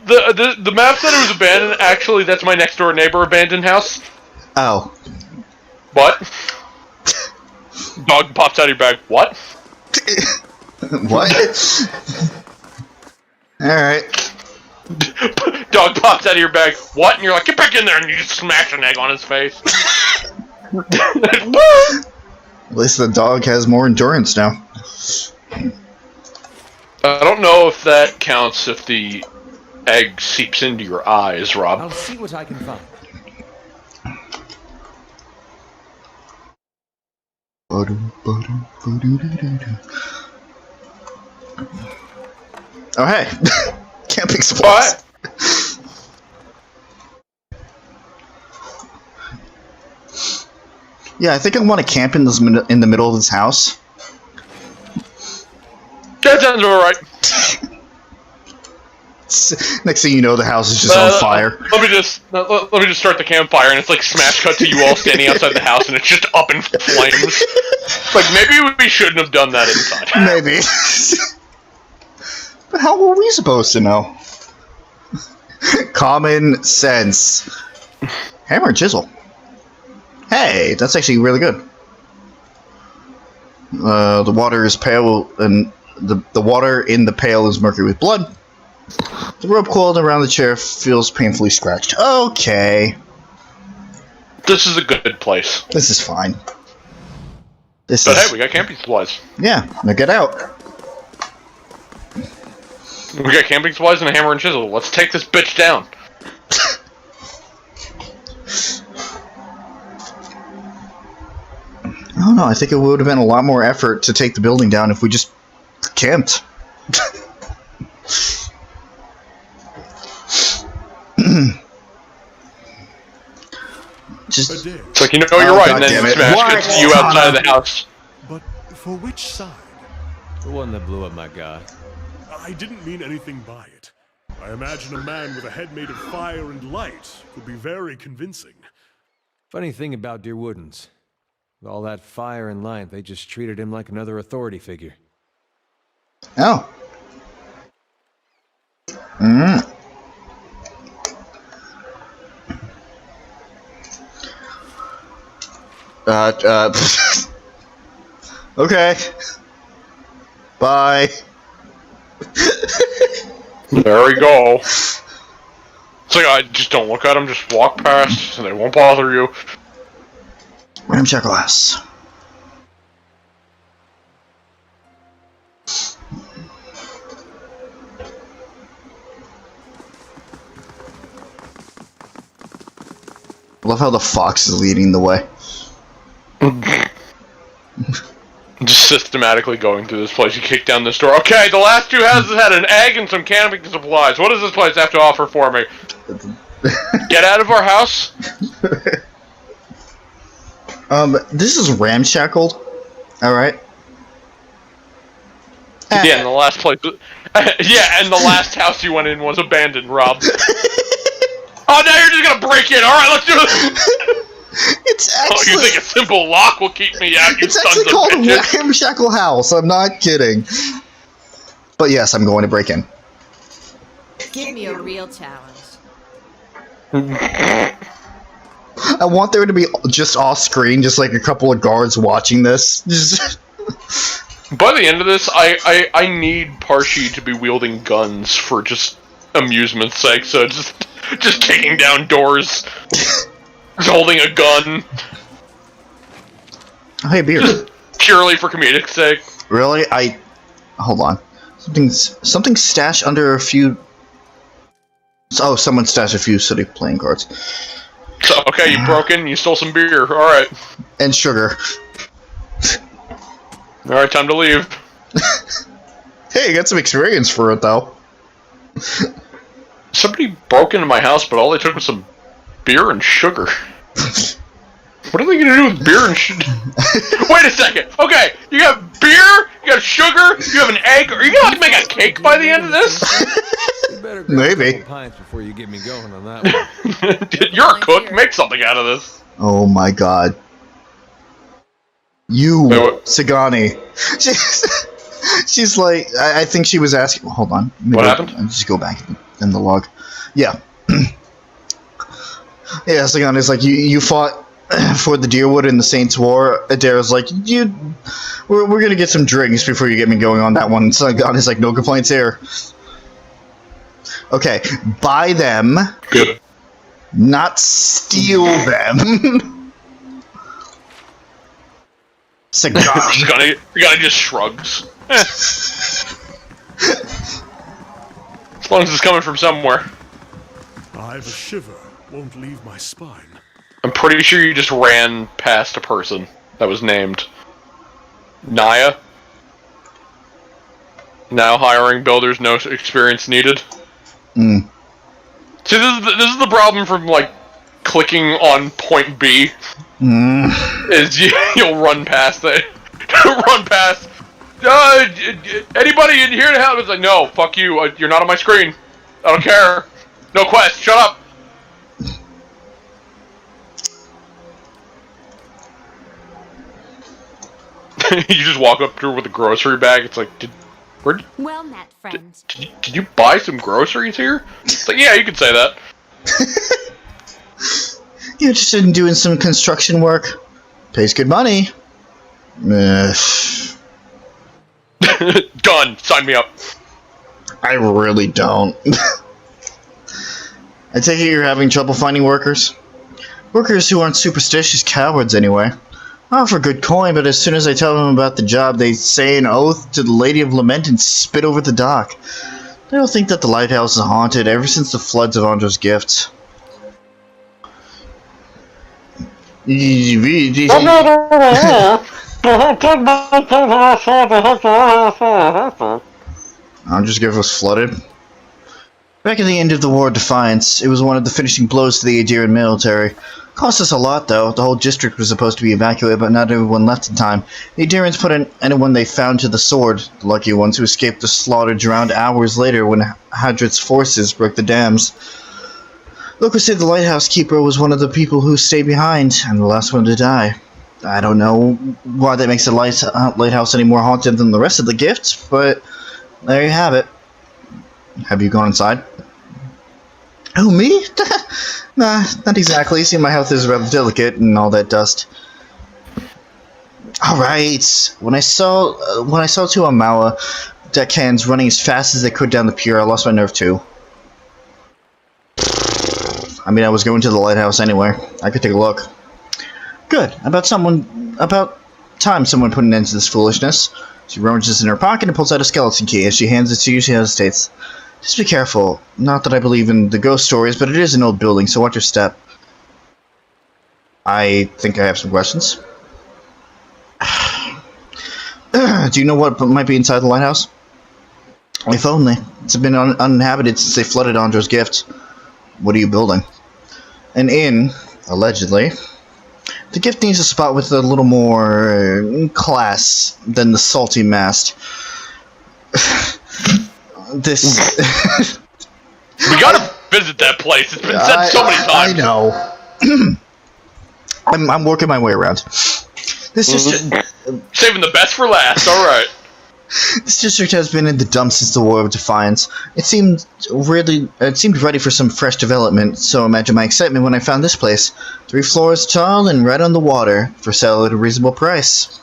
The map said it was abandoned. Actually, that's my next door neighbor abandoned house. Oh. What? Dog pops out of your bag. What? What? Alright. Dog pops out of your bag. What? And you're like, get back in there, and you just smash an egg on his face. At least the dog has more endurance now. I don't know if that counts if the egg seeps into your eyes, Rob. I'll see what I can find. Oh hey, camping supplies. What? Yeah, I think I want to camp in the middle of this house. That sounds alright. Next thing you know, the house is just on fire. Let me just start the campfire, and it's like smash cut to you all standing outside the house, and it's just up in flames. Like maybe we shouldn't have done that inside. Maybe. But how were we supposed to know? Common sense. Hammer and chisel. Hey, that's actually really good. The water is pale, and the water in the pail is murky with blood. The rope coiled around the chair feels painfully scratched. Okay. This is a good place. This is fine. This But is... hey, we got camping supplies. Yeah, now get out. We got camping supplies and a hammer and chisel. Let's take this bitch down. I don't know, I think it would have been a lot more effort to take the building down if we just camped. Just... It's like, you know, you're right, and then Smash gets you outside of the house. But for which side? The one that blew up my god. I didn't mean anything by it. I imagine a man with a head made of fire and light could be very convincing. Funny thing about Dear Woodens. With all that fire and light, they just treated him like another authority figure. Oh. Mm. Okay. Bye. There we go. It's like, I just don't look at them, just walk past, and they won't bother you. Ramjet glass. I love how the fox is leading the way. Just systematically going through this place. You kick down this door. Okay, the last two houses had an egg and some camping supplies. What does this place have to offer for me? Get out of our house? This is ramshackled. Alright. Yeah, and the last place... yeah, and the last house you went in was abandoned, Rob. Oh, now you're just gonna break in! Alright, let's do it! It's actually... Oh, you think a simple lock will keep me out, you It's sons actually of called bitches? Ramshackle House, I'm not kidding. But yes, I'm going to break in. Give me a real challenge. I want there to be just off screen, just like a couple of guards watching this. Just... By the end of this, I need Parshi to be wielding guns for just amusement's sake, so just kicking down doors, just holding a gun. Oh, hey, beer. Purely for comedic sake. Really? Hold on. Something stashed under a few... Oh, someone stashed a few city playing cards. So, okay, you broke in, you stole some beer, alright. And sugar. Alright, time to leave. Hey, I got some experience for it, though. Somebody broke into my house, but all they took was some beer and sugar. What are they gonna do with beer and sugar? Wait a second! Okay, you got beer, you got sugar, you have an egg, are you gonna have to make a cake by the end of this? You better grab Maybe. a couple pints before you get me going on that one. You're a cook, make something out of this. Oh my god. You, Wait, what? Sagani. She's like, I think she was asking. Hold on. What happened? I'll just go back in the log. Yeah. Yeah, Sagani's like, you fought for the Deerwood in the Saints' War. Adara's like, we're gonna get some drinks before you get me going on that one. Sagani's like, no complaints here. Okay, buy them. Good. Not steal them. Sagani just shrugs. As long as it's coming from somewhere. I've a shiver, won't leave my spine. I'm pretty sure you just ran past a person that was named Naya. Now hiring builders, no experience needed. Mm. See, this is the problem from, like, clicking on point B. Is you'll run past it. Run past. Anybody in here to help? It's like, no, fuck you. You're not on my screen. I don't care. No quest. Shut up. You just walk up to her with a grocery bag. It's like, Well met, friend. did you buy some groceries here? It's like, yeah, you could say that. You interested in doing some construction work? Pays good money. Done. Sign me up. I really don't. I take it you're having trouble finding workers? Workers who aren't superstitious cowards, anyway. Offer good coin, but as soon as I tell them about the job, they say an oath to the Lady of Lament and spit over the dock. They don't think that the lighthouse is haunted ever since the floods of Andre's gift. Andre's gift was flooded. Back at the end of the War of Defiance, it was one of the finishing blows to the Adirian military. Cost us a lot, though. The whole district was supposed to be evacuated, but not everyone left in time. The Adirians put in anyone they found to the sword, the lucky ones who escaped the slaughter drowned hours later when Hadrit's forces broke the dams. Locals say the lighthouse keeper was one of the people who stayed behind, and the last one to die. I don't know why that makes the lighthouse any more haunted than the rest of the gifts, but there you have it. Have you gone inside? Oh, me? Nah, not exactly. See, my health is rather delicate and all that dust. Alright. When I saw two Amawa deckhands running as fast as they could down the pier, I lost my nerve too. I mean, I was going to the lighthouse anyway. I could take a look. Good. About time someone put an end to this foolishness. She rummages in her pocket and pulls out a skeleton key. As she hands it to you, she hesitates. Just be careful. Not that I believe in the ghost stories, but it is an old building, so watch your step. I think I have some questions. Do you know what might be inside the lighthouse? If only. It's been uninhabited since they flooded Andre's gift. What are you building? An inn, allegedly. The gift needs a spot with a little more class than the salty mast. This. We gotta visit that place. It's been said so many times. I know. I'm working my way around. This just saving the best for last. All right. This district has been in the dumps since the War of Defiance. It seemed ready for some fresh development, so imagine my excitement when I found this place. 3 floors tall and right on the water, for sale at a reasonable price.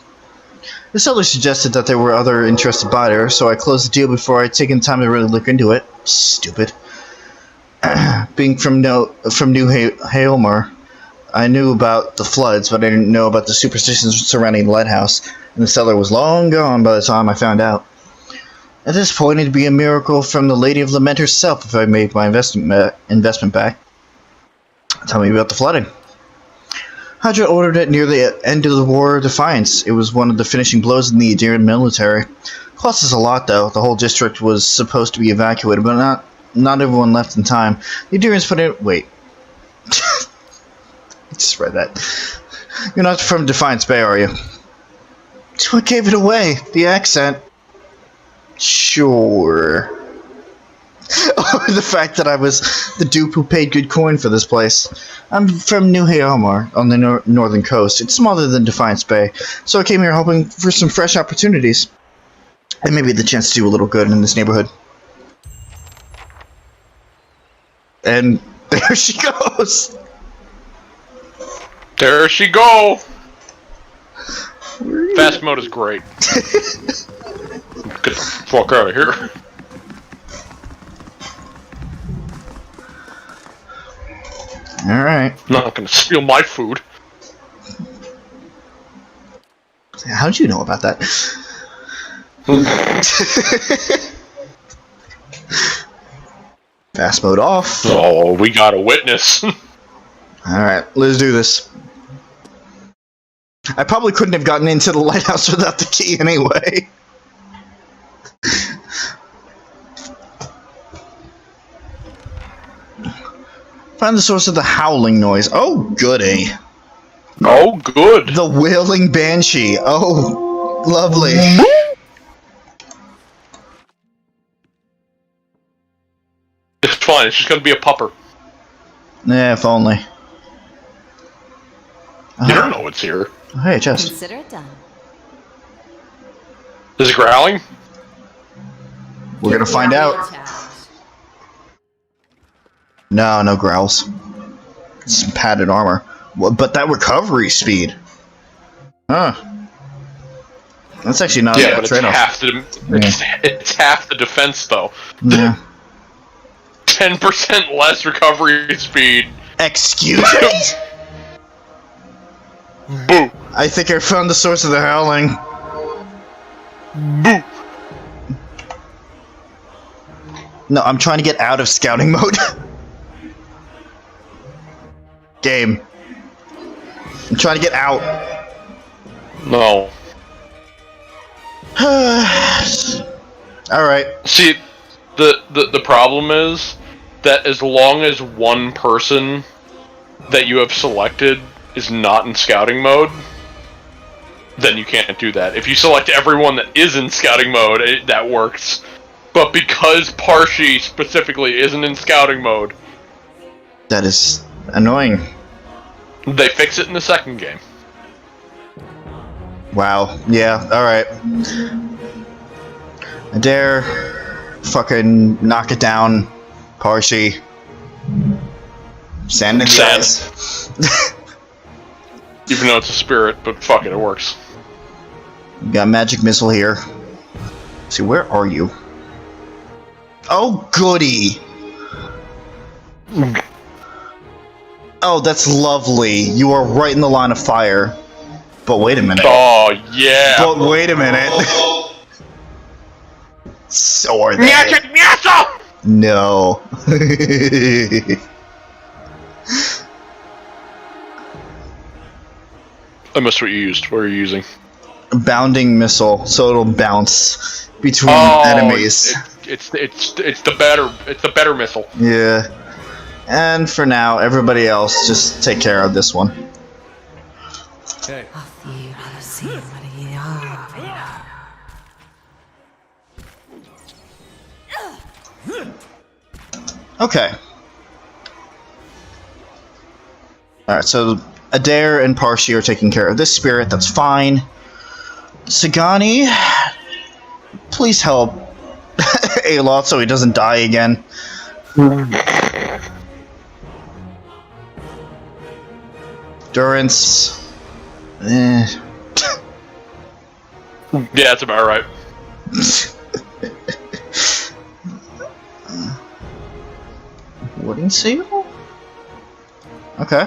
The seller suggested that there were other interested buyers, so I closed the deal before I'd taken time to really look into it. Stupid. Being from New Haomar, I knew about the floods, but I didn't know about the superstitions surrounding the lighthouse, and the seller was long gone by the time I found out. At this point, it'd be a miracle from the Lady of Lament herself if I made my investment back. Tell me about the flooding. Hydra ordered it near the end of the War of Defiance. It was one of the finishing blows in the Adirian military. Cost us a lot, though. The whole district was supposed to be evacuated, but not everyone left in time. The Adirians put in... Wait. Just read that. You're not from Defiance Bay, are you? What gave it away? The accent. Sure. Oh, the fact that I was the dupe who paid good coin for this place. I'm from New Haomar on the northern coast. It's smaller than Defiance Bay, so I came here hoping for some fresh opportunities. And maybe the chance to do a little good in this neighborhood. And there she goes! There she go! Fast mode is great. Get the fuck out of here. Alright. Not gonna steal my food. How'd you know about that? Fast mode off. Oh, we got a witness. Alright, let's do this. I probably couldn't have gotten into the lighthouse without the key anyway. Find the source of the howling noise. Oh, goody. Oh, good. The wailing banshee. Oh, lovely. It's fine. It's just gonna be a pupper. Yeah, if only. You don't know what's here. Hey, chest. Consider it done. Is it growling? We're gonna find out. No growls. Some padded armor. But that recovery speed. Huh. That's actually not a yeah, bad but it's half the defense, though. Yeah. 10% less recovery speed. Excuse me? Boo. I think I found the source of the howling. No, I'm trying to get out of scouting mode. Game. I'm trying to get out. No. Alright. See, the problem is that as long as one person that you have selected is not in scouting mode, then you can't do that. If you select everyone that is in scouting mode, that works. But because Parshi specifically isn't in scouting mode... That is annoying. They fix it in the second game. Wow. Yeah, alright. I dare fucking knock it down, Parshi. Sand in the eyes. Even though it's a spirit, but fuck it, it works. Got magic missile here. See, where are you? Oh, goody! Oh, that's lovely. You are right in the line of fire. But wait a minute. Oh, yeah! But wait a minute. So are they. No. I missed what you used. What are you using? Bounding missile, so it'll bounce between enemies. It's the better missile. Yeah. And for now, everybody else, just take care of this one. Hey. Okay. Alright, so Adair and Parshi are taking care of this spirit, that's fine. Sagani, please help Aloth so he doesn't die again. Durance. Yeah, that's about right. Wooden seal? Okay.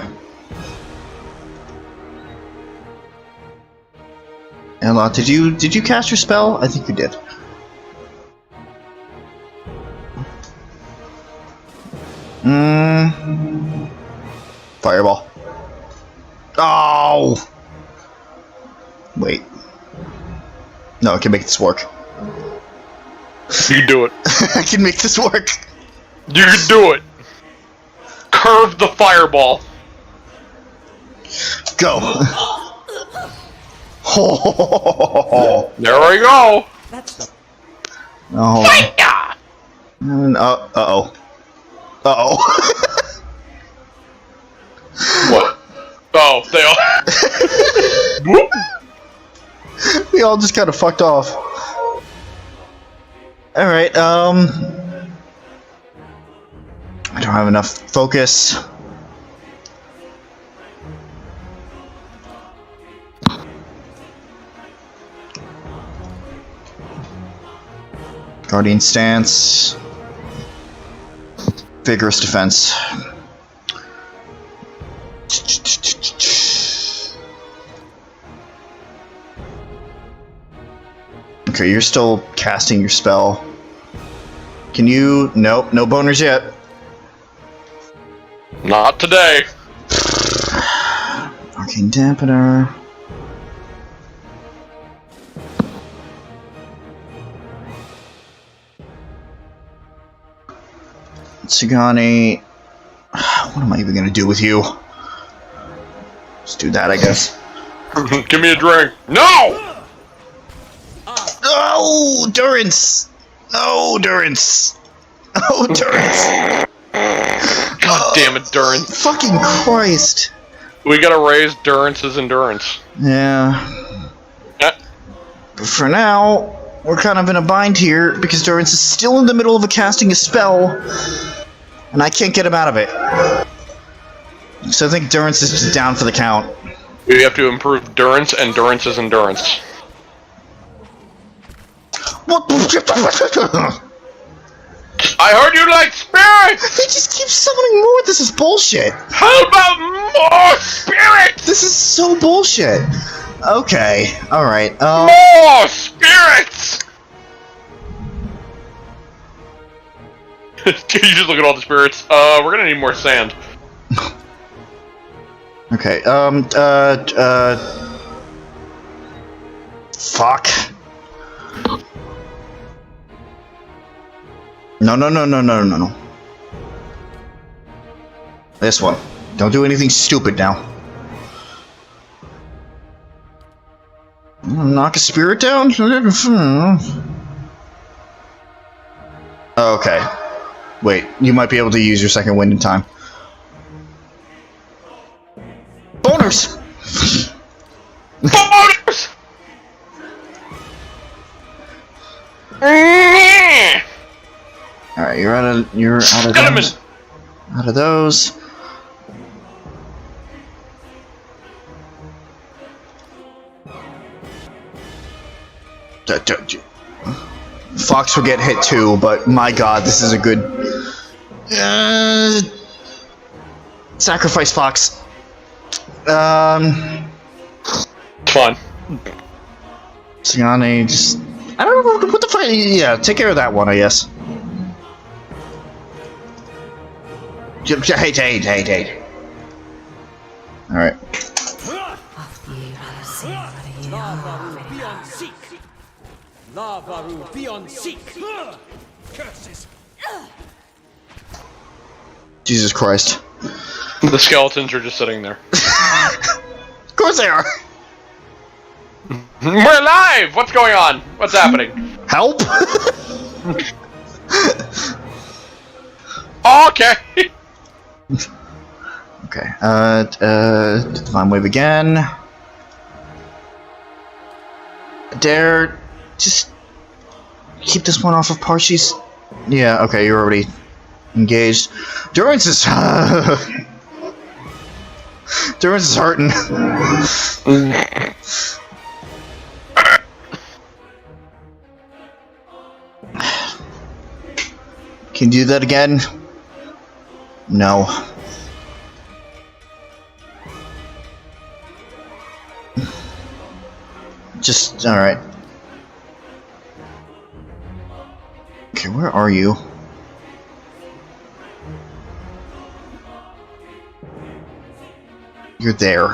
Aloth, did you cast your spell? I think you did. Fireball. Oh! Wait. No, I can make this work. You can do it. I can make this work. You can do it. Curve the fireball. Go. There we go. Oh. Uh-oh. Uh-oh. What? Oh, they all... Whoop. We all just kind of fucked off. Alright, I don't have enough focus. Guardian stance. Vigorous defense. Okay, you're still casting your spell. Can you... Nope, no boners yet. Not today. Arcane Dampener. Sagani. What am I even gonna do with you? Let's do that, I guess. Give me a drink. No! Oh, Durance! No, Durance! Oh, Durance! God damn it, Durance. Fucking Christ! We gotta raise Durance's endurance. Yeah. But for now, we're kind of in a bind here, because Durance is still in the middle of casting a spell, and I can't get him out of it. So I think Durance is just down for the count. We have to improve Durance and Durance's endurance. What? I heard you like spirits! He just keeps summoning more. This is bullshit. How about more spirits? This is so bullshit. Okay, alright, More spirits! You just look at all the spirits. We're gonna need more sand. Okay, fuck. No. This one. Don't do anything stupid now. Knock a spirit down? Okay. Wait, you might be able to use your second wind in time. Boners! Boners! Alright, you're out of those. Out of those. Fox will get hit too, but my god, this is a good... sacrifice Fox. Fun. Siane, just... I don't know what the fuck... Yeah, take care of that one, I guess. Hey. Alright. Jesus Christ. The skeletons are just sitting there. Of course they are! We're alive! What's going on? What's happening? Help! Okay! Okay, Divine Wave again. Dare, just keep this one off of Parches. Yeah, okay, you're already engaged. Durance is... Durance is hurting. Can you do that again? No. Just, alright. Okay, where are you? You're there.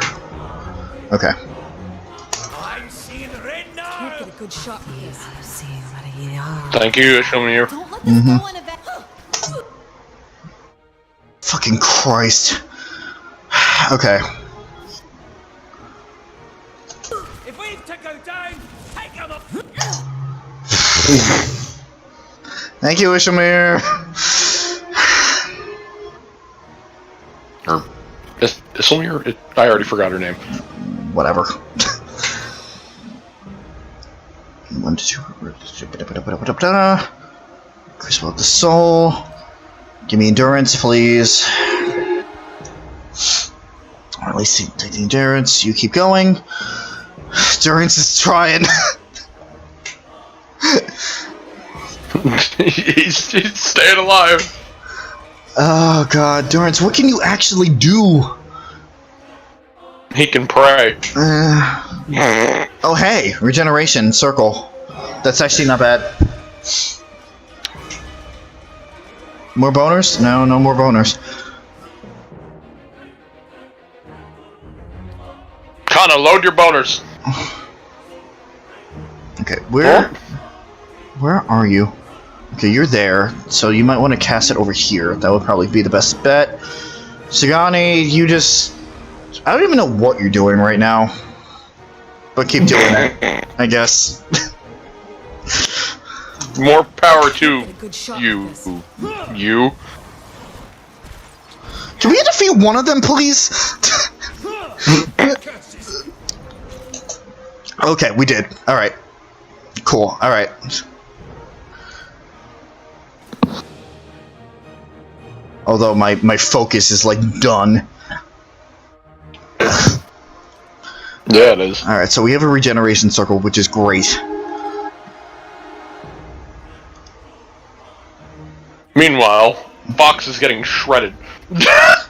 Okay. I'm seeing red now. Get a good shot of this. Thank you, Shumir. Don't let this go in a Fucking Christ. Okay. If we to go down, take him up. Thank you, Ishamir. Islamir? I already forgot her name. Whatever. 1 to 2. Crucible of the Soul. Give me endurance, please. Or at least take the endurance. You keep going. Endurance is trying. he's staying alive. Oh god, Durance, what can you actually do? He can pray. Oh hey, regeneration, circle. That's actually not bad. More boners? No, no more boners. Kana, load your boners. Okay, where are you? Okay, you're there, so you might want to cast it over here. That would probably be the best bet. Sagani, you just... I don't even know what you're doing right now. But keep doing it, I guess. More power to you. You. Can we defeat one of them, please? Okay, we did. Alright. Cool, alright. Although my focus is like done. Yeah, it is. Alright, so we have a regeneration circle, which is great. Meanwhile, Fox is getting shredded.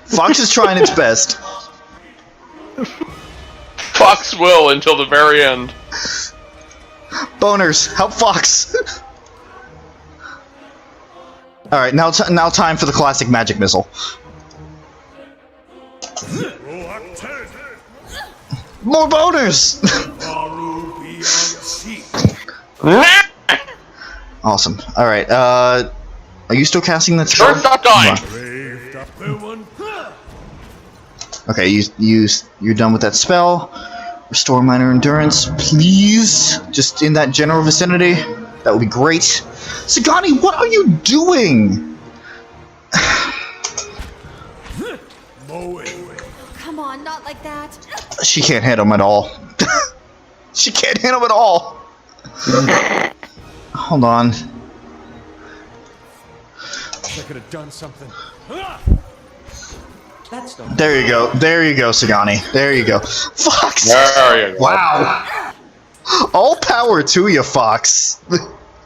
Fox is trying its best. Fox will until the very end. Boners, help Fox. All right, now time for the classic magic missile. More boners. Awesome. All right. Are you still casting that spell? Sure, stop dying. Okay, you're done with that spell. Restore minor endurance, please. Just in that general vicinity. That would be great. Sagani, what are you doing? Come on, not like that. She can't hit him at all. She can't hit him at all. Hold on. I could have done something. That's not. There you go. There you go, Sagani. There you go. Fox! There you go. Wow. All power to you, Fox.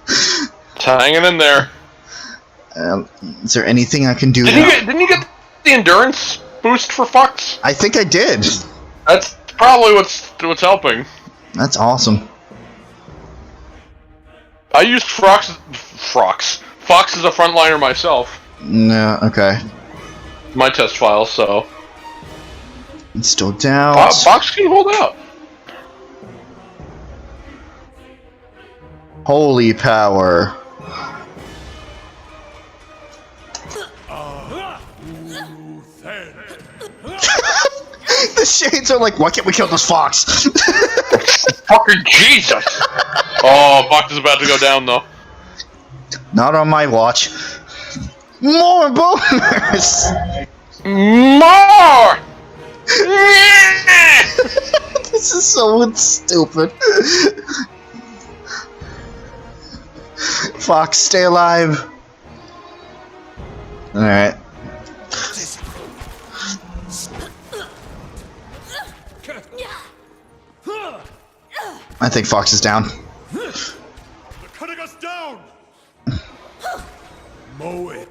It's hanging in there. Is there anything I can do? Didn't you get the endurance boost for Fox? I think I did. That's probably what's helping. That's awesome. I used Fox as a frontliner myself. No, okay. My test file, so. It's still down. Fox can hold out. Holy power. The shades are like, why can't we kill this fox? Fucking Jesus! Oh, Fox is about to go down, though. Not on my watch. More boners! More! This is so stupid. Fox, stay alive. Alright. I think Fox is down. They're cutting us down! Mow it.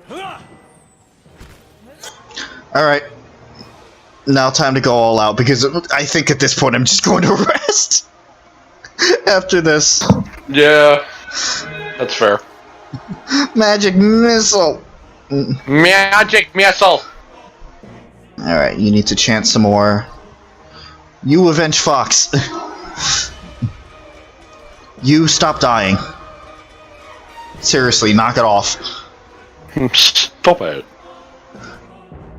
Alright. Now time to go all out, because I think at this point I'm just going to rest. After this. Yeah. That's fair. Magic missile! Magic missile! Alright, you need to chant some more. You avenge Fox. You stop dying. Seriously, knock it off. Stop it.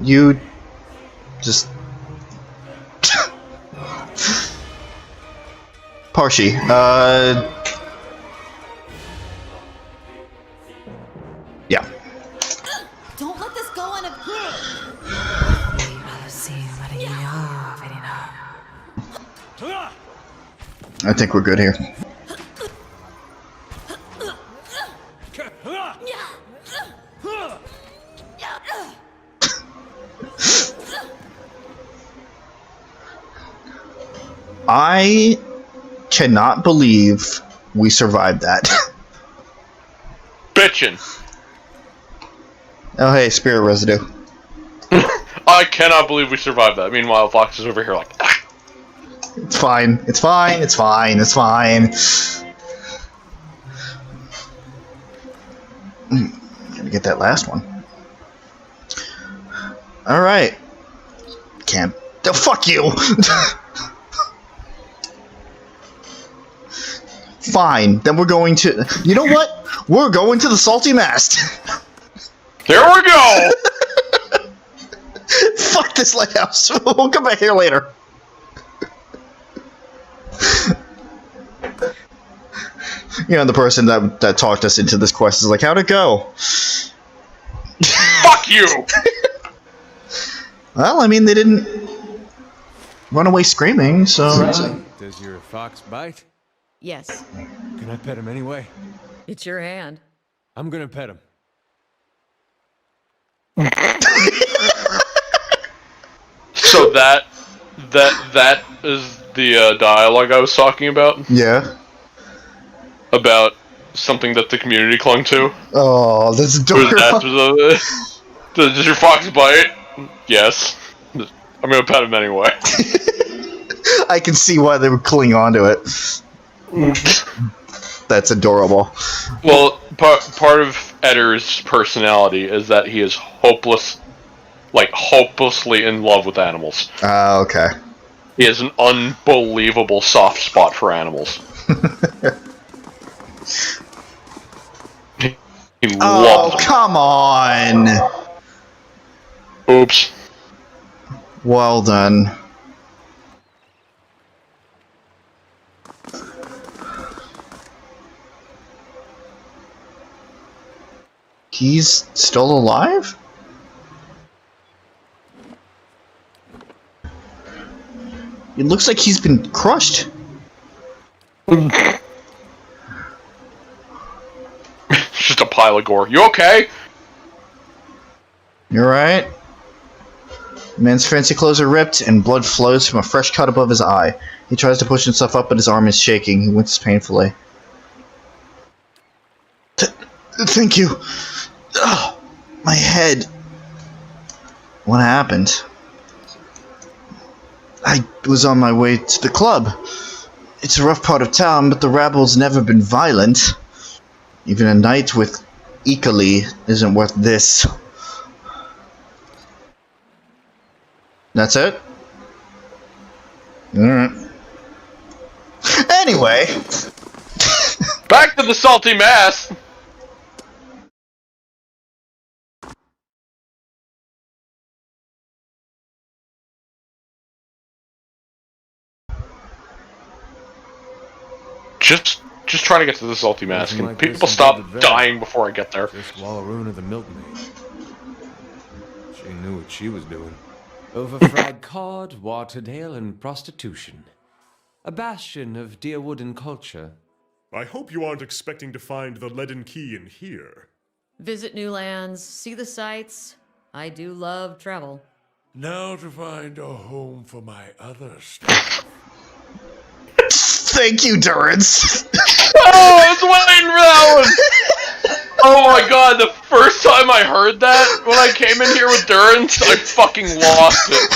You just Parshi, yeah. Don't let this go I think we're good here. I cannot believe we survived that. Bitchin'. Oh hey, spirit residue. I cannot believe we survived that. Meanwhile, Fox is over here like, ah. It's fine. It's fine. It's fine. It's fine. Gotta get that last one. Alright. Can't. Oh, fuck you! Fine. Then we're going to. You know what? We're going to the Salty Mast. Here we go! Fuck this lighthouse. We'll come back here later. You know, the person that talked us into this quest is like, how'd it go? Fuck you! Well, I mean, they didn't run away screaming, so... Does your fox bite? Yes. Can I pet him anyway? It's your hand. I'm gonna pet him. So that is the dialogue I was talking about? Yeah. About something that the community clung to? Oh, that's adorable. Does your fox bite? Yes. I'm gonna pet him anyway. I can see why they would cling onto it. That's adorable. Well, part of Edder's personality is that he is hopelessly in love with animals. Okay. He has an unbelievable soft spot for animals. He loves them. Come on! Oops. Well done. He's still alive? It looks like he's been crushed. Just a pile of gore. You okay? You're right. The man's fancy clothes are ripped, and blood flows from a fresh cut above his eye. He tries to push himself up, but his arm is shaking. He winces painfully. Thank you. Oh, my head. What happened? I was on my way to the club. It's a rough part of town, but the rabble's never been violent. Even a night with Ikali isn't worth this. That's it? Alright. Anyway. Back to the salty mass! Just trying to get to the salty mass. Can Like people this stop in dying before I get there? Just Wallaroo of the milkmaid. She knew what she was doing. Overfried cod, watered ale, and prostitution. A bastion of Deerwooden culture. I hope you aren't expecting to find the leaden key in here. Visit new lands, see the sights. I do love travel. Now to find a home for my other stuff. Thank you, Durance. Oh, I was waiting for that one! Oh my god, the first time I heard that, when I came in here with Durance, I fucking lost it.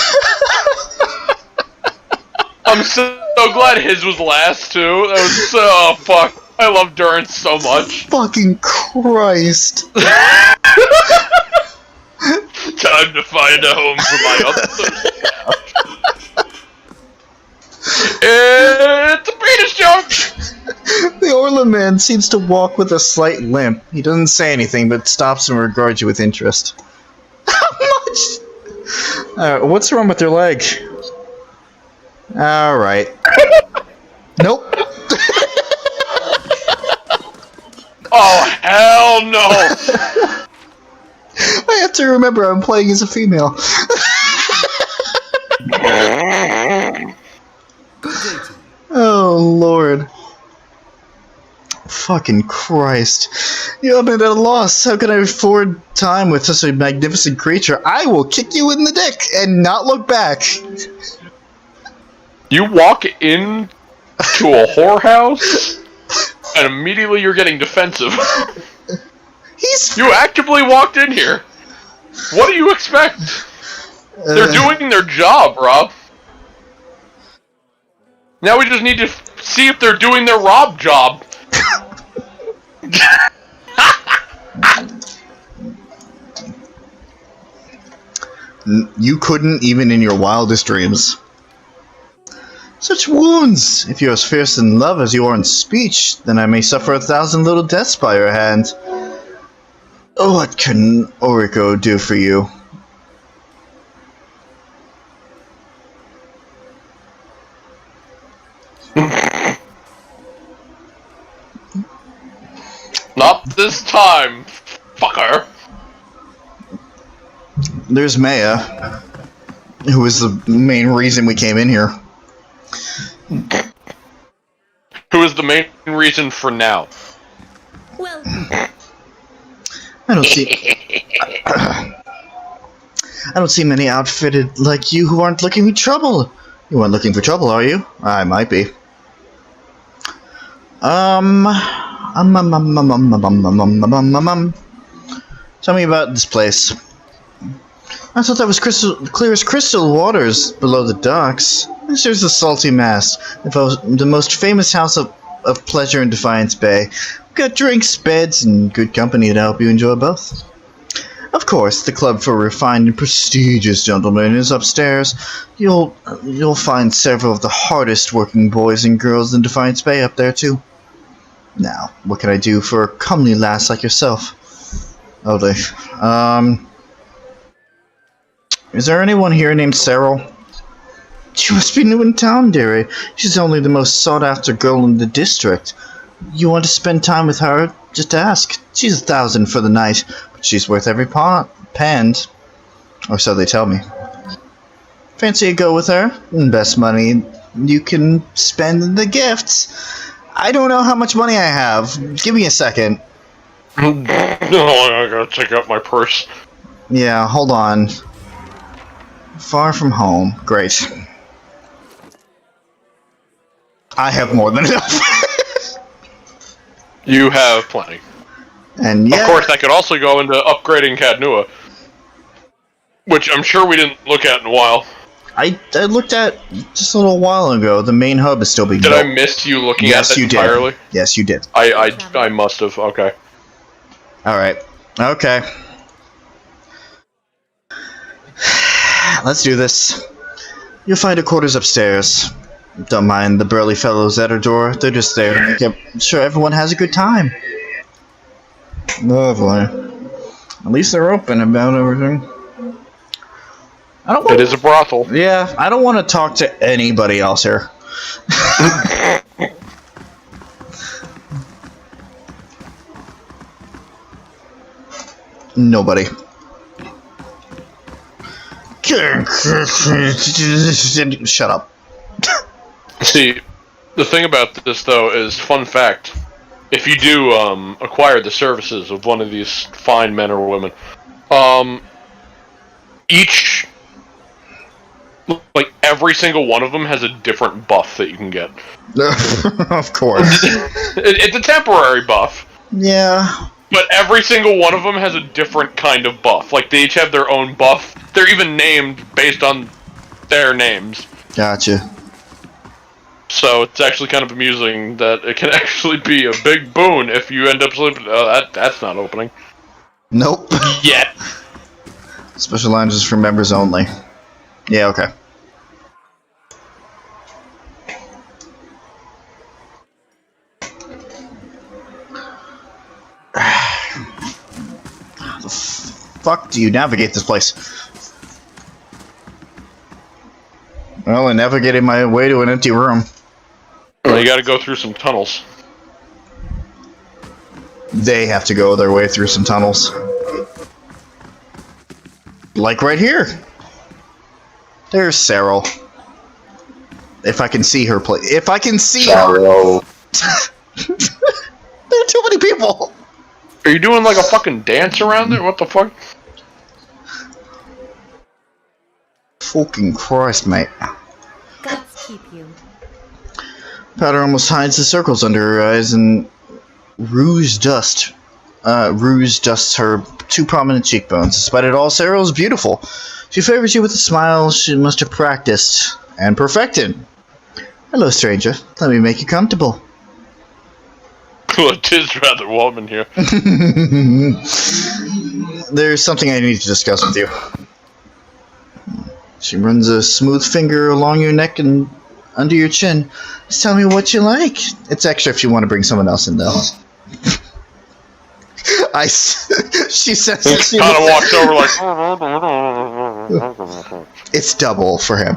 I'm so glad his was last, too. That was so... fuck. I love Durance so much. Fucking Christ. Time to find a home for my other... It's a penis joke! The Orla man seems to walk with a slight limp. He doesn't say anything, but stops and regards you with interest. How much? What's wrong with your leg? Alright. Nope. Oh, hell no! I have to remember I'm playing as a female. Oh, Lord. Fucking Christ. You have been at a loss. How can I afford time with such a magnificent creature? I will kick you in the dick and not look back. You walk in to a whorehouse, and immediately you're getting defensive. You actively walked in here. What do you expect? They're doing their job, Rob. Now we just need to see if they're doing their Rob job. You couldn't even in your wildest dreams. Such wounds! If you're as fierce in love as you are in speech, then I may suffer 1,000 little deaths by your hand. What can Oriko do for you? Not this time, fucker. There's Maya, who is the main reason we came in here. Who is the main reason for now? Well, I don't see many outfitted like you who aren't looking for trouble. You aren't looking for trouble, are you? I might be. Tell me about this place. I thought that was clear as crystal waters below the docks. There's the Salty Mast, the most famous house of pleasure in Defiance Bay. We've got drinks, beds, and good company to help you enjoy both. Of course, the club for refined and prestigious gentlemen is upstairs. You'll find several of the hardest working boys and girls in Defiance Bay up there too. Now, what can I do for a comely lass like yourself? Oh, is there anyone here named Cyril? She must be new in town, dearie. She's only the most sought-after girl in the district. You want to spend time with her? Just ask. She's 1,000 for the night, but she's worth every pand. Or so they tell me. Fancy a go with her? Best money you can spend in the gifts. I don't know how much money I have. Give me a second. No, I gotta take out my purse. Yeah, hold on. Far from home. Great. I have more than enough. You have plenty. And yeah, of course, that could also go into upgrading Cadnua, which I'm sure we didn't look at in a while. I looked at just a little while ago. The main hub is still being built. Did I miss you looking at that entirely? Did. Yes, you did. I must have. Okay. All right. Okay. Let's do this. You'll find a quarters upstairs. Don't mind the burly fellows at our door. They're just there to make sure everyone has a good time. Lovely. At least they're open about everything. It is a brothel. Yeah, I don't want to talk to anybody else here. Nobody. Shut up. See, the thing about this, though, is, fun fact, if you do acquire the services of one of these fine men or women, each, like, every single one of them has a different buff that you can get. Of course. It's a temporary buff. Yeah. But every single one of them has a different kind of buff. Like, they each have their own buff. They're even named based on their names. Gotcha. So it's actually kind of amusing that it can actually be a big boon if you end up sleeping. Oh, that's not opening. Nope. Yet. Special lounges for members only. Yeah, okay. How the fuck do you navigate this place? Well, I navigated my way to an empty room. Well, you gotta go through some tunnels. They have to go their way through some tunnels. Like right here. There's Cyril. If I can see her play. If I can see her. There are too many people. Are you doing like a fucking dance around there? What the fuck? Fucking Christ, mate. Gods keep you. Powder almost hides the circles under her eyes, and rouge dusts her two prominent cheekbones. Despite it all, Cyril is beautiful. She favors you with a smile she must have practiced and perfected. Hello, stranger. Let me make you comfortable. Well, it is rather warm in here. There's something I need to discuss with you. She runs a smooth finger along your neck and under your chin. Just tell me what you like. It's extra if you want to bring someone else in, though. She says She kind of walks over like... It's double for him.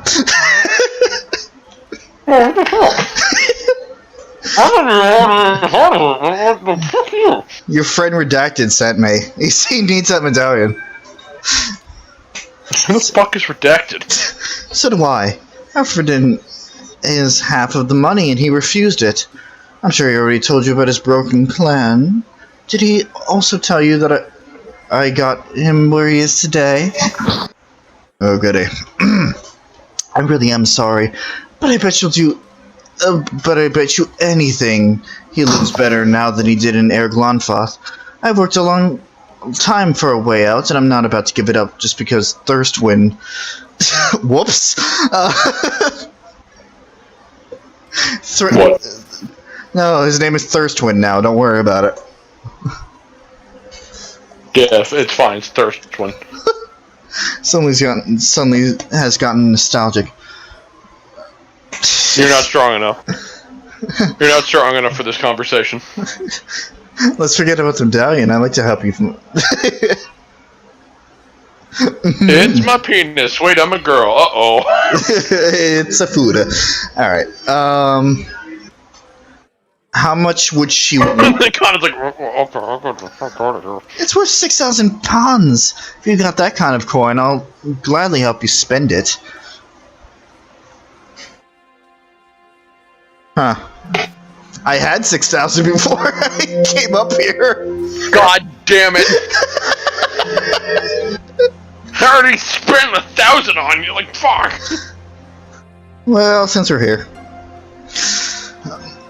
Your friend Redacted sent me. He needs that medallion. Who the fuck is Redacted? So do I. Alfred is half of the money and he refused it. I'm sure he already told you about his broken plan. Did he also tell you that I got him where he is today? Oh, goody. I really am sorry, but I bet you'll do... but I bet you anything he looks better now than he did in Erglanfath. I've worked time for a way out, and I'm not about to give it up just because Thirstwind. Whoops. What? No, his name is Thirstwind now. Don't worry about it. Yeah, it's fine. It's Thirstwind. Suddenly has gotten nostalgic. You're not strong enough. You're not strong enough for this conversation. Let's forget about the medallion. I'd like to help you. It's my penis. Wait, I'm a girl. Uh-oh. It's a food. Alright. How much would she want? Connor's like... It's worth 6,000 pounds. If you got that kind of coin, I'll gladly help you spend it. Huh. I had 6,000 before I came up here. God damn it! I already spent 1,000 on you. Like, fuck. Well, since we're here,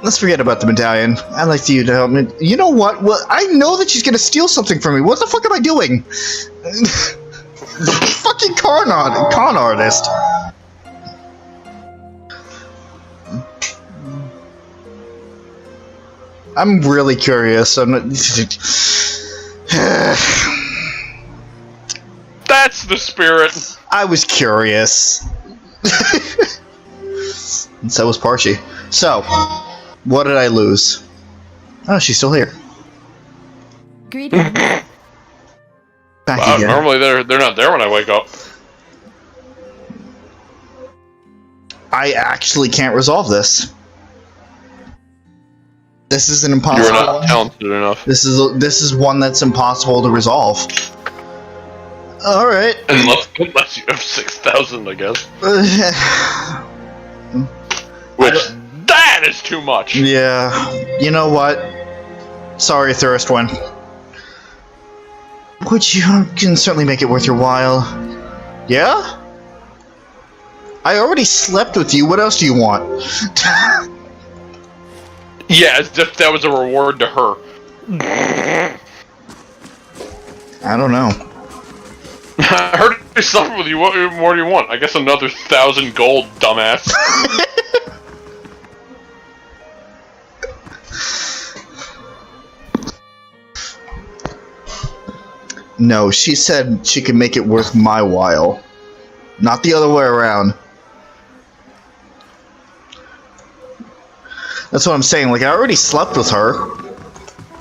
let's forget about the medallion. I'd like you to help me. You know what? Well, I know that she's gonna steal something from me. What the fuck am I doing? Fucking con artist. I'm really curious. I'm not. That's the spirit. I was curious. And so was Parshi. So, what did I lose? Oh, she's still here. Greetings. Back Wow, again. normally they're not there when I wake up. I actually can't resolve this. This is an You're impossible. not talented enough. This is one that's impossible to resolve. All right. Unless you have 6,000, I guess. Which, that is too much! Yeah. You know what? Sorry, Thirstwind. Which you can certainly make it worth your while. Yeah? I already slept with you. What else do you want? Yeah, as if that was a reward to her. I don't know. I heard I slept with you. What more do you want? I guess another 1,000 gold, dumbass. No, she said she could make it worth my while. Not the other way around. That's what I'm saying. Like, I already slept with her.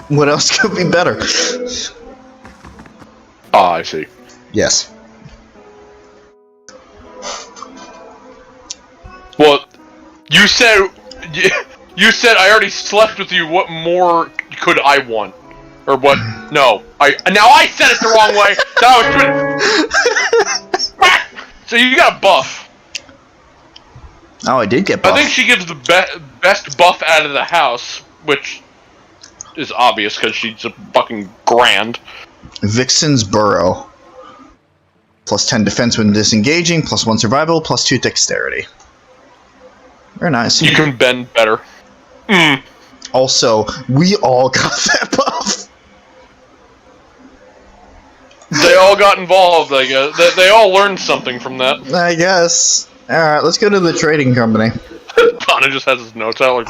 What else could be better? Ah, I see. Yes. Well, you said I already slept with you. What more could I want? Or what? No, now I said it the wrong way. So you got a buff. Oh, I did get buff. I think she gives the best buff out of the house, which is obvious because she's a fucking grand. Vixen's Burrow. Plus 10 defense when disengaging, plus 1 survival, plus 2 dexterity. Very nice. You can bend better. Also, we all got that buff. They all got involved, I guess. They all learned something from that. I guess. Alright, let's go to the trading company. Connor just has his notes out like...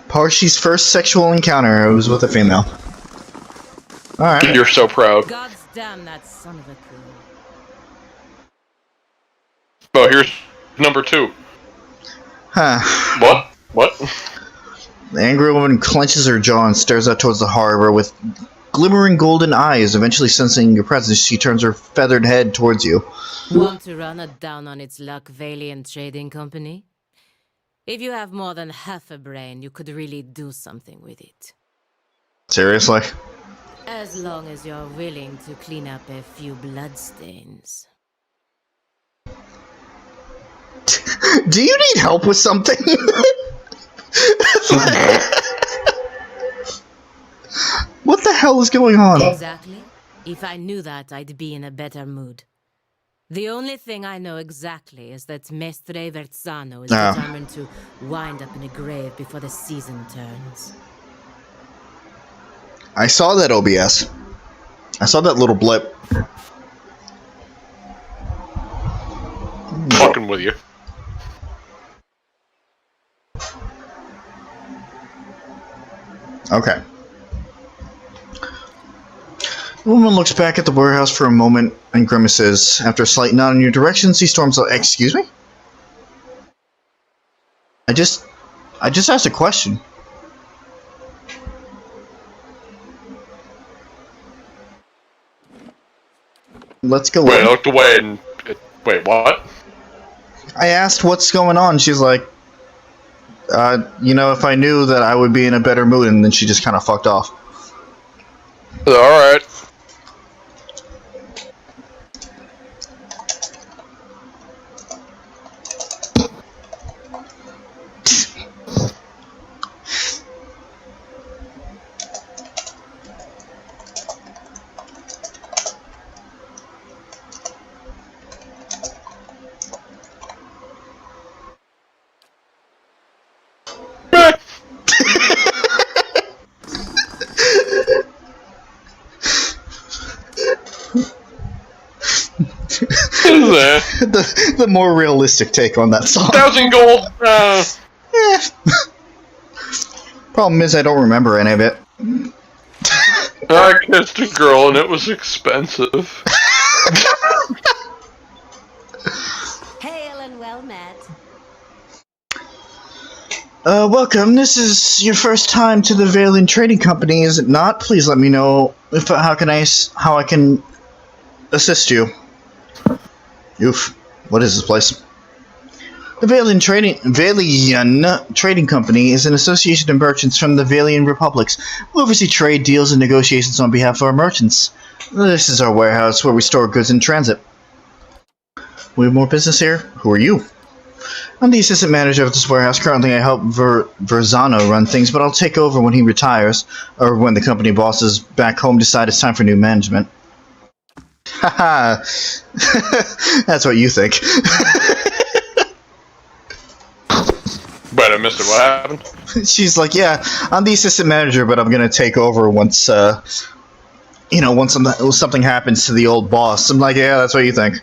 Parshi's first sexual encounter was with a female. Alright. You're so proud. God's damn that son of a coon. Oh, here's number 2. Huh. What? The angry woman clenches her jaw and stares out towards the harbor with glimmering golden eyes. Eventually sensing your presence, she turns her feathered head towards you. Want to run it down on its luck, Valiant Trading Company? If you have more than half a brain, you could really do something with it. Seriously? As long as you're willing to clean up a few bloodstains. Do you need help with something? What the hell is going on? Exactly. If I knew that, I'd be in a better mood. The only thing I know exactly is that Mestre Verzano is determined to wind up in a grave before the season turns. I saw that OBS. I saw that little blip. Fucking with you. Okay. The woman looks back at the warehouse for a moment and grimaces. After a slight nod in your direction, she storms out. Excuse me? I just asked a question. Let's go. Wait, I looked away and... Wait, what? I asked what's going on. She's like, you know, if I knew that I would be in a better mood, and then she just kind of fucked off. Alright. the more realistic take on that song. 1,000 gold! Problem is, I don't remember any of it. I kissed a girl and it was expensive. Hail and well met. Welcome. This is your first time to the Valiant Trading Company, is it not? Please let me know how I can assist you. Oof. What is this place? The Valiant Trading Company is an association of merchants from the Valiant Republics who oversee trade deals and negotiations on behalf of our merchants. This is our warehouse where we store goods in transit. We have more business here? Who are you? I'm the assistant manager of this warehouse. Currently, I help Verzano run things, but I'll take over when he retires, or when the company bosses back home decide it's time for new management. Haha. That's what you think. But I missed it. What happened? She's like, yeah, I'm the assistant manager, but I'm gonna take over once, once something happens to the old boss. I'm like, yeah, that's what you think.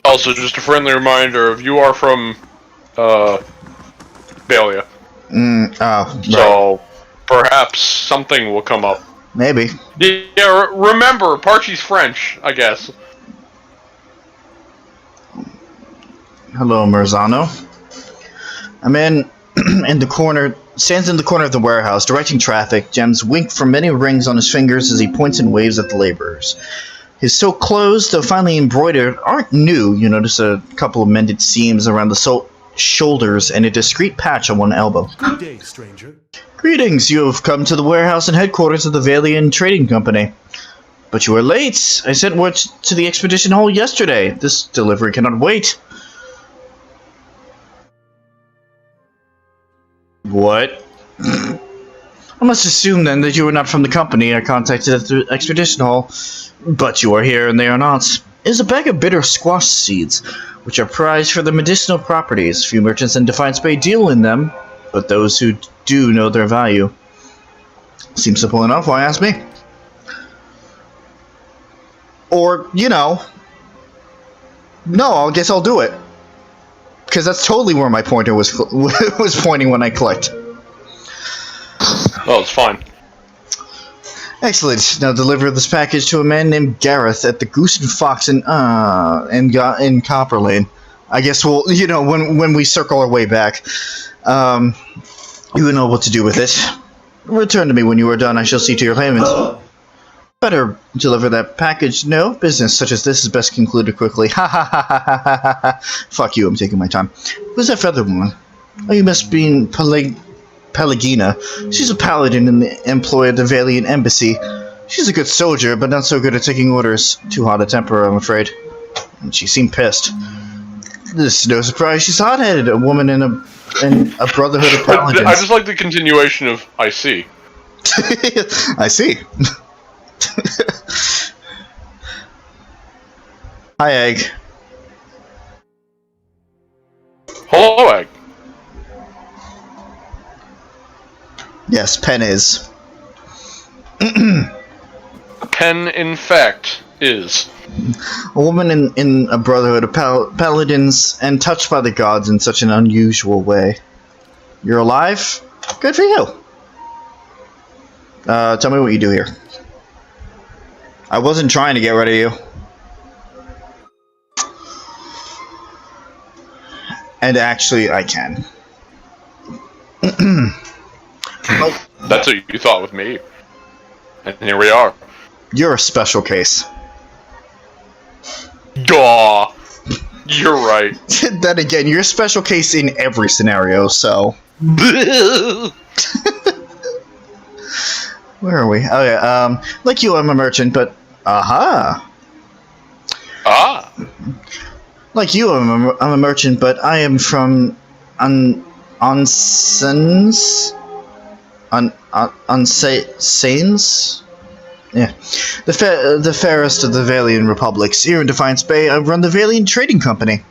Also, just a friendly reminder, if you are from, Valia. Right. So, perhaps something will come up. Maybe. Yeah, remember, Parchy's French, I guess. Hello, Merzano. I'm in the corner, stands in the corner of the warehouse, directing traffic. Gems wink from many rings on his fingers as he points and waves at the laborers. His silk clothes, though finely embroidered, aren't new. You notice a couple of mended seams around the shoulders and a discreet patch on one elbow. Good day, stranger. Greetings, you have come to the warehouse and headquarters of the Valiant Trading Company. But you are late. I sent word to the expedition hall yesterday. This delivery cannot wait. What? I must assume then that you are not from the company I contacted at the expedition hall. But you are here and they are not. It is a bag of bitter squash seeds, which are prized for their medicinal properties. Few merchants in Defiance Bay deal in them, but those who do know their value. Seems simple enough, why ask me? Or, no, I guess I'll do it. Because that's totally where my pointer was pointing when I clicked. Oh, it's fine. Excellent. Now deliver this package to a man named Gareth at the Goose and Fox in Copper Lane. I guess we'll, when we circle our way back, you will know what to do with it. Return to me when you are done. I shall see to your payment. Better deliver that package. No, business such as this is best concluded quickly. Ha ha ha ha ha ha ha. Fuck you, I'm taking my time. Who's that feather woman? Oh, you must be Pelagina. She's a paladin in the employ of the Valiant Embassy. She's a good soldier, but not so good at taking orders. Too hot a temper, I'm afraid. And she seemed pissed. This is no surprise. She's hot-headed, a woman in a brotherhood of paladins. I just like the continuation of I see. I see. Hi, Egg. Hello, Egg. Yes, Pen is. Pen, in fact, is. A woman in a brotherhood of paladins and touched by the gods in such an unusual way. You're alive? Good for you. Tell me what you do here. I wasn't trying to get rid of you. And actually, I can. That's what you thought with me. And here we are. You're a special case. Duh. You're right. Then again, you're a special case in every scenario, so... Where are we? Oh yeah, like you, I'm a merchant, but... Aha! Ah. Like you, I'm a merchant, but I am from... Onsens? Unsains? Yeah. The fairest of the Valian republics. Here in Defiance Bay, I run the Valian Trading Company.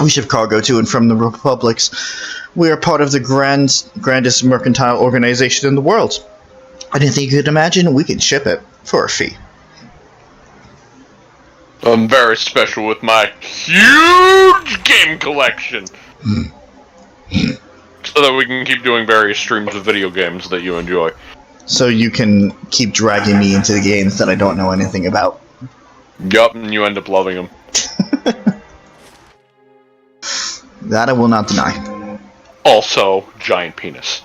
We ship cargo to and from the republics. We are part of the grandest mercantile organization in the world. Anything you could imagine, we can ship it for a fee. I'm very special with my huge game collection. So that we can keep doing various streams of video games that you enjoy. So you can keep dragging me into the games that I don't know anything about. Yup, and you end up loving them. That I will not deny. Also, giant penis.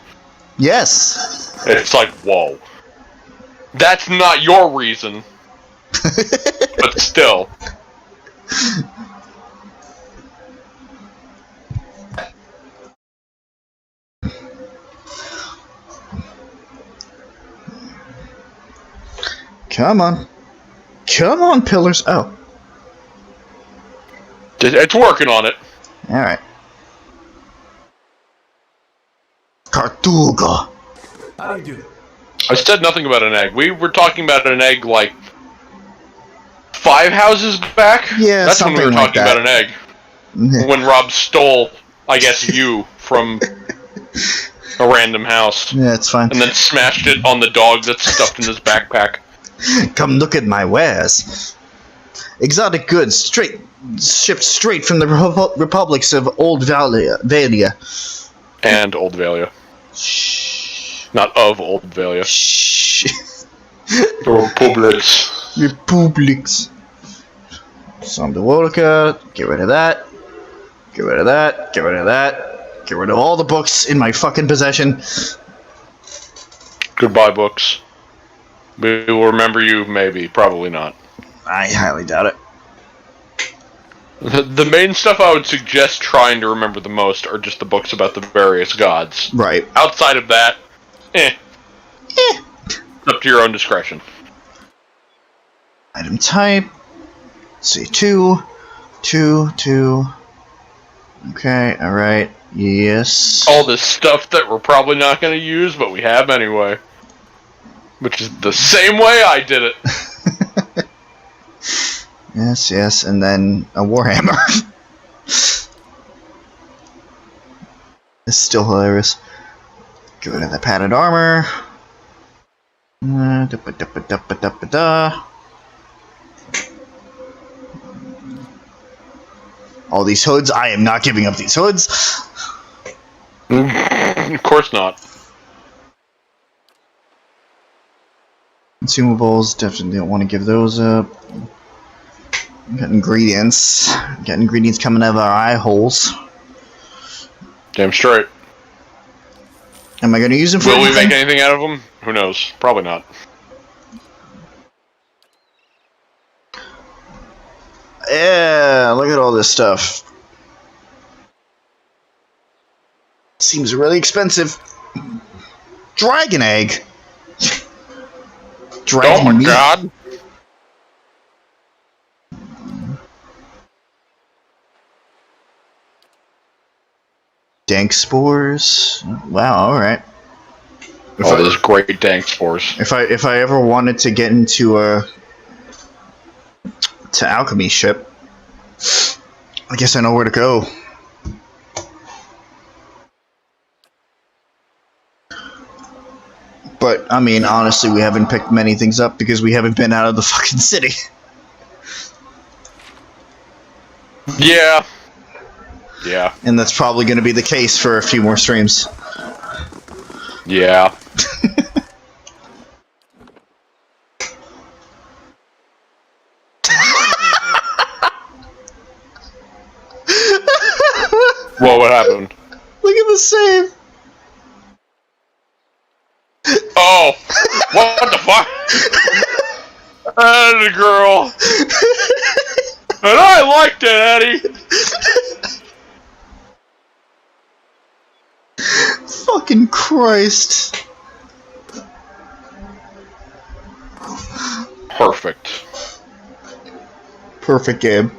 Yes! It's like, whoa. That's not your reason. But still. Come on. Come on, pillars. Oh. It's working on it. Alright. Cartuga. How do you do? I said nothing about an egg. We were talking about an egg like 5 houses back. Yeah, that's when we were something like talking that. about an egg. When Rob stole, I guess, you from a random house. Yeah, it's fine. And then smashed it on the dog that's stuffed in his backpack. Come look at my wares. Exotic goods, shipped straight from the republics of Old Valia. And Old Valia. Shh. Not of Old Valia. Shh. Republics. Republics. Some the Wodka. Get rid of that. Get rid of that. Get rid of that. Get rid of all the books in my fucking possession. Goodbye, books. We will remember you, maybe. Probably not. I highly doubt it. The main stuff I would suggest trying to remember the most are just the books about the various gods. Right. Outside of that, up to your own discretion. Item type. Say 2. 2. 2. Okay, alright. Yes. All this stuff that we're probably not going to use, but we have anyway. Which is the same way I did it. Yes, yes, and then a Warhammer. It's still hilarious. Get rid of the padded armor. All these hoods. I am not giving up these hoods. Of course not. Consumables, definitely don't want to give those up. Got ingredients. Got ingredients coming out of our eye holes. Damn straight. Am I going to use them for Will we anything? make anything out of them? Who knows? Probably not. Yeah, look at all this stuff. Seems really expensive. Dragon egg. Dragon Oh my meat. god! Dank spores. Wow, alright. All those great dank spores. If I ever wanted to get into to alchemy ship, I guess I know where to go. But I mean, honestly, we haven't picked many things up because we haven't been out of the fucking city. Yeah. Yeah. And that's probably going to be the case for a few more streams. Yeah. What happened? Look at the save. Oh! What the fuck? And a girl. And I liked it, Eddie. Fucking Christ. Perfect. Perfect game.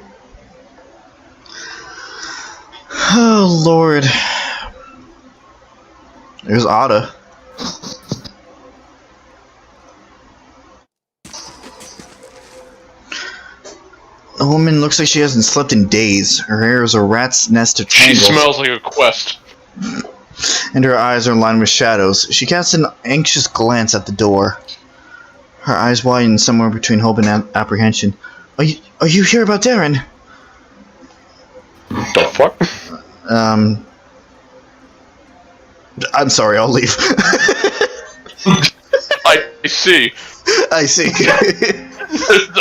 Oh, Lord. There's Ada. The woman looks like she hasn't slept in days. Her hair is a rat's nest of She tangles. smells like a quest. And her eyes are lined with shadows. She casts an anxious glance at the door. Her eyes widen somewhere between hope and apprehension. Are you here about Darren? The fuck? I'm sorry, I'll leave. I see. I see.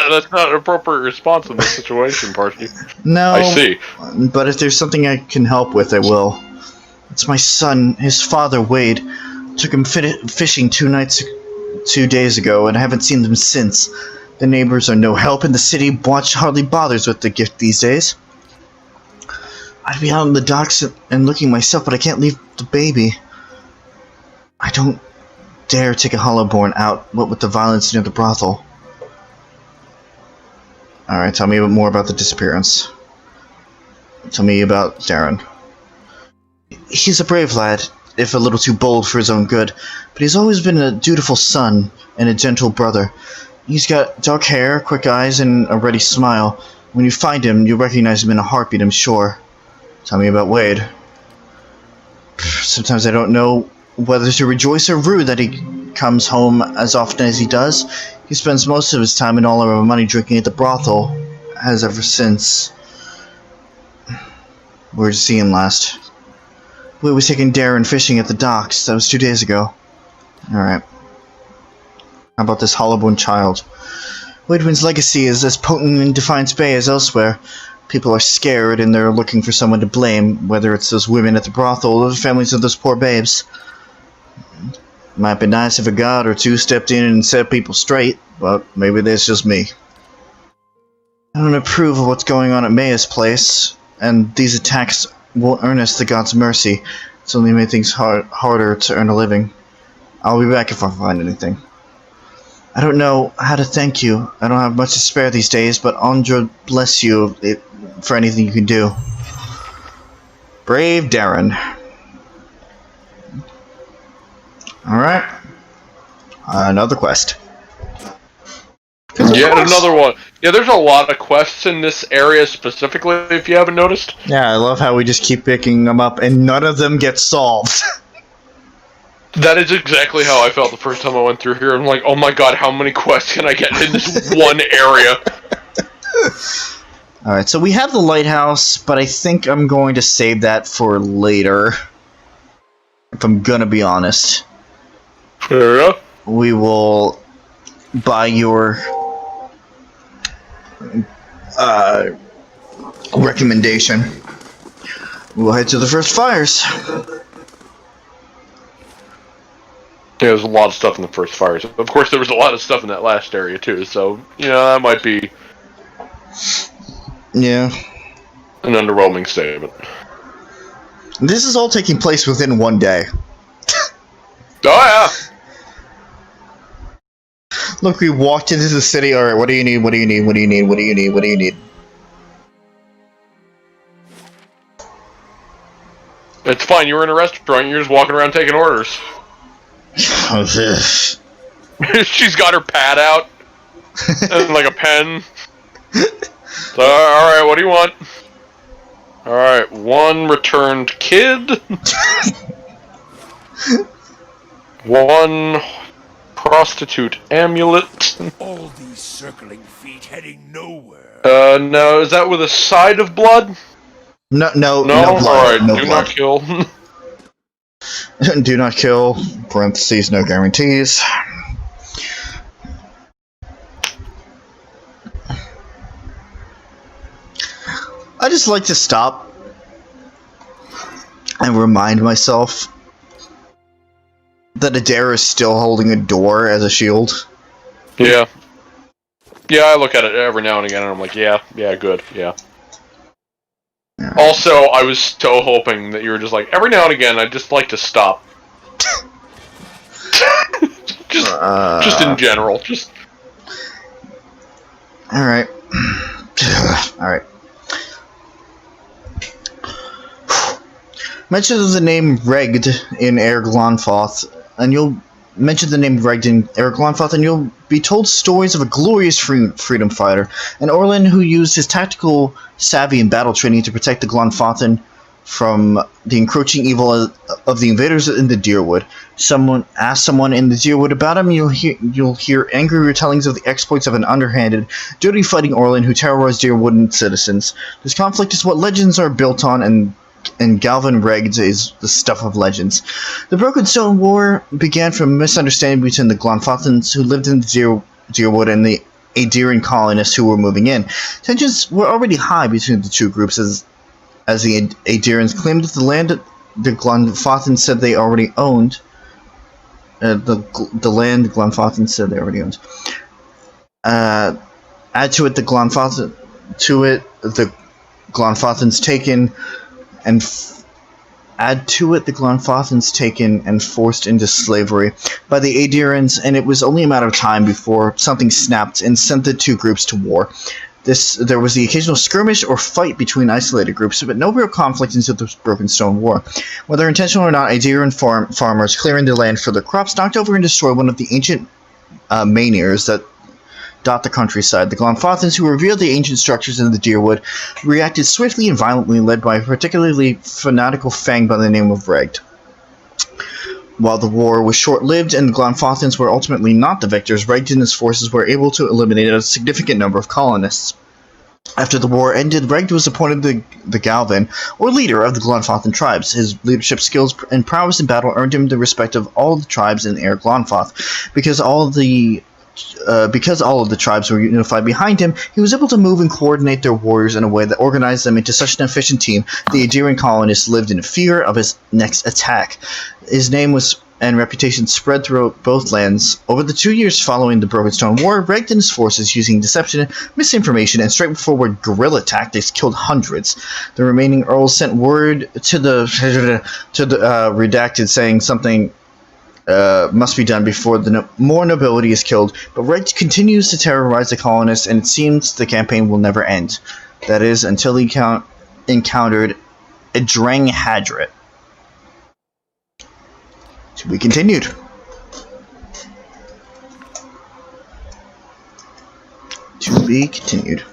That's not an appropriate response in this situation, Parsky. No. I see. But if there's something I can help with, I will. It's my son. His father, Wade, took him fishing 2 days ago, and I haven't seen them since. The neighbors are no help, and the city watch hardly bothers with the gift these days. I'd be out on the docks and looking myself, but I can't leave the baby. I don't dare take a hollowborn out, what with the violence near the brothel. Alright, tell me more about the disappearance. Tell me about Darren. He's a brave lad, if a little too bold for his own good, but he's always been a dutiful son and a gentle brother. He's got dark hair, quick eyes, and a ready smile. When you find him, you'll recognize him in a heartbeat, I'm sure. Tell me about Wade. Sometimes I don't know whether to rejoice or rue that he comes home as often as he does. He spends most of his time and all of our money drinking at the brothel, has ever since. Where did you see him last? We was taking Darren fishing at the docks. That was 2 days ago. Alright. How about this hollowborn child? Wademan's legacy is as potent in Defiance Bay as elsewhere. People are scared and they're looking for someone to blame, whether it's those women at the brothel or the families of those poor babes. Might be nice if a god or two stepped in and set people straight, but maybe that's just me. I don't approve of what's going on at Maya's place, and these attacks won't earn us the god's mercy. It's only made things harder to earn a living. I'll be back if I find anything. I don't know how to thank you. I don't have much to spare these days, but Andra bless you for anything you can do. Brave Darren. Alright. Another quest. Yet another one. Yeah, there's a lot of quests in this area specifically, if you haven't noticed. Yeah, I love how we just keep picking them up and none of them get solved. That is exactly how I felt the first time I went through here. I'm like, oh my god, how many quests can I get in this one area? Alright, so we have the lighthouse, but I think I'm going to save that for later. If I'm gonna be honest. Fair enough. We will buy your recommendation. We'll head to the first fires. Yeah, there's a lot of stuff in the first fires. Of course, there was a lot of stuff in that last area, too, so, you know, that might be... Yeah. An underwhelming statement. This is all taking place within one day. Oh, yeah! Look, we walked into the city, alright, what do you need, what do you need, what do you need, what do you need, what do you need? It's fine, you were in a restaurant, you're just walking around taking orders. She's got her pad out and like a pen. So, all right, what do you want? All right, 1 returned kid. 1 prostitute amulet. All these circling feet heading nowhere. No, is that with a side of blood? No blood. Alright, no do blood. not kill. Do not kill, parentheses, no guarantees. I just like to stop and remind myself that Adair is still holding a door as a shield. Yeah. Yeah, I look at it every now and again and I'm like, yeah, good, yeah. Also, I was so hoping that you were just like, every now and again, I'd just like to stop. just in general, just... Alright. Alright. Mention the name Regd in Erglonfoth, and you'll mention the name Regd in Erglonfoth, and you'll be told stories of a glorious freedom fighter, an Orlan who used his tactical savvy and battle training to protect the Glonfothan from the encroaching evil of the invaders in the Deerwood. Ask someone in the Deerwood about him, you'll hear angry retellings of the exploits of an underhanded, dirty-fighting Orlan who terrorized Deerwood citizens. This conflict is what legends are built on, and Galvin Regd is the stuff of legends. The Broken Stone War began from a misunderstanding between the Glonfothans who lived in the Deerwood and the Aediran colonists who were moving in. Tensions were already high between the two groups as the Aedirans claimed that the land the Glonfothans said they already owned. The land Glonfothans said they already owned. Add to it the Glonfothans taken and forced into slavery by the Aedirans, and it was only a matter of time before something snapped and sent the two groups to war. There was the occasional skirmish or fight between isolated groups, but no real conflict until the Broken Stone War. Whether intentional or not, Aediran farmers clearing the land for their crops knocked over and destroyed one of the ancient menhirs that dot the countryside. The Glonfothans, who revealed the ancient structures in the Deerwood, reacted swiftly and violently, led by a particularly fanatical Fang by the name of Regd. While the war was short-lived and the Glonfothans were ultimately not the victors, Regd and his forces were able to eliminate a significant number of colonists. After the war ended, Regd was appointed the Galvin, or leader of the Glonfothan tribes. His leadership skills and prowess in battle earned him the respect of all the tribes in Air Glonfoth. Because all of the tribes were unified behind him, he was able to move and coordinate their warriors in a way that organized them into such an efficient team, the Aediran colonists lived in fear of his next attack. His name and reputation spread throughout both lands. Over the 2 years following the Broken Stone War, Regd and his forces, using deception, misinformation, and straightforward guerrilla tactics, killed hundreds. The remaining earls sent word to the redacted saying something must be done before more nobility is killed, but Regd continues to terrorize the colonists, and it seems the campaign will never end. That is, until he encountered a Drang Hadrit. To be continued. To be continued.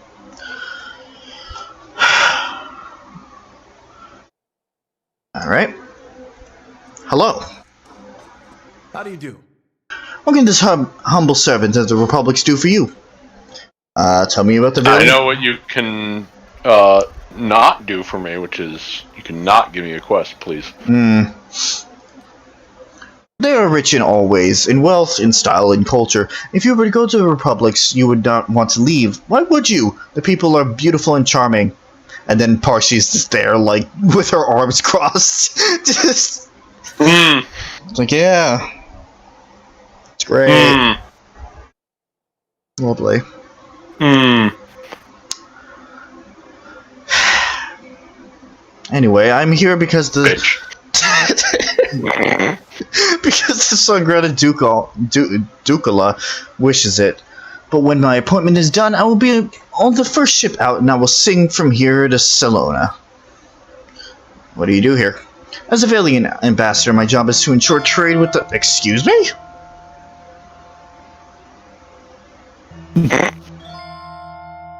Alright. Hello. How do you do? What can this humble servant of the Republics do for you? Tell me about the I know what you can not do for me, which is you can not give me a quest, please. They are rich in all ways, in wealth, in style, in culture. If you were to go to the Republics, you would not want to leave. Why would you? The people are beautiful and charming. And then Parsi's just there, like, with her arms crossed. Just... It's like, yeah. It's great. Lovely. Anyway, I'm here because the... because the Sangrata Ducala wishes it. But when my appointment is done, I will be on the first ship out, and I will sing from here to Salona. What do you do here? As a Valiant ambassador, my job is to ensure trade with the... Excuse me?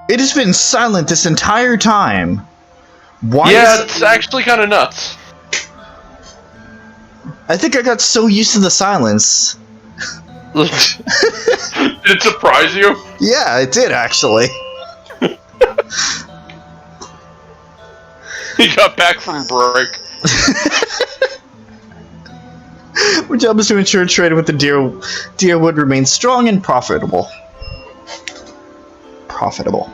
It has been silent this entire time. Why it's actually kind of nuts. I think I got so used to the silence. Did it surprise you? Yeah, it did, actually. He got back from break. My job is to ensure trade with the Deerwood remains strong and profitable. Profitable.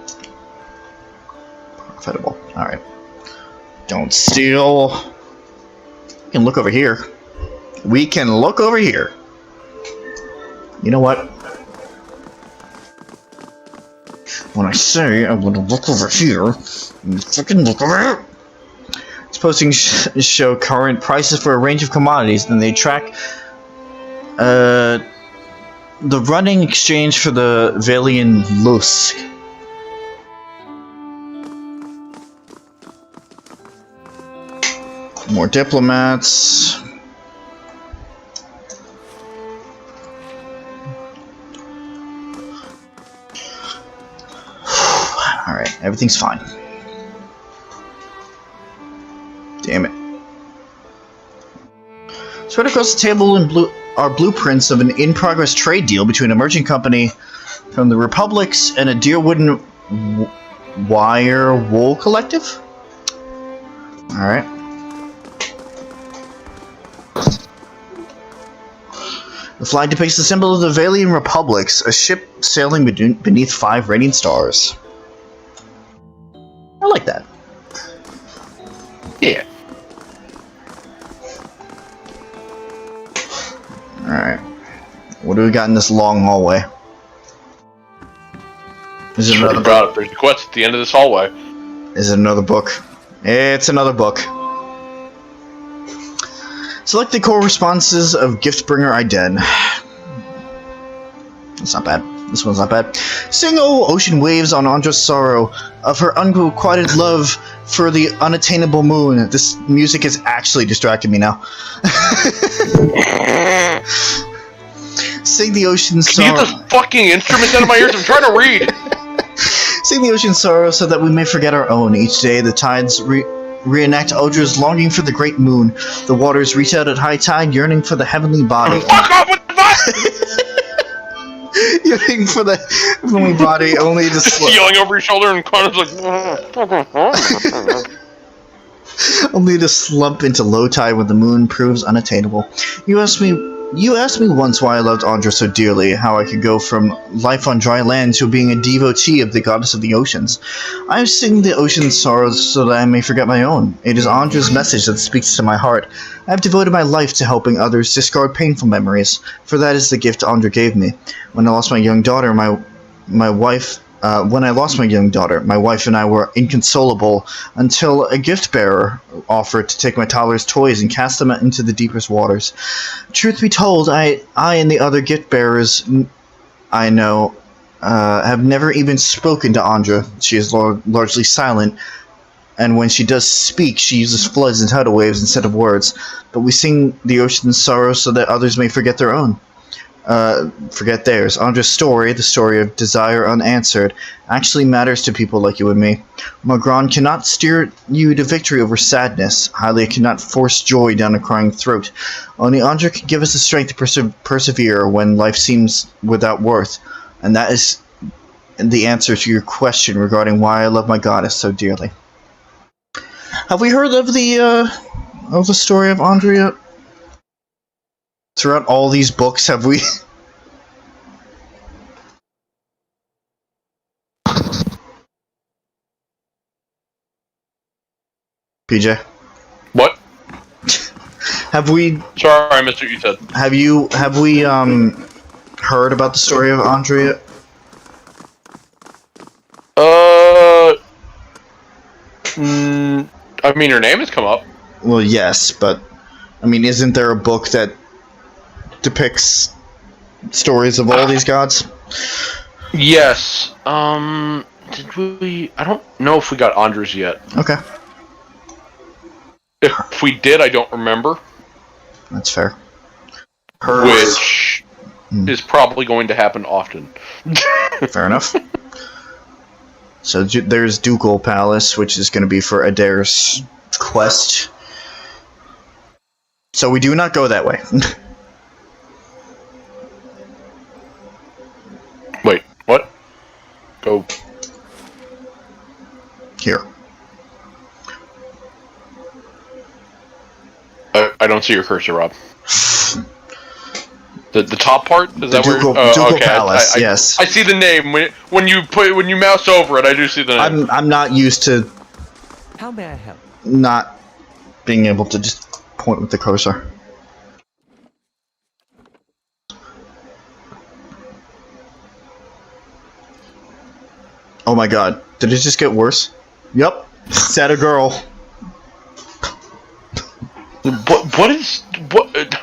Alright. Don't steal. We can look over here. You know what? When I say I'm gonna look over here, you fucking look over here. Its postings show current prices for a range of commodities, and they track the running exchange for the Valian Lusk. More diplomats. Alright, everything's fine. Damn it. Spread across the table in are blueprints of an in-progress trade deal between a merchant company from the Republics and a Deerwood Wire Wool Collective? Alright. The flag depicts the symbol of the Valian Republics, a ship sailing beneath 5 radiant stars. I like that. Yeah. Alright. What do we got in this long hallway? Is it another book? There's a quest at the end of this hallway. Is it another book? It's another book. Select the core responses of Giftbringer Iden. That's not bad. This one's not bad. Sing, O ocean waves on Andra's sorrow, of her unrequited love for the unattainable moon. This music is actually distracting me now. Sing the ocean sorrow. Get this fucking instrument out of my ears. I'm trying to read. Sing the ocean sorrow so that we may forget our own. Each day the tides reenact Audra's longing for the great moon. The waters reach out at high tide, yearning for the heavenly body. Fuck off with the Yearning for the heavenly body, only to yelling over your shoulder, and Connor's like, only to slump into low tide when the moon proves unattainable. You asked me once why I loved Andra so dearly, how I could go from life on dry land to being a devotee of the goddess of the oceans. I sing the ocean's sorrows so that I may forget my own. It is Andra's message that speaks to my heart. I have devoted my life to helping others discard painful memories, for that is the gift Andra gave me. When I lost my young daughter, my wife and I were inconsolable until a gift bearer offered to take my toddler's toys and cast them into the deepest waters. Truth be told, I and the other gift bearers I know have never even spoken to Andra. She is largely silent, and when she does speak, she uses floods and tidal waves instead of words. But we sing the ocean's sorrow so that others may forget their own. Forget theirs. Andra's story, the story of desire unanswered, actually matters to people like you and me. Magran cannot steer you to victory over sadness. Hylia cannot force joy down a crying throat. Only Andra can give us the strength to persevere when life seems without worth. And that is the answer to your question regarding why I love my goddess so dearly. Have we heard of the story of Andra yet? Throughout all these books, have we? PJ? What? Have we... Sorry, I missed what you said. Have we, heard about the story of Andra yet? I mean, her name has come up. Well, yes, but, I mean, isn't there a book that depicts stories of all these gods? Yes. Did we... I don't know if we got Andra's yet. Okay. If if we did, I don't remember. That's fair. Which is probably going to happen often. Fair enough. So there's Ducal Palace, which is going to be for Adair's quest. So we do not go that way. Wait, what? Go. Here. I don't see your cursor, Rob. The top part? Is that Ducal, where? Ducal Okay. Palace. Yes. I see the name when you mouse over it. I do see the name. I'm not used to How may I help? not being able to just point with the cursor. Oh my god. Did it just get worse? Yep. Said a girl. What is... What...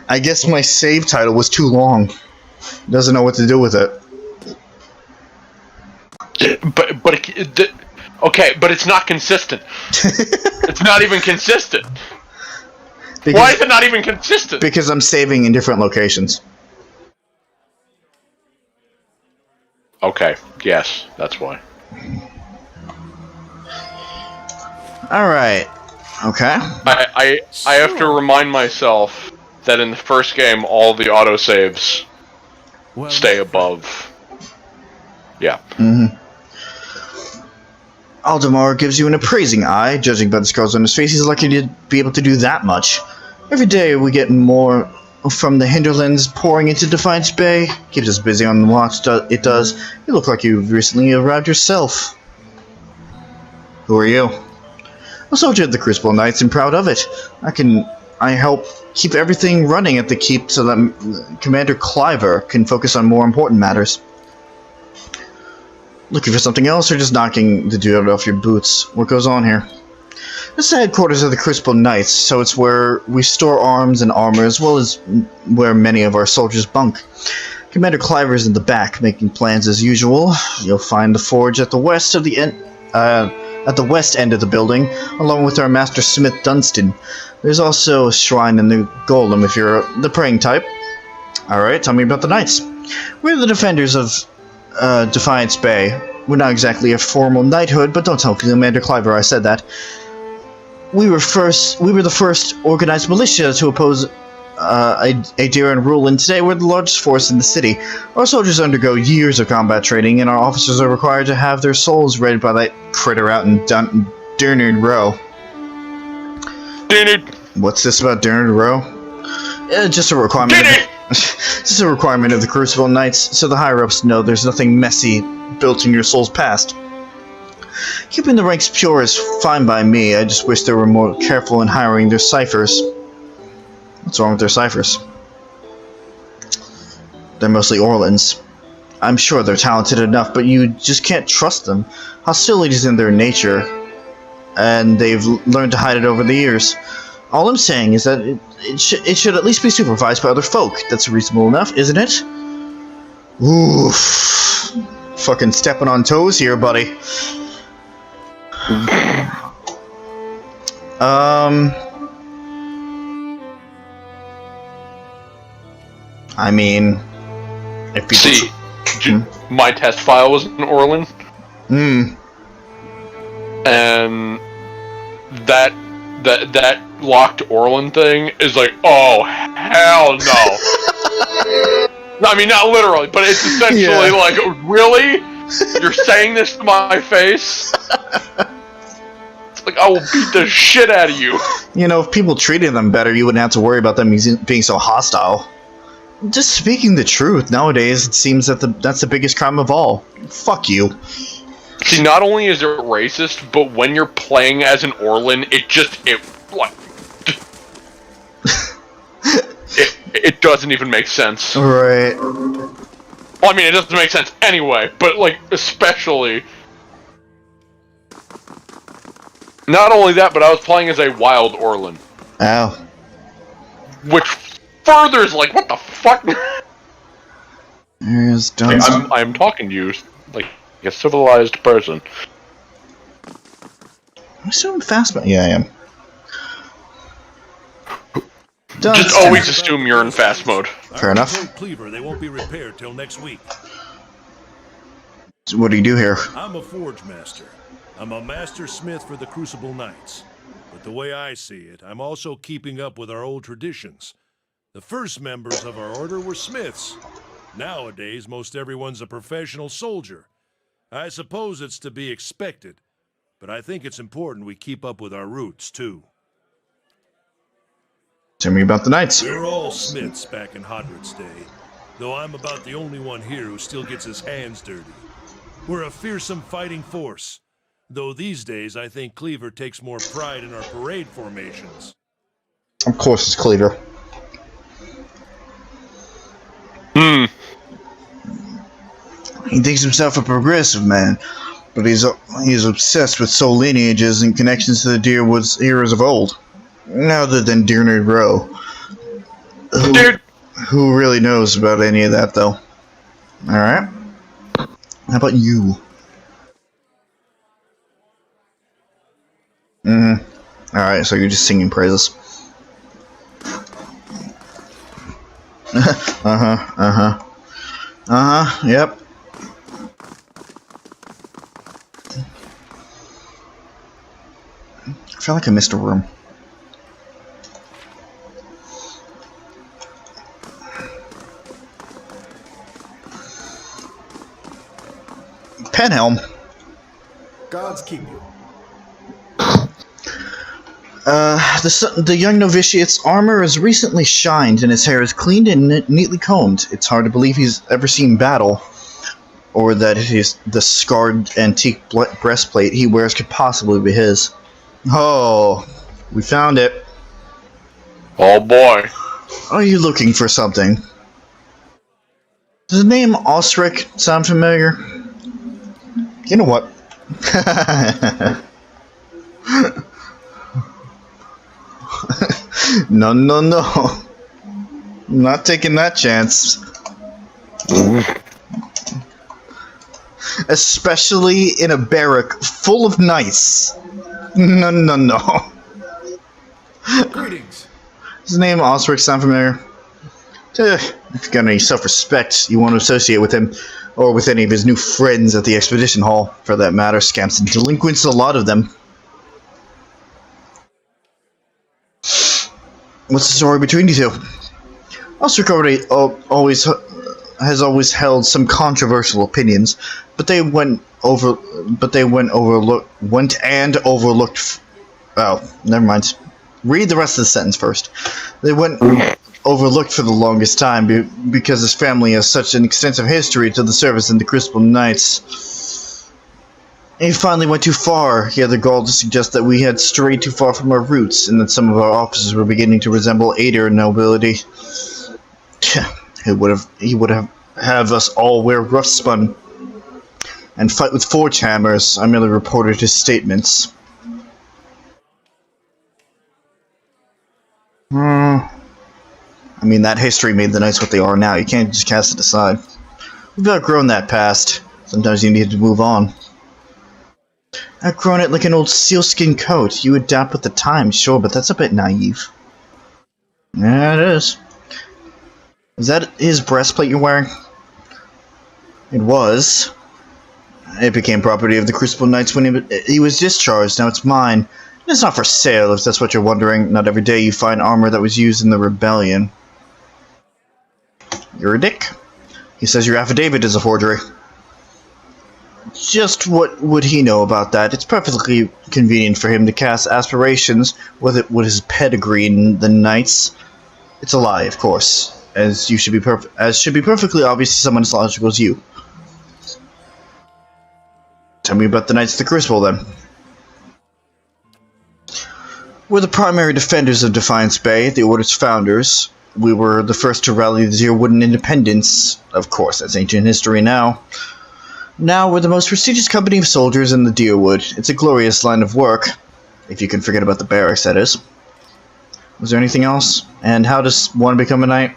I guess my save title was too long. Doesn't know what to do with it. Okay, but it's not consistent. It's not even consistent. Because, Why is it not even consistent? Because I'm saving in different locations. Okay, yes, that's why. Alright. Okay. I have to remind myself that in the first game, all the autosaves stay above. Yeah. Mm-hmm. Aldemar gives you an appraising eye. Judging by the scars on his face, he's lucky to be able to do that much. Every day we get more from the hinterlands pouring into Defiance Bay. Keeps us busy on the watch, it does. You look like you've recently arrived yourself. Who are you? A soldier of the Crucible Knights and proud of it. I help keep everything running at the keep so that Commander Cliver can focus on more important matters. Looking for something else or just knocking the dirt off your boots? What goes on here? This is the headquarters of the Crucible Knights, so it's where we store arms and armor as well as where many of our soldiers bunk. Commander Cliver is in the back, making plans as usual. You'll find the forge at the west end of the building, along with our Master Smith Dunstan. There's also a shrine in the Golem if you're the praying type. Alright, tell me about the Knights. We're the defenders of Defiance Bay. We're not exactly a formal knighthood, but don't tell Commander Cliver I said that. We were the first organized militia to oppose Adiran rule, and today we're the largest force in the city. Our soldiers undergo years of combat training, and our officers are required to have their souls read by that critter out in Durnard Row. What's this about Durnard Row? Just a requirement. Just a requirement of the Crucible Knights, so the higher-ups know there's nothing messy built in your soul's past. Keeping the ranks pure is fine by me. I just wish they were more careful in hiring their ciphers. What's wrong with their ciphers? They're mostly Orlans. I'm sure they're talented enough, but you just can't trust them. Hostility is in their nature, and they've learned to hide it over the years. All I'm saying is that it should at least be supervised by other folk. That's reasonable enough, isn't it? Oof. Fucking stepping on toes here, buddy. I mean, if people my test file was in Orlan. And that locked Orlan thing is like, oh hell no. I mean, not literally, but it's essentially like, really? You're saying this to my face? It's like, I will beat the shit out of you. You know, if people treated them better, you wouldn't have to worry about them being so hostile. Just speaking the truth, nowadays it seems that that's the biggest crime of all. Fuck you. See, not only is it racist, but when you're playing as an Orlan, it doesn't even make sense. Right. Well, I mean, it doesn't make sense anyway, but, like, especially... Not only that, but I was playing as a wild Orlan. Ow. Which furthers, like, what the fuck? There's I'm talking to you, like, a civilized person. I'm so fast, but yeah, I am. Just always assume you're in fast mode. Fair enough. I told Cleaver they won't be repaired till next week. So what do you do here? I'm a forge master. I'm a master smith for the Crucible Knights. But the way I see it, I'm also keeping up with our old traditions. The first members of our order were smiths. Nowadays, most everyone's a professional soldier. I suppose it's to be expected, but I think it's important we keep up with our roots, too. Tell me about the Knights. We're all smiths back in Hodred's day, though I'm about the only one here who still gets his hands dirty. We're a fearsome fighting force, though these days I think Cleaver takes more pride in our parade formations. Of course it's Cleaver. He thinks himself a progressive man, but he's obsessed with soul lineages and connections to the Deerwood's heroes of old. Other than Deernard Rowe. Who really knows about any of that, though? Alright. How about you? Alright, so you're just singing praises. Yep. I feel like I missed a room. Penhelm. Gods keep you. The young novitiate's armor is recently shined and his hair is cleaned and neatly combed. It's hard to believe he's ever seen battle, or that the scarred antique breastplate he wears could possibly be his. Oh, we found it. Oh boy. Are you looking for something? Does the name Osric sound familiar? You know what? No. I'm not taking that chance. Especially in a barrack full of knights. No. Greetings. Does the name Osric sound familiar? If you've got any self-respect, you won't associate with him, or with any of his new friends at the Expedition Hall, for that matter. Scamps and delinquents, a lot of them. What's the story between you two? Osric has always held some controversial opinions, but they went and overlooked. Oh, never mind. Read the rest of the sentence first. They went overlooked for the longest time because his family has such an extensive history to the service in the Crucible Knights. He finally went too far. He had the gall to suggest that we had strayed too far from our roots, and that some of our officers were beginning to resemble Ader nobility. He would have us all wear rough spun and fight with forge hammers. I merely reported his statements. I mean, that history made the Knights what they are now. You can't just cast it aside. We've outgrown that past. Sometimes you need to move on. Outgrown it like an old sealskin coat. You adapt with the times, sure, but that's a bit naive. Yeah, it is. Is that his breastplate you're wearing? It was. It became property of the Crucible Knights when he was discharged. Now it's mine. It's not for sale, if that's what you're wondering. Not every day you find armor that was used in the rebellion. You're a dick. He says your affidavit is a forgery. Just what would he know about that? It's perfectly convenient for him to cast aspirations with his pedigree in the Knights. It's a lie, of course, as should be perfectly obvious to someone as logical as you. Tell me about the Knights of the Crucible, then. We're the primary defenders of Defiance Bay, the Order's founders. We were the first to rally the Deerwooden independence. Of course, that's ancient history now. Now we're the most prestigious company of soldiers in the Deerwood. It's a glorious line of work. If you can forget about the barracks, that is. Was there anything else? And how does one become a knight?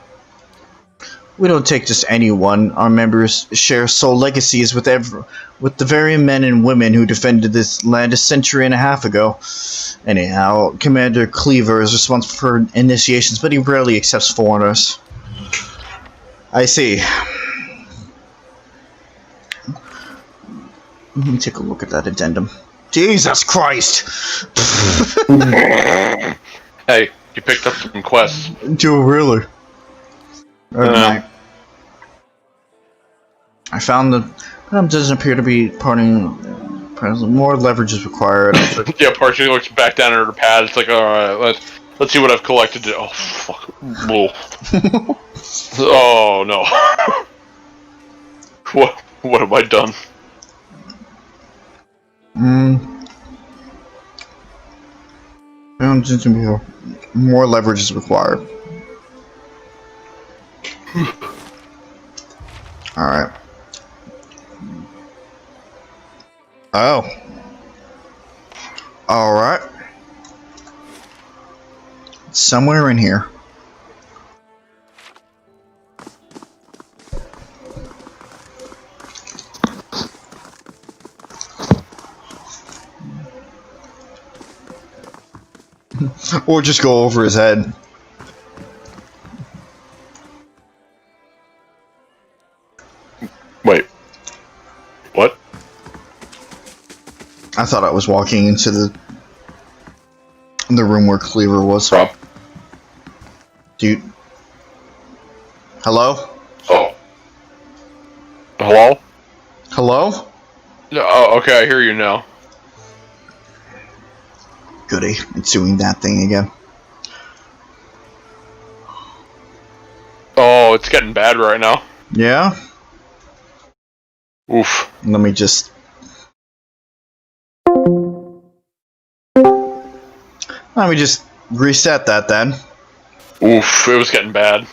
We don't take just anyone. Our members share soul legacies with the very men and women who defended this land a century and a half ago. Anyhow, Commander Cleaver is responsible for initiations, but he rarely accepts foreigners. I see. Let me take a look at that addendum. Jesus Christ! Hey, you picked up some quests. Do really? I found the doesn't appear to be parting. More leverage is required. Yeah, partially looks back down at her pad. It's like, alright, let's see what I've collected. Oh, fuck. Oh, no. What have I done? More leverage is required. Alright. Oh. Alright. Somewhere in here. Or just go over his head. Wait. What? I thought I was walking into the room where Cleaver was. Rob? Dude. Hello? Oh. Hello? Hello? Oh, okay, I hear you now. Goody. It's doing that thing again. Oh, it's getting bad right now. Yeah? Oof. Let me just... Let me just reset that then. Oof, it was getting bad.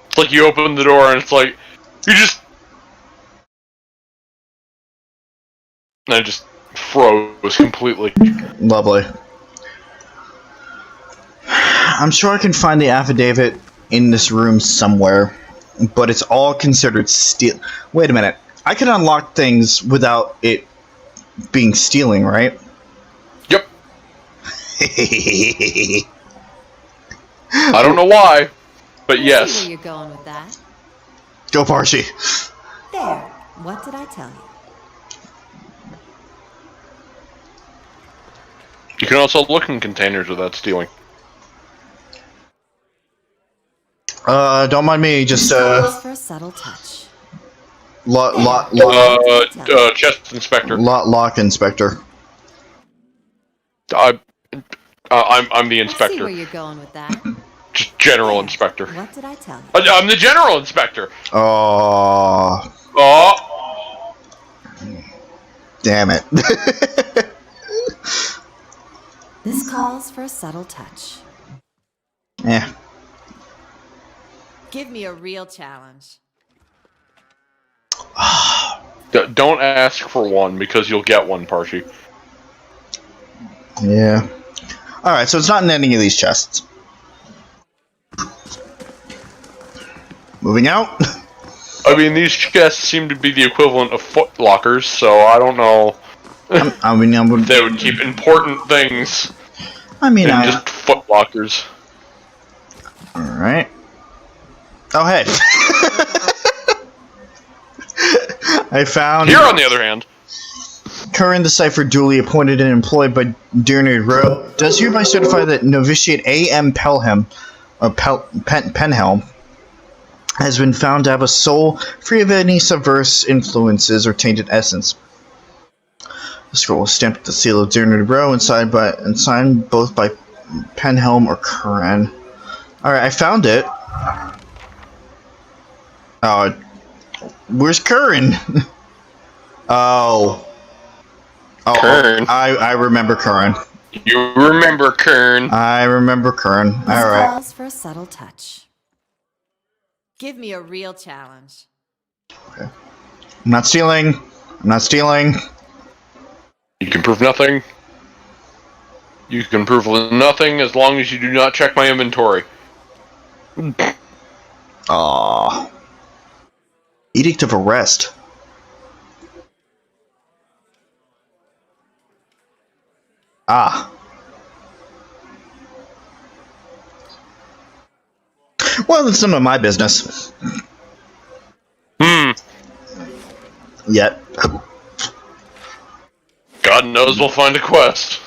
It's like you open the door and it's like, you just... And I just froze completely. Lovely. I'm sure I can find the affidavit in this room somewhere, but it's all considered steal. Wait a minute. I can unlock things without it being stealing, right? Yep. I don't know why, but yes. Where you're going with that? Go, Parshi. There. What did I tell you? You can also look in containers without stealing. Don't mind me, just, For a subtle touch. Chest inspector. Lock inspector. I'm the I see inspector. where you're going with that. Just general inspector. What did I tell you? I'm the general inspector. Oh. Oh. Damn it. This calls for a subtle touch. Yeah. Give me a real challenge. Don't ask for one because you'll get one, Parshi. Yeah. Alright, so it's not in any of these chests. Moving out. I mean, these chests seem to be the equivalent of foot lockers, so I don't know. I mean, They would keep important things. I mean, just foot lockers. Alright. Oh, hey. I found... Here, on the other hand. Curran, the cipher duly appointed and employed by Durnard Rowe, does hereby certify that Novitiate A.M. Pelham, or Penhelm, has been found to have a soul free of any subverse influences or tainted essence. The scroll is stamped with the seal of Durnard Rowe and signed both by Penhelm or Curran. Alright, I found it. Oh, where's Curran? Oh. Kern. I remember Curran. You remember Kern. I remember Curran. Alright. Pause for a subtle touch. Give me a real challenge. Okay. I'm not stealing. I'm not stealing. You can prove nothing. You can prove nothing as long as you do not check my inventory. Aww. Edict of Arrest. Ah. Well, it's none of my business. Yet. God knows we'll find a quest.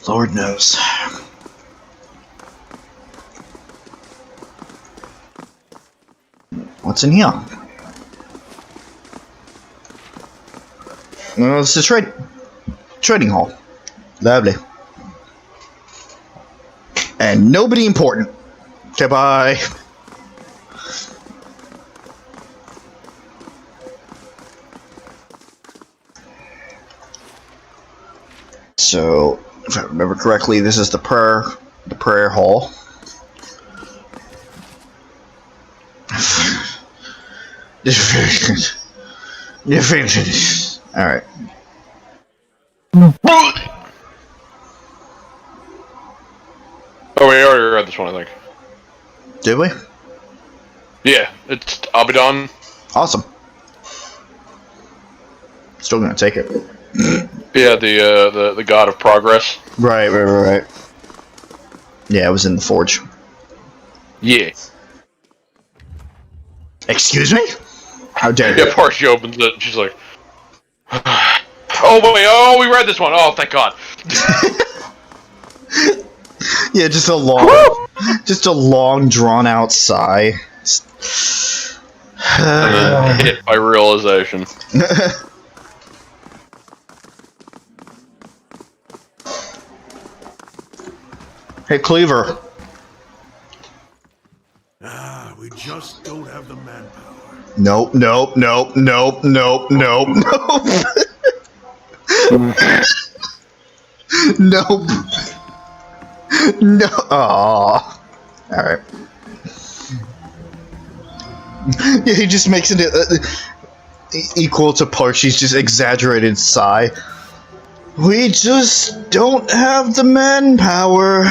Lord knows. What's in here? Well, it's a trading hall. Lovely. And nobody important. Okay, bye. So, if I remember correctly, this is the prayer hall. Alright. Oh, we already read this one, I think. Did we? Yeah, it's Abaddon. Awesome. Still gonna take it. Yeah, the god of progress. Right. Yeah, it was in the forge. Yeah. Excuse me? How dare you? Yeah, part she opens it and she's like, oh wait, oh, we read this one. Oh, thank God. Yeah, just a long drawn out sigh. And then hit by realization. Hey, Cleaver. We just don't have the manpower. Nope. Nope. No. Aww. Alright. Yeah, he just makes it equal to Parchy's just exaggerated sigh. We just don't have the manpower.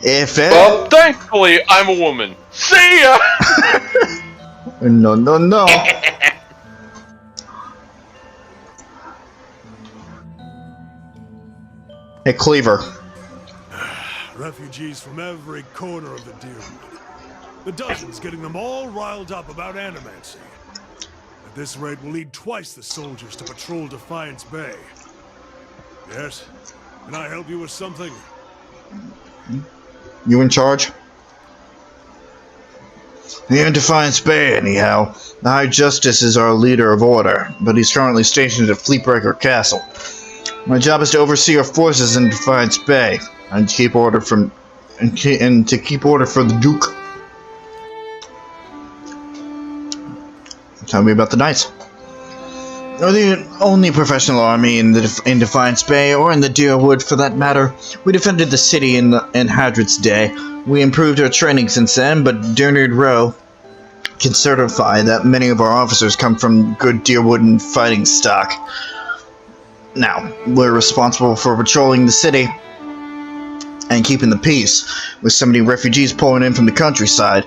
Well, thankfully, I'm a woman. See ya! No. Hey, Cleaver. Refugees from every corner of the Deerwood. The dozens getting them all riled up about animancy. At this rate, we'll need twice the soldiers to patrol Defiance Bay. Yes? Can I help you with something? You in charge? Here in Defiance Bay, anyhow. The High Justice is our leader of order, but he's currently stationed at Fleetbreaker Castle. My job is to oversee our forces in Defiance Bay, and to keep order for the Duke. Tell me about the Knights. We're the only professional army in Defiance Bay, or in the Deerwood for that matter. We defended the city in Hadred's day. We improved our training since then, but Dernard Rowe can certify that many of our officers come from good Deerwood and fighting stock. Now, we're responsible for patrolling the city and keeping the peace, with so many refugees pouring in from the countryside.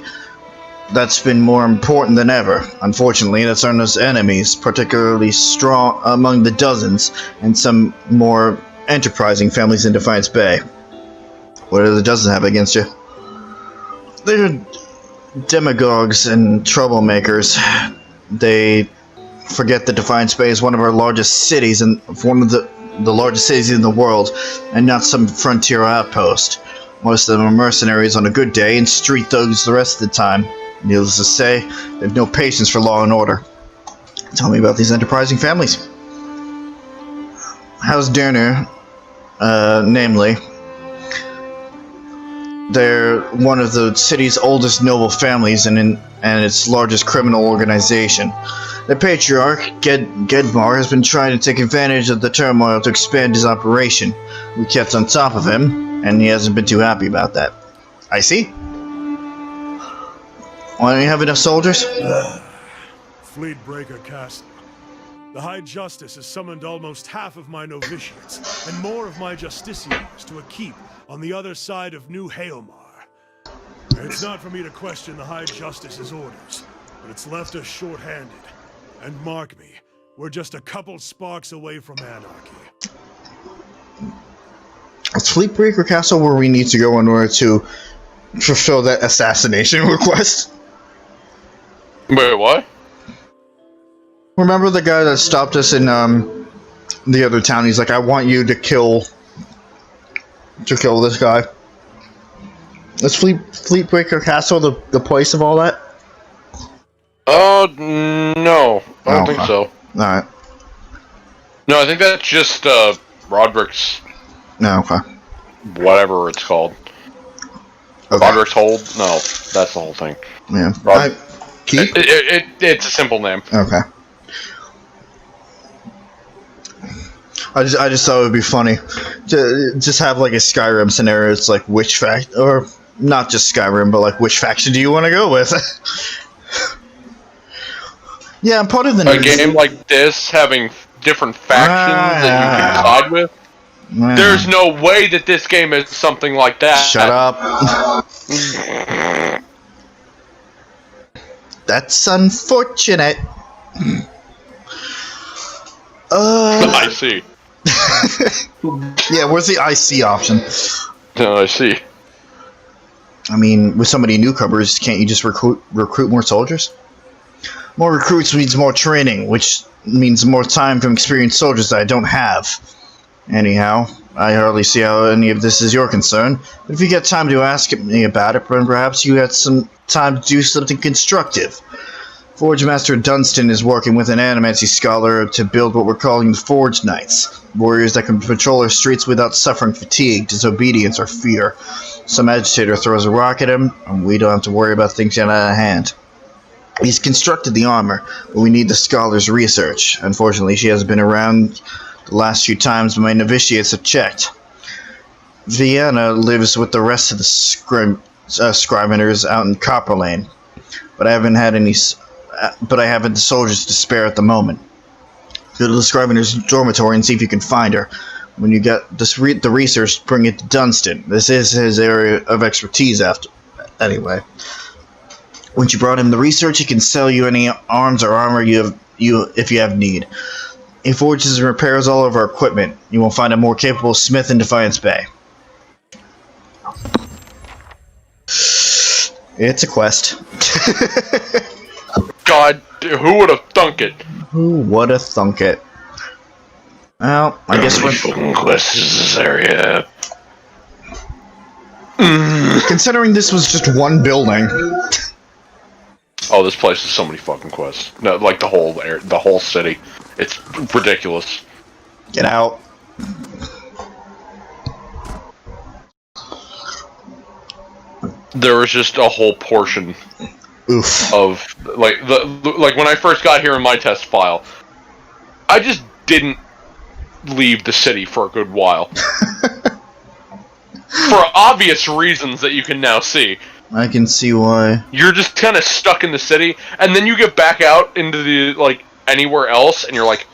That's been more important than ever. Unfortunately, that's earned us enemies, particularly strong among the dozens and some more enterprising families in Defiance Bay. What do the dozens have against you? They're demagogues and troublemakers. They forget that Defiance Bay is one of our largest cities and one of the largest cities in the world, and not some frontier outpost. Most of them are mercenaries on a good day and street thugs the rest of the time. Needless to say, they have no patience for law and order. Tell me about these enterprising families. How's Derner? Namely, they're one of the city's oldest noble families and its largest criminal organization. The patriarch, Gedmar, has been trying to take advantage of the turmoil to expand his operation. We kept on top of him, and he hasn't been too happy about that. I see. Why don't you have enough soldiers? Fleetbreaker Castle. The High Justice has summoned almost half of my novitiates and more of my justiciars to a keep on the other side of New Hailmar. It's not for me to question the High Justice's orders, but it's left us short-handed. And mark me, we're just a couple sparks away from anarchy. Is Fleetbreaker Castle where we need to go in order to fulfill that assassination request? Wait, what? Remember the guy that stopped us in the other town? He's like, I want you to kill this guy. Is Fleetbreaker Castle the place of all that? No. I don't think so. Alright. No, I think that's just, Roderick's... No, okay. Whatever it's called. Okay. Roderick's Hold? No, that's the whole thing. Yeah. Keep? It's a simple name. Okay. I just thought it would be funny to just have like a Skyrim scenario. It's like which fact, or not just Skyrim, but like which faction do you want to go with? Yeah, I'm part of the A game like this having different factions that you can side with. There's no way that this game is something like that. Shut up. That's unfortunate. I see. Yeah, where's the IC option? I see. I mean, with so many newcomers, can't you just recruit more soldiers? More recruits means more training, which means more time from experienced soldiers that I don't have. Anyhow, I hardly see how any of this is your concern. But if you get time to ask me about it, then perhaps you had some time to do something constructive. Forge Master Dunstan is working with an animancy scholar to build what we're calling the Forge Knights. Warriors that can patrol our streets without suffering fatigue, disobedience, or fear. Some agitator throws a rock at him, and we don't have to worry about things getting out of hand. He's constructed the armor, but we need the scholar's research. Unfortunately, she hasn't been around the last few times my novitiates have checked. Vienna lives with the rest of the scriveners out in Copper Lane, but I haven't the soldiers to spare at the moment. Go to the scrivener's dormitory and see if you can find her. When you get the research, bring it to Dunstan. This is his area of expertise anyway. Once you brought him the research, he can sell you any arms or armor if you have need. He forges and repairs all of our equipment. You won't find a more capable smith in Defiance Bay. It's a quest. God, who would have thunk it? Who would have thunk it? Well, I guess we're... fucking quests in this area. Considering this was just one building... Oh, this place is so many fucking quests. No, like the whole city. It's ridiculous. Get out. There was just a whole portion of like when I first got here in my test file, I just didn't leave the city for a good while. For obvious reasons that you can now see. I can see why. You're just kind of stuck in the city, and then you get back out into the, like, anywhere else, and you're like,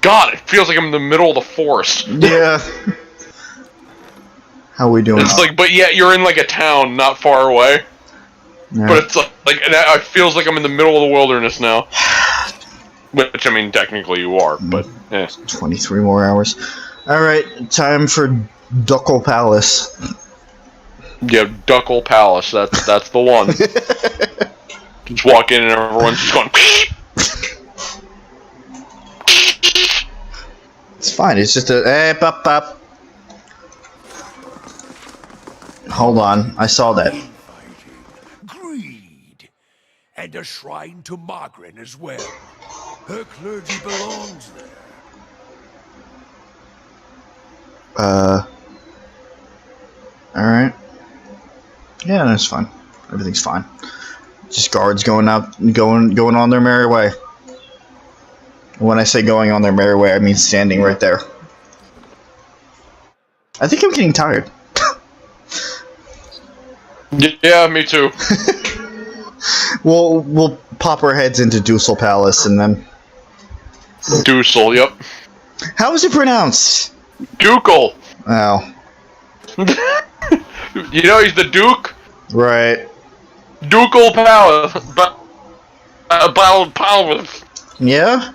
God, it feels like I'm in the middle of the forest. Yeah. How we doing? It's like, but yet you're in, like, a town not far away. Yeah. But it's like, it feels like I'm in the middle of the wilderness now. Which, I mean, technically you are, but, eh. 23 more hours. Alright, time for Duckle Palace. Yeah, Duckle Palace, that's the one. Just walk in and everyone's just going... It's fine, it's just a... pop. Hold on, I saw that. Greed. And a shrine to Margaret as well. Her clergy belongs there. Alright. Yeah, that's fine. Everything's fine. Just guards going on their merry way. When I say going on their merry way, I mean standing right there. I think I'm getting tired. Yeah, me too. We'll pop our heads into Dussel Palace and then Dusel, yep. How is it pronounced? Dukel. Oh. You know he's the Duke? Right. Ducal Palace. Yeah?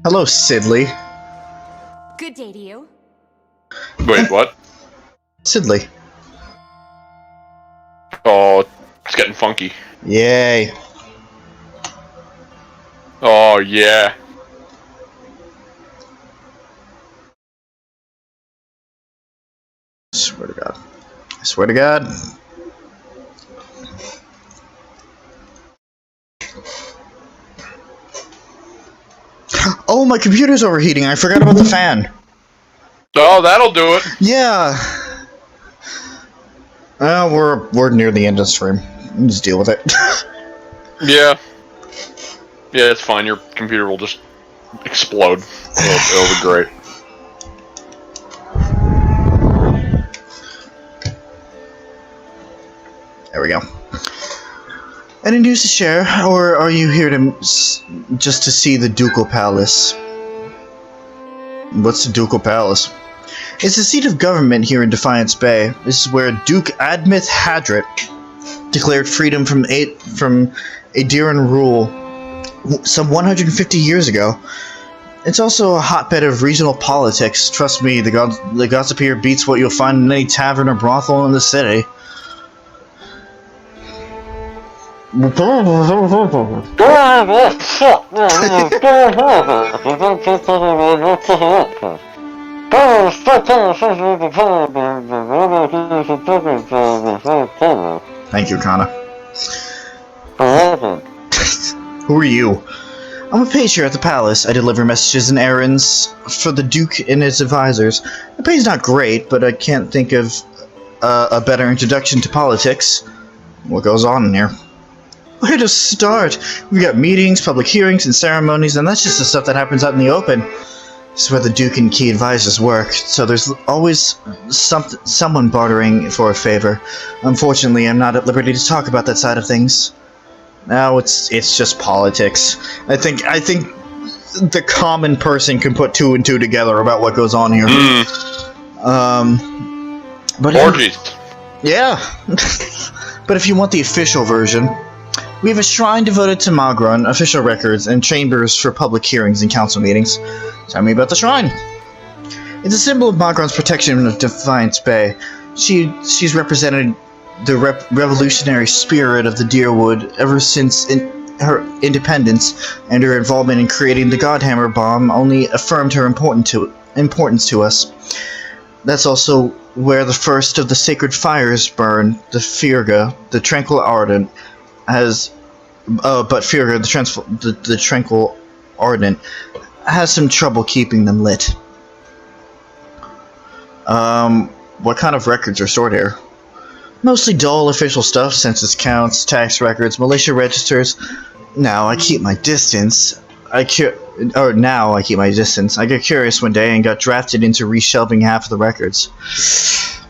Hello, Sidley. Good day to you. Wait, what? Sidley. Oh, it's getting funky. Yay. Oh, yeah. Swear to God. I swear to God. Oh, my computer's overheating. I forgot about the fan. Oh, that'll do it. Yeah. We're near the end of the stream. Just deal with it. Yeah. Yeah, it's fine. Your computer will just explode. It'll be great. There we go. Any news to share, or are you here to just to see the Ducal Palace? What's the Ducal Palace? It's the seat of government here in Defiance Bay. This is where Duke Admith Hadrit declared freedom from Adiran rule some 150 years ago. It's also a hotbed of regional politics. Trust me, the gossip here beats what you'll find in any tavern or brothel in the city. Thank you, Kana. Who are you? I'm a page here at the palace. I deliver messages and errands for the Duke and his advisors. The pay's not great, but I can't think of a better introduction to politics. What goes on in here? Where to start? We've got meetings, public hearings, and ceremonies, and that's just the stuff that happens out in the open. This is where the Duke and key advisors work, so there's always someone bartering for a favor. Unfortunately, I'm not at liberty to talk about that side of things. Now it's just politics. I think the common person can put two and two together about what goes on here. But orgies. Yeah. But if you want the official version, we have a shrine devoted to Magron, official records, and chambers for public hearings and council meetings. Tell me about the shrine. It's a symbol of Magron's protection of Defiance Bay. She's represented the revolutionary spirit of the Deerwood ever since her independence, and her involvement in creating the Godhammer bomb only affirmed her importance to us. That's also where the first of the sacred fires burn, the Firga, the Tranquil Ardent, but Firga, the Tranquil Ardent, has some trouble keeping them lit. What kind of records are stored here? Mostly dull official stuff, census counts, tax records, militia registers. Now I keep my distance. I get curious one day and got drafted into reshelving half of the records.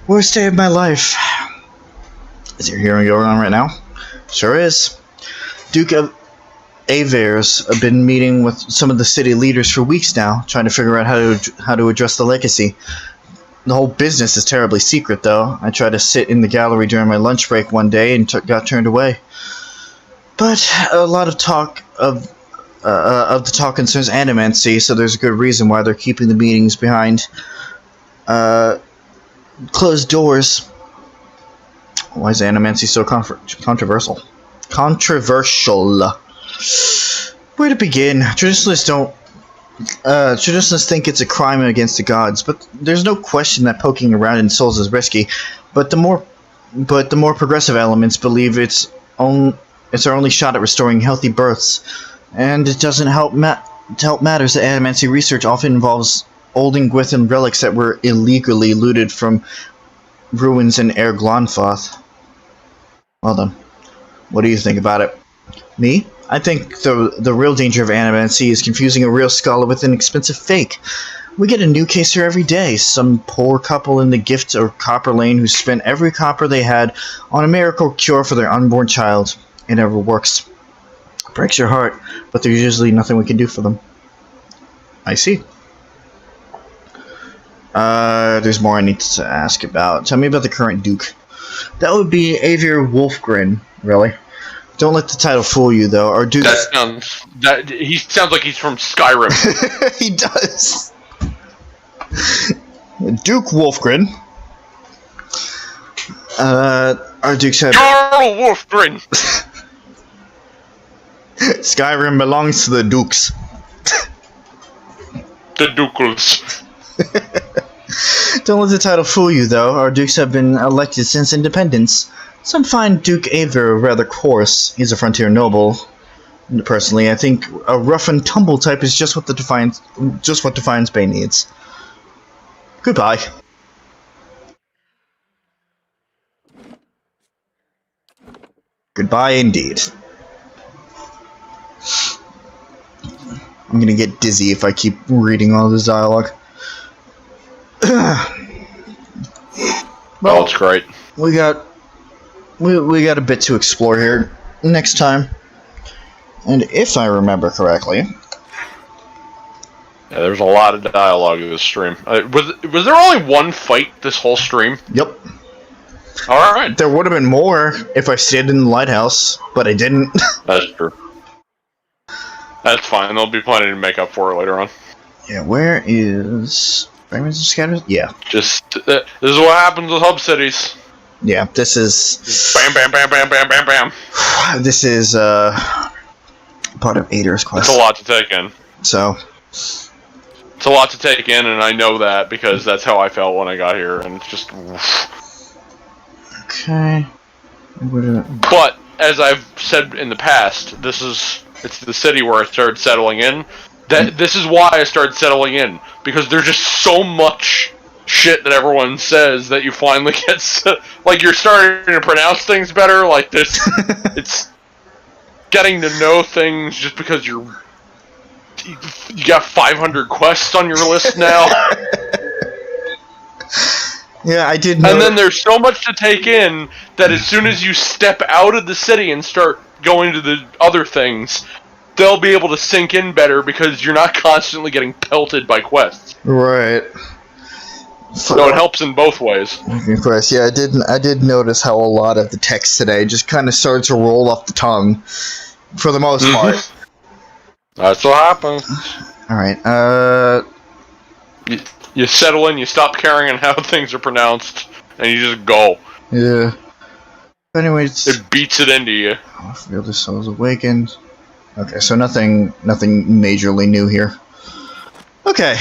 Worst day of my life. Is your hearing going on right now? Sure is. Duke of Avers have been meeting with some of the city leaders for weeks now, trying to figure out how to address the legacy. The whole business is terribly secret, though. I tried to sit in the gallery during my lunch break one day and got turned away. But a lot of talk of the talk concerns animancy, so there's a good reason why they're keeping the meetings behind closed doors. Why is animancy so controversial? Where to begin? Traditionalists think it's a crime against the gods, but there's no question that poking around in souls is risky. But the more progressive elements believe it's our only shot at restoring healthy births, and it doesn't help matters that animancy research often involves old Ingwithan relics that were illegally looted from ruins in Air Glonfoth. Well done. What do you think about it? Me? I think the real danger of animancy is confusing a real scholar with an expensive fake. We get a new case here every day. Some poor couple in the Gift or Copper Lane who spent every copper they had on a miracle cure for their unborn child. It never works. Breaks your heart, but there's usually nothing we can do for them. I see. There's more I need to ask about. Tell me about the current Duke. That would be Avier Wolfgren, really. Don't let the title fool you, though. Our Duke... He sounds like he's from Skyrim. He does. Duke Wolfgren. Our Duke's had... Jarl Wolfgren! Skyrim belongs to the Dukes. The Dukels. Don't let the title fool you, though. Our Dukes have been elected since independence. Some find Duke Aver rather coarse. He's a frontier noble. Personally, I think a rough and tumble type is just what Defiance Bay needs. Goodbye. Goodbye, indeed. I'm gonna get dizzy if I keep reading all this dialogue. Well, it's great. We got a bit to explore here next time. And if I remember correctly... Yeah, there's a lot of dialogue in this stream. Was there only one fight this whole stream? Yep. Alright. There would have been more if I stayed in the lighthouse, but I didn't. That's true. That's fine, there'll be plenty to make up for it later on. Yeah, where is... Fragments of Scatters? Yeah. Just, this is what happens with hub cities. Yeah, this is... Bam, bam, bam, bam, bam, bam, bam. This is, part of Ader's quest. It's a lot to take in. So... It's a lot to take in, and I know that because that's how I felt when I got here, and it's just... Okay... But, as I've said in the past, it's the city where I started settling in. This is why I started settling in, because there's just so much shit that everyone says that you finally get, like, you're starting to pronounce things better, like this, it's getting to know things just because you got 500 quests on your list now. Yeah, I did know. And then there's so much to take in that as soon as you step out of the city and start going to the other things, they'll be able to sink in better because you're not constantly getting pelted by quests. Right. So it helps in both ways. Of course, yeah, I did notice how a lot of the text today just kind of started to roll off the tongue, for the most part. That's what happens. Alright, You settle in, you stop caring on how things are pronounced, and you just go. Yeah. Anyways... It beats it into you. Feel the Souls Awakened. Okay, so nothing majorly new here. Okay.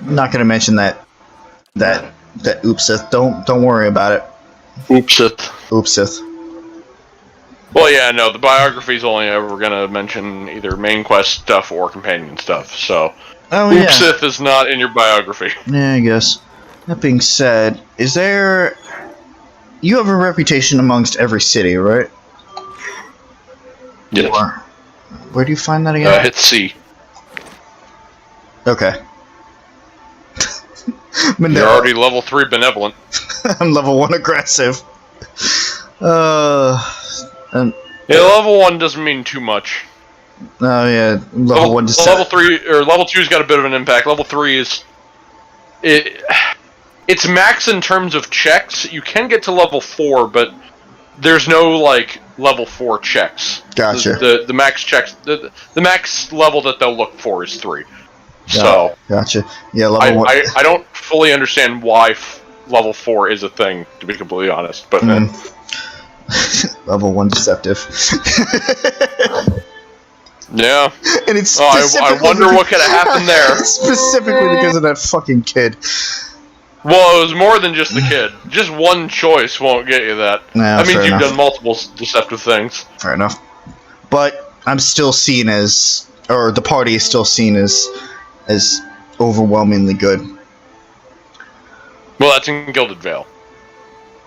I'm not gonna mention that OOPSTH. Don't worry about it. OOPSTH. OOPSTH. Well, yeah, no, the biography's only ever gonna mention either main quest stuff or companion stuff, so... OOPSTH is not in your biography. Yeah, I guess. That being said, is there... You have a reputation amongst every city, right? Yes. Where do you find that again? Hit C. Okay. You're already level 3 benevolent. I'm level 1 aggressive. Yeah, level 1 doesn't mean too much. Oh yeah, level 1 to level 3 or level 2's got a bit of an impact. Level 3 is it's max in terms of checks. You can get to level 4, but there's no like level 4 checks. Gotcha. The max checks the max level that they'll look for is 3. So gotcha. Yeah, level 1. I don't fully understand why level 4 is a thing, to be completely honest. But level 1 deceptive. Yeah. And it's I wonder what could have happened there. Specifically because of that fucking kid. Well, it was more than just the kid. Just one choice won't get you that. Nah, that means you've done multiple deceptive things. Fair enough. But I'm still seen as, or the party is still seen as overwhelmingly good. Well, that's in Gilded Vale.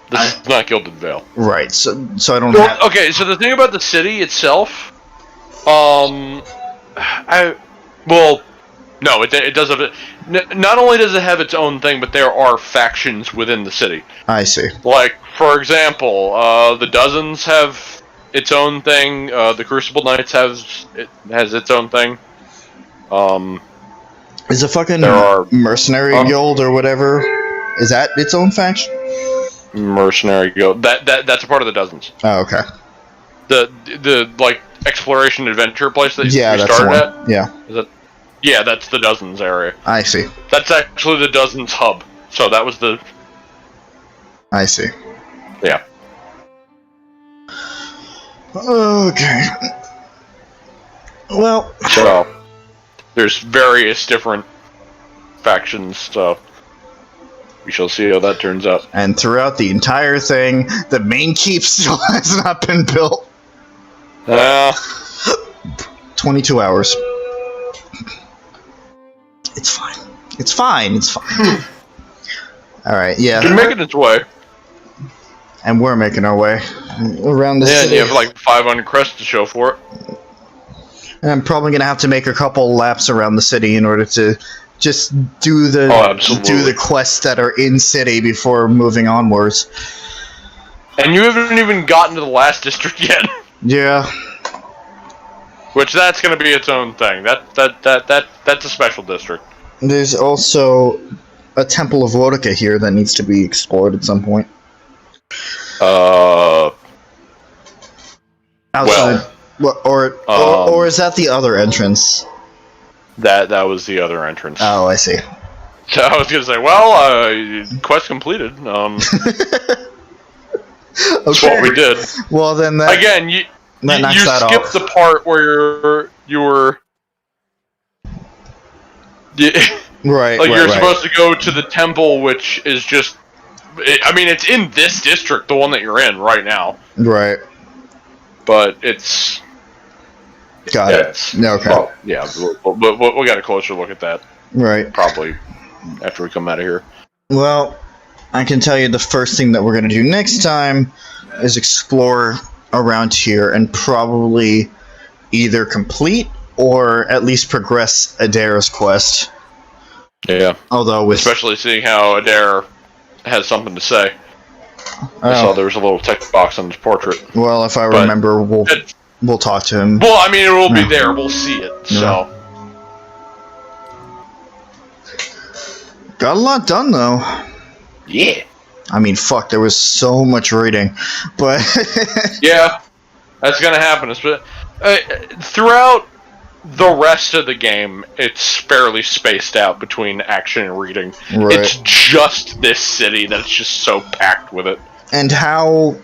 This is not Gilded Vale. Right. So I don't have... Okay, so the thing about the city itself, no, it does have it. Not only does it have its own thing, but there are factions within the city. I see. Like, for example, the Dozens have its own thing. The Crucible Knights has its own thing. Is a fucking There are- mercenary guild or whatever? Is that its own faction? Mercenary Guild. That's a part of the Dozens. Oh, okay. The like exploration adventure place that Yeah, we that's the started one. at. Yeah. Is that? Yeah, that's the Dozens area. I see. That's actually the Dozens hub. So that was the. I see. Yeah. Okay. Well. So there's various different factions. So. We shall see how that turns out. And throughout the entire thing, the main keep still has not been built. 22 hours. It's fine. It's fine. It's fine. Alright, yeah. It's making its way. And we're making our way around the city. Yeah, you have like 500 crests to show for it. And I'm probably going to have to make a couple laps around the city in order to just do the quests that are in city before moving onwards. And you haven't even gotten to the last district yet. Yeah. Which that's going to be its own thing. That's a special district. There's also a Temple of Wodica here that needs to be explored at some point. Outside. Or is that the other entrance? That was the other entrance. Oh, I see. So I was gonna say, well, quest completed. That's what we did. Well, then that again, you skipped the part where you were. Right. Like you're supposed to go to the temple, which is just. I mean, it's in this district, the one that you're in right now. Right. But it's. Got it. Okay. Well, yeah, we'll get a closer look at that. Right. Probably after we come out of here. Well, I can tell you the first thing that we're going to do next time is explore around here and probably either complete or at least progress Adair's quest. Yeah. Although especially seeing how Adair has something to say. I saw there was a little text box on his portrait. Well, if I remember, we'll talk to him. Well, I mean, it will be there. We'll see it. So. Got a lot done, though. Yeah. I mean, fuck, there was so much reading. But... yeah. That's gonna happen. Throughout the rest of the game, it's fairly spaced out between action and reading. Right. It's just this city that's just so packed with it. And how...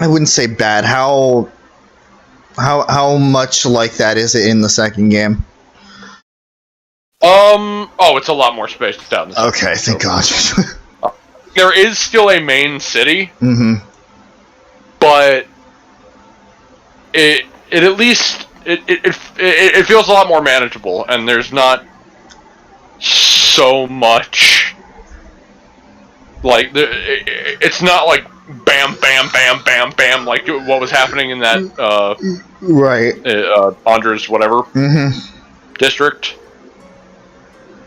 I wouldn't say bad. How much like that is it in the second game? Oh, it's a lot more spaced out in the second Okay, thank God. There is still a main city. Mm-hmm. But it at least it feels a lot more manageable, and there's not so much like it's not like bam, bam, bam, bam, bam, like what was happening in that right Andres whatever district.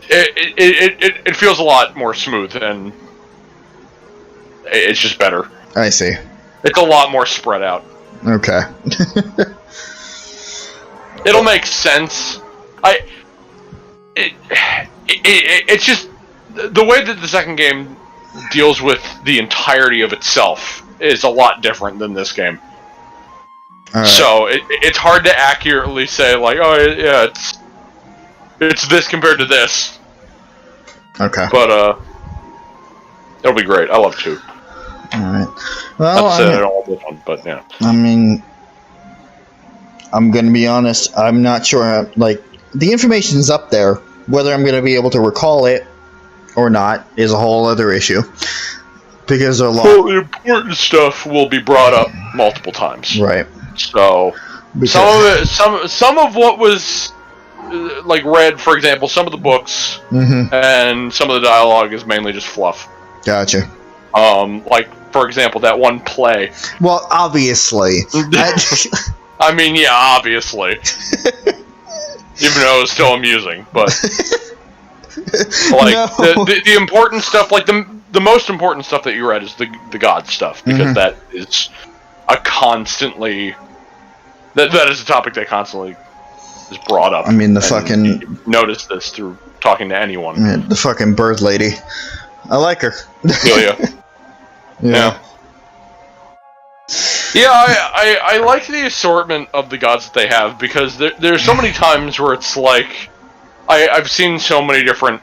It feels a lot more smooth, and it's just better. I see. It's a lot more spread out. Okay. It'll make sense. It's just the way that the second game deals with the entirety of itself is a lot different than this game. Right. So it's hard to accurately say like, oh yeah, it's this compared to this. Okay. But it'll be great. I love 2. Alright. Well, Not to say I don't love this one, but yeah. I mean, I'm gonna be honest, I'm not sure, like, the information's up there. Whether I'm gonna be able to recall it or not is a whole other issue. Because a lot... Well, the important stuff will be brought up multiple times. Right. So, some of what was, like, read, for example, some of the books, and some of the dialogue is mainly just fluff. Gotcha. Like, for example, that one play. Well, obviously. I mean, yeah, obviously. Even though it was still amusing, but... like, No. the important stuff, like, the most important stuff that you read is the God stuff, because that is constantly... That is a topic that constantly is brought up. I mean, the fucking... You notice this through talking to anyone. Yeah, the fucking bird lady. I like her. Yeah. Yeah. Yeah, I like the assortment of the gods that they have, because there's so many times where it's like... I've seen so many different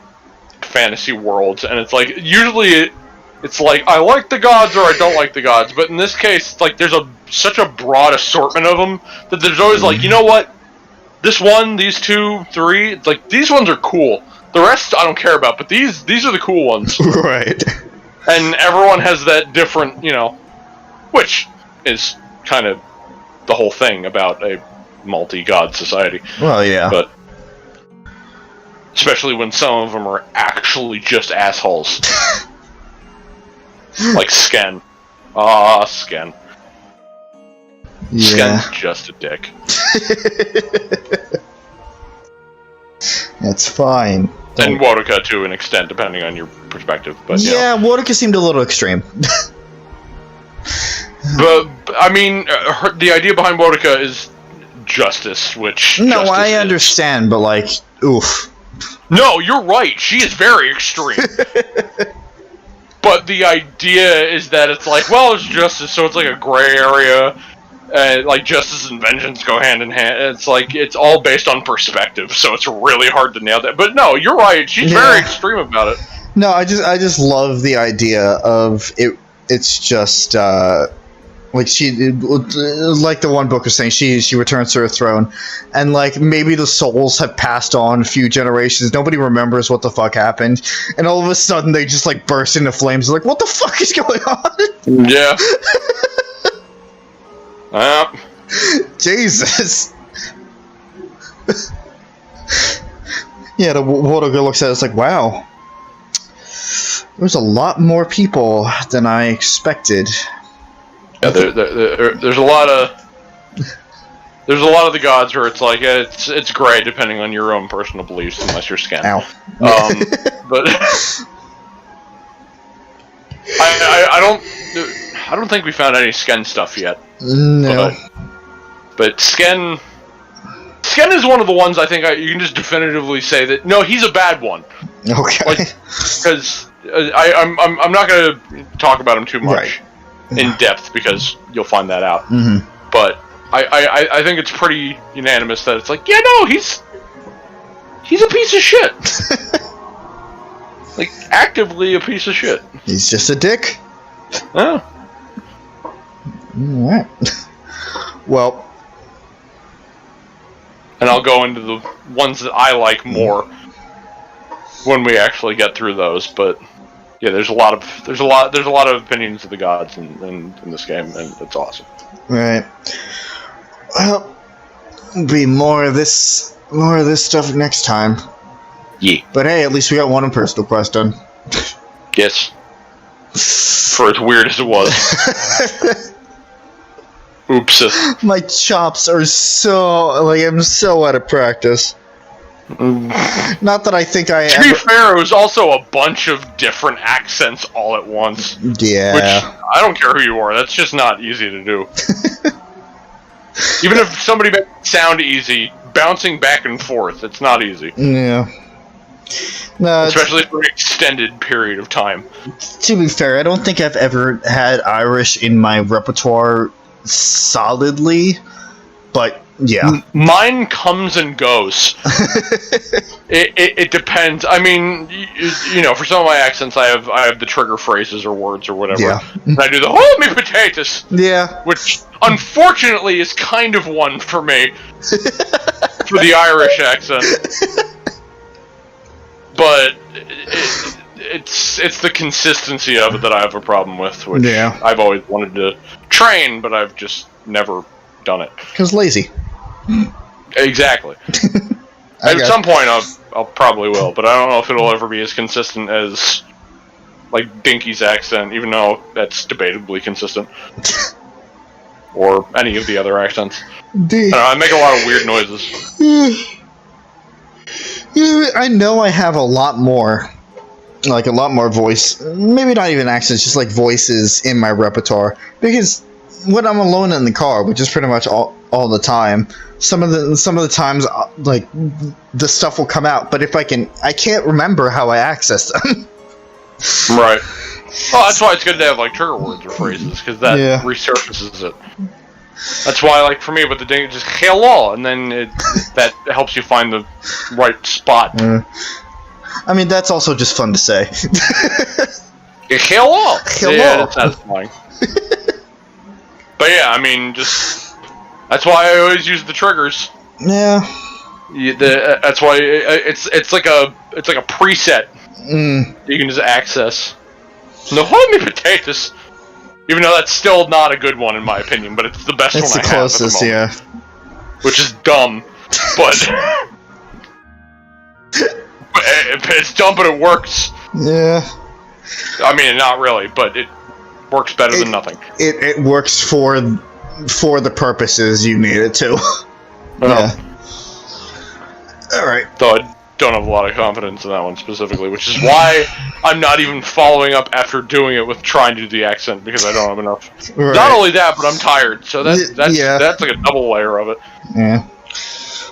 fantasy worlds, and it's like, usually it's like, I like the gods or I don't like the gods, but in this case, it's like, there's such a broad assortment of them, that there's always like, you know what? This one, these 2, 3, it's like, these ones are cool. The rest I don't care about, but these are the cool ones. Right. And everyone has that different, which is kind of the whole thing about a multi-god society. Well, yeah. But especially when some of them are actually just assholes. Like Sken. Sken. Yeah. Sken's just a dick. That's fine. And Wodaka to an extent, depending on your perspective. But yeah, Wodaka seemed a little extreme. But I mean, the idea behind Wodaka is justice, which no, I understand, but like, oof. No, you're right. She is very extreme. But the idea is that it's like, well, it's justice, so it's like a gray area. Like, justice and vengeance go hand in hand. It's like, it's all based on perspective, so it's really hard to nail that. But no, you're right. She's very extreme about it. No, I just love the idea of it. It's just like like the one book was saying, she returns to her throne, and like maybe the souls have passed on a few generations. Nobody remembers what the fuck happened, and all of a sudden they just like burst into flames. Like, what the fuck is going on? Yeah. Jesus. Yeah, the Wodaka looks at it, it's like, wow. There's a lot more people than I expected. Yeah, there's a lot of the gods where it's like it's gray depending on your own personal beliefs, unless you're Sken. Ow. But I don't think we found any Sken stuff yet. No. But Sken is one of the ones I think you can just definitively say that no, he's a bad one. Okay. Like, because I'm not going to talk about him too much in depth, because you'll find that out. Mm-hmm. But I think it's pretty unanimous that it's like, yeah, no, he's a piece of shit. Like, actively a piece of shit. He's just a dick. Oh. Alright. Well. And I'll go into the ones that I like more when we actually get through those, but yeah, there's a lot of opinions of the gods in this game, and it's awesome. Right. Well, be more of this stuff next time. Yeah. But hey, at least we got one personal quest done. Yes. For as weird as it was. OOPSTH. My chops are I'm so out of practice. Not that I think I To be fair, it was also a bunch of different accents all at once. Yeah. Which, I don't care who you are, that's just not easy to do. Even if somebody makes it sound easy, bouncing back and forth, it's not easy. Yeah. No, especially for an extended period of time. To be fair, I don't think I've ever had Irish in my repertoire solidly, but yeah. Mine comes and goes. It depends. I mean, you know, for some of my accents, I have the trigger phrases or words or whatever. Yeah. And I do the hold me potatoes. Yeah. Which unfortunately is kind of one for me for the Irish accent. But it's the consistency of it that I have a problem with, which I've always wanted to train, but I've just never done it. Because lazy. Exactly. At some point, I'll probably will, but I don't know if it'll ever be as consistent as like Dinky's accent, even though that's debatably consistent, or any of the other accents. I make a lot of weird noises. I know I have a lot more voice, maybe not even accents, just like voices in my repertoire, because when I'm alone in the car, which is pretty much all the time, some of the times like the stuff will come out, but I can't remember how I access them. Right. Well, that's why it's good to have like trigger words or phrases, because that resurfaces it. That's why, like for me, with the ding, just hello, and then that helps you find the right spot. I mean, that's also just fun to say. Hello. Yeah, that's satisfying. But yeah, I mean, just that's why I always use the triggers. Yeah. That's why it's like a preset. You can just access. No, hold me potatoes. Even though that's still not a good one in my opinion, but it's the best one I have. It's the closest, yeah. Which is dumb, but it's dumb, but it works. Yeah. I mean, not really, but it works better than nothing. It works for the purposes you need it to. Yeah. All right. Though I don't have a lot of confidence in that one specifically, which is why I'm not even following up after doing it with trying to do the accent, because I don't have enough. Right. Not only that, but I'm tired, so that's like a double layer of it. Yeah.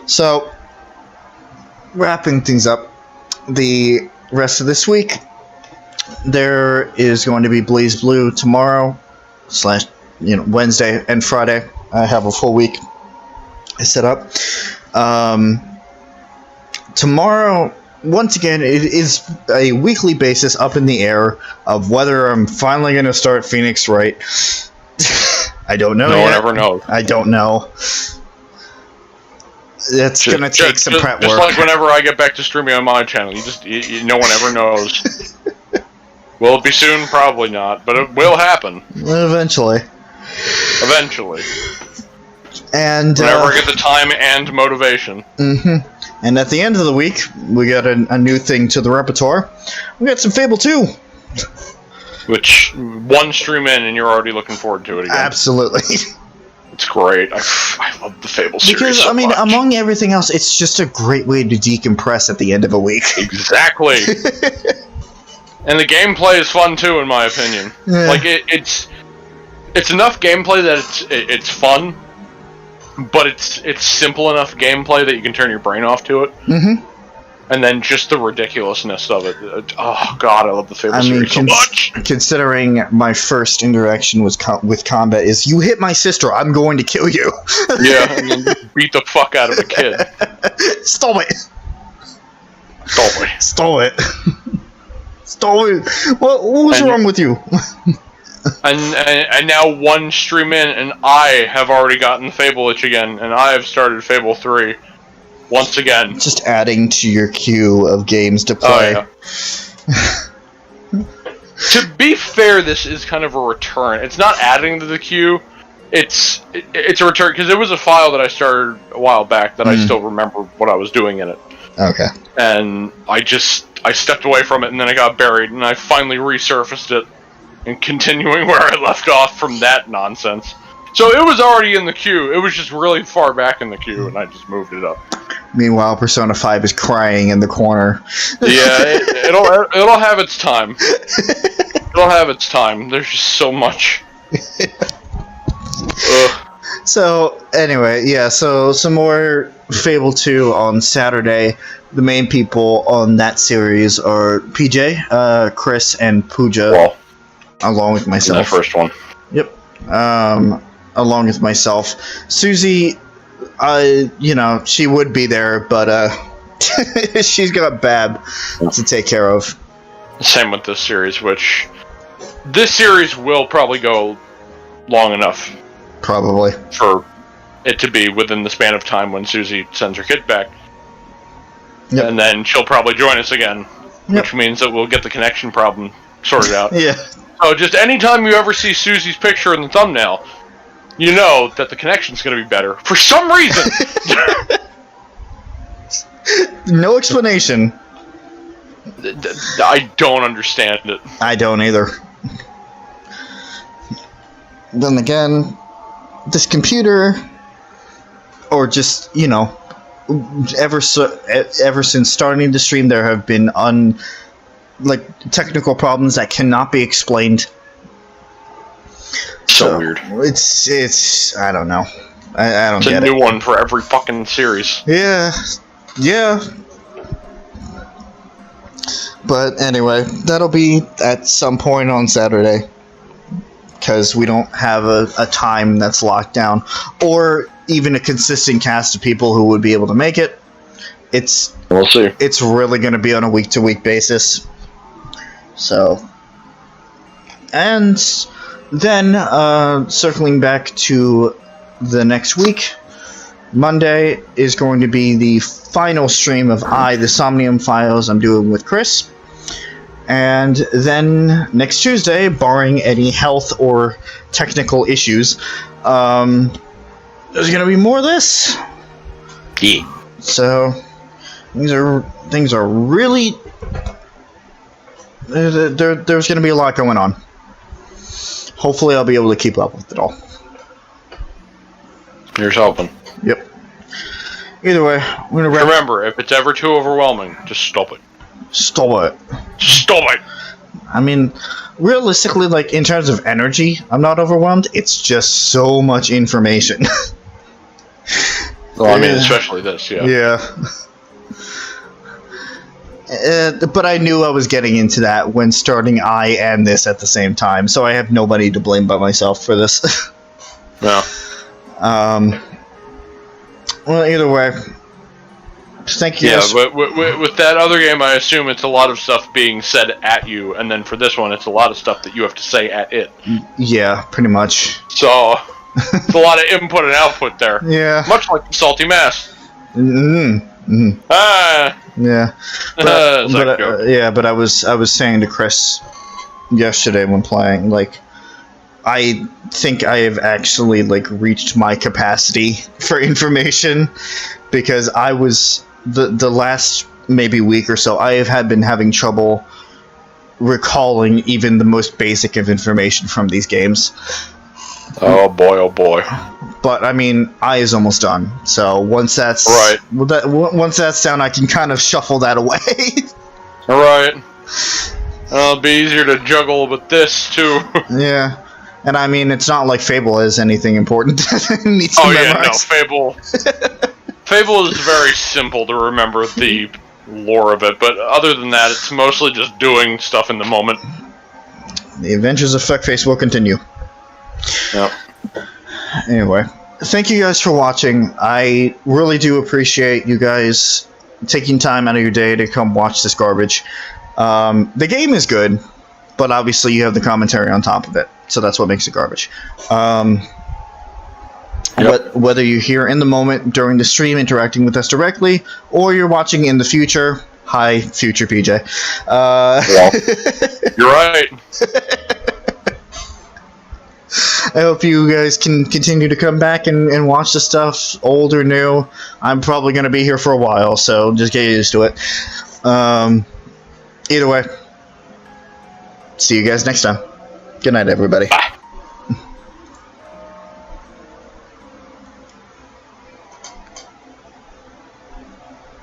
So, wrapping things up, the rest of this week, there is going to be Blaze Blue tomorrow / Wednesday and Friday. I have a full week set up. Tomorrow, once again, it is a weekly basis up in the air of whether I'm finally going to start Phoenix Wright. I don't know. No one ever knows. I don't know. It's going to take some prep work. Just like whenever I get back to streaming on my channel, no one ever knows. Will it be soon? Probably not, but it will happen. Eventually. And whenever I get the time and motivation. Mm-hmm. And at the end of the week, we got a new thing to the repertoire. We got some Fable 2. Which, one stream in and you're already looking forward to it again. Absolutely. It's great. I love the Fable series because, so much. Among everything else, it's just a great way to decompress at the end of a week. Exactly. And the gameplay is fun too, in my opinion. Yeah. Like, it's enough gameplay that it's fun, but it's simple enough gameplay that you can turn your brain off to it. Mm-hmm. And then just the ridiculousness of it. Oh god, I love the Fable series so much. Considering my first interaction with combat is, you hit my sister, I'm going to kill you. Yeah, and then beat the fuck out of a kid. Stole it. What was wrong with you? And now one stream in, and I have already gotten Fable itch again, and I have started Fable 3 once again. Just adding to your queue of games to play. Oh, yeah. To be fair, this is kind of a return. It's not adding to the queue. It's a return, because it was a file that I started a while back that I still remember what I was doing in it. Okay. And I stepped away from it, and then I got buried, and I finally resurfaced it. And continuing where I left off from that nonsense. So it was already in the queue. It was just really far back in the queue, and I just moved it up. Meanwhile, Persona 5 is crying in the corner. Yeah, it'll have its time. It'll have its time. There's just so much. So, anyway, yeah, so some more Fable 2 on Saturday. The main people on that series are PJ, Chris, and Pooja. Well, along with myself. The first one. Yep. Along with myself. Suzie, she would be there, but she's got Bab to take care of. Same with this series, which this series will probably go long enough. Probably. For it to be within the span of time when Suzie sends her kid back. Yep. And then she'll probably join us again, which means that we'll get the connection problem sorted out. Yeah. So just anytime you ever see Susie's picture in the thumbnail, you know that the connection's going to be better. For some reason! No explanation. I don't understand it. I don't either. Then again, this computer, or just, ever since starting the stream, there have been technical problems that cannot be explained. So weird. It's I don't know. I don't It's get a it. new one for every fucking series. Yeah. But anyway, that'll be at some point on Saturday. Because we don't have a time that's locked down. Or even a consistent cast of people who would be able to make it. We'll see. It's really going to be on a week-to-week basis. So. And then, circling back to the next week, Monday is going to be the final stream of the Somnium Files I'm doing with Chris. And then next Tuesday, barring any health or technical issues, there's going to be more of this. Yeah. So things are really there's going to be a lot going on. Hopefully, I'll be able to keep up with it all. Here's hoping. Yep. Either way, I'm gonna remember, if it's ever too overwhelming, just stop it. Stop it. Stop it. I mean, realistically, like in terms of energy, I'm not overwhelmed. It's just so much information. Well, I mean, especially this, yeah. Yeah. But I knew I was getting into that when starting and this at the same time, so I have nobody to blame but myself for this. No. Well, either way, thank you. Yeah, but with that other game, I assume it's a lot of stuff being said at you, and then for this one, it's a lot of stuff that you have to say at it. Yeah, pretty much. So, it's a lot of input and output there. Yeah. Much like the Salty Mass. Yeah. But I was saying to Chris yesterday when playing, like, I think I have actually like reached my capacity for information, because I was the last maybe week or so I have been having trouble recalling even the most basic of information from these games. Oh boy. But I mean, I is almost done. So once that's once that's done, I can kind of shuffle that away. All right. It'll be easier to juggle with this too. Yeah. And I mean, it's not like Fable is anything important that needs to memorize. No, Fable is very simple to remember the lore of it, but other than that, it's mostly just doing stuff in the moment. The Adventures of Fuckface will continue. Yep. Anyway, thank you guys for watching. I really do appreciate you guys taking time out of your day to come watch this garbage. The game is good, but obviously you have the commentary on top of it, so that's what makes it garbage. Whether you're here in the moment during the stream interacting with us directly, or you're watching in the future, hi, future PJ. You're right. I hope you guys can continue to come back and watch the stuff, old or new. I'm probably going to be here for a while, so just get used to it. Either way, see you guys next time. Good night, everybody. Bye.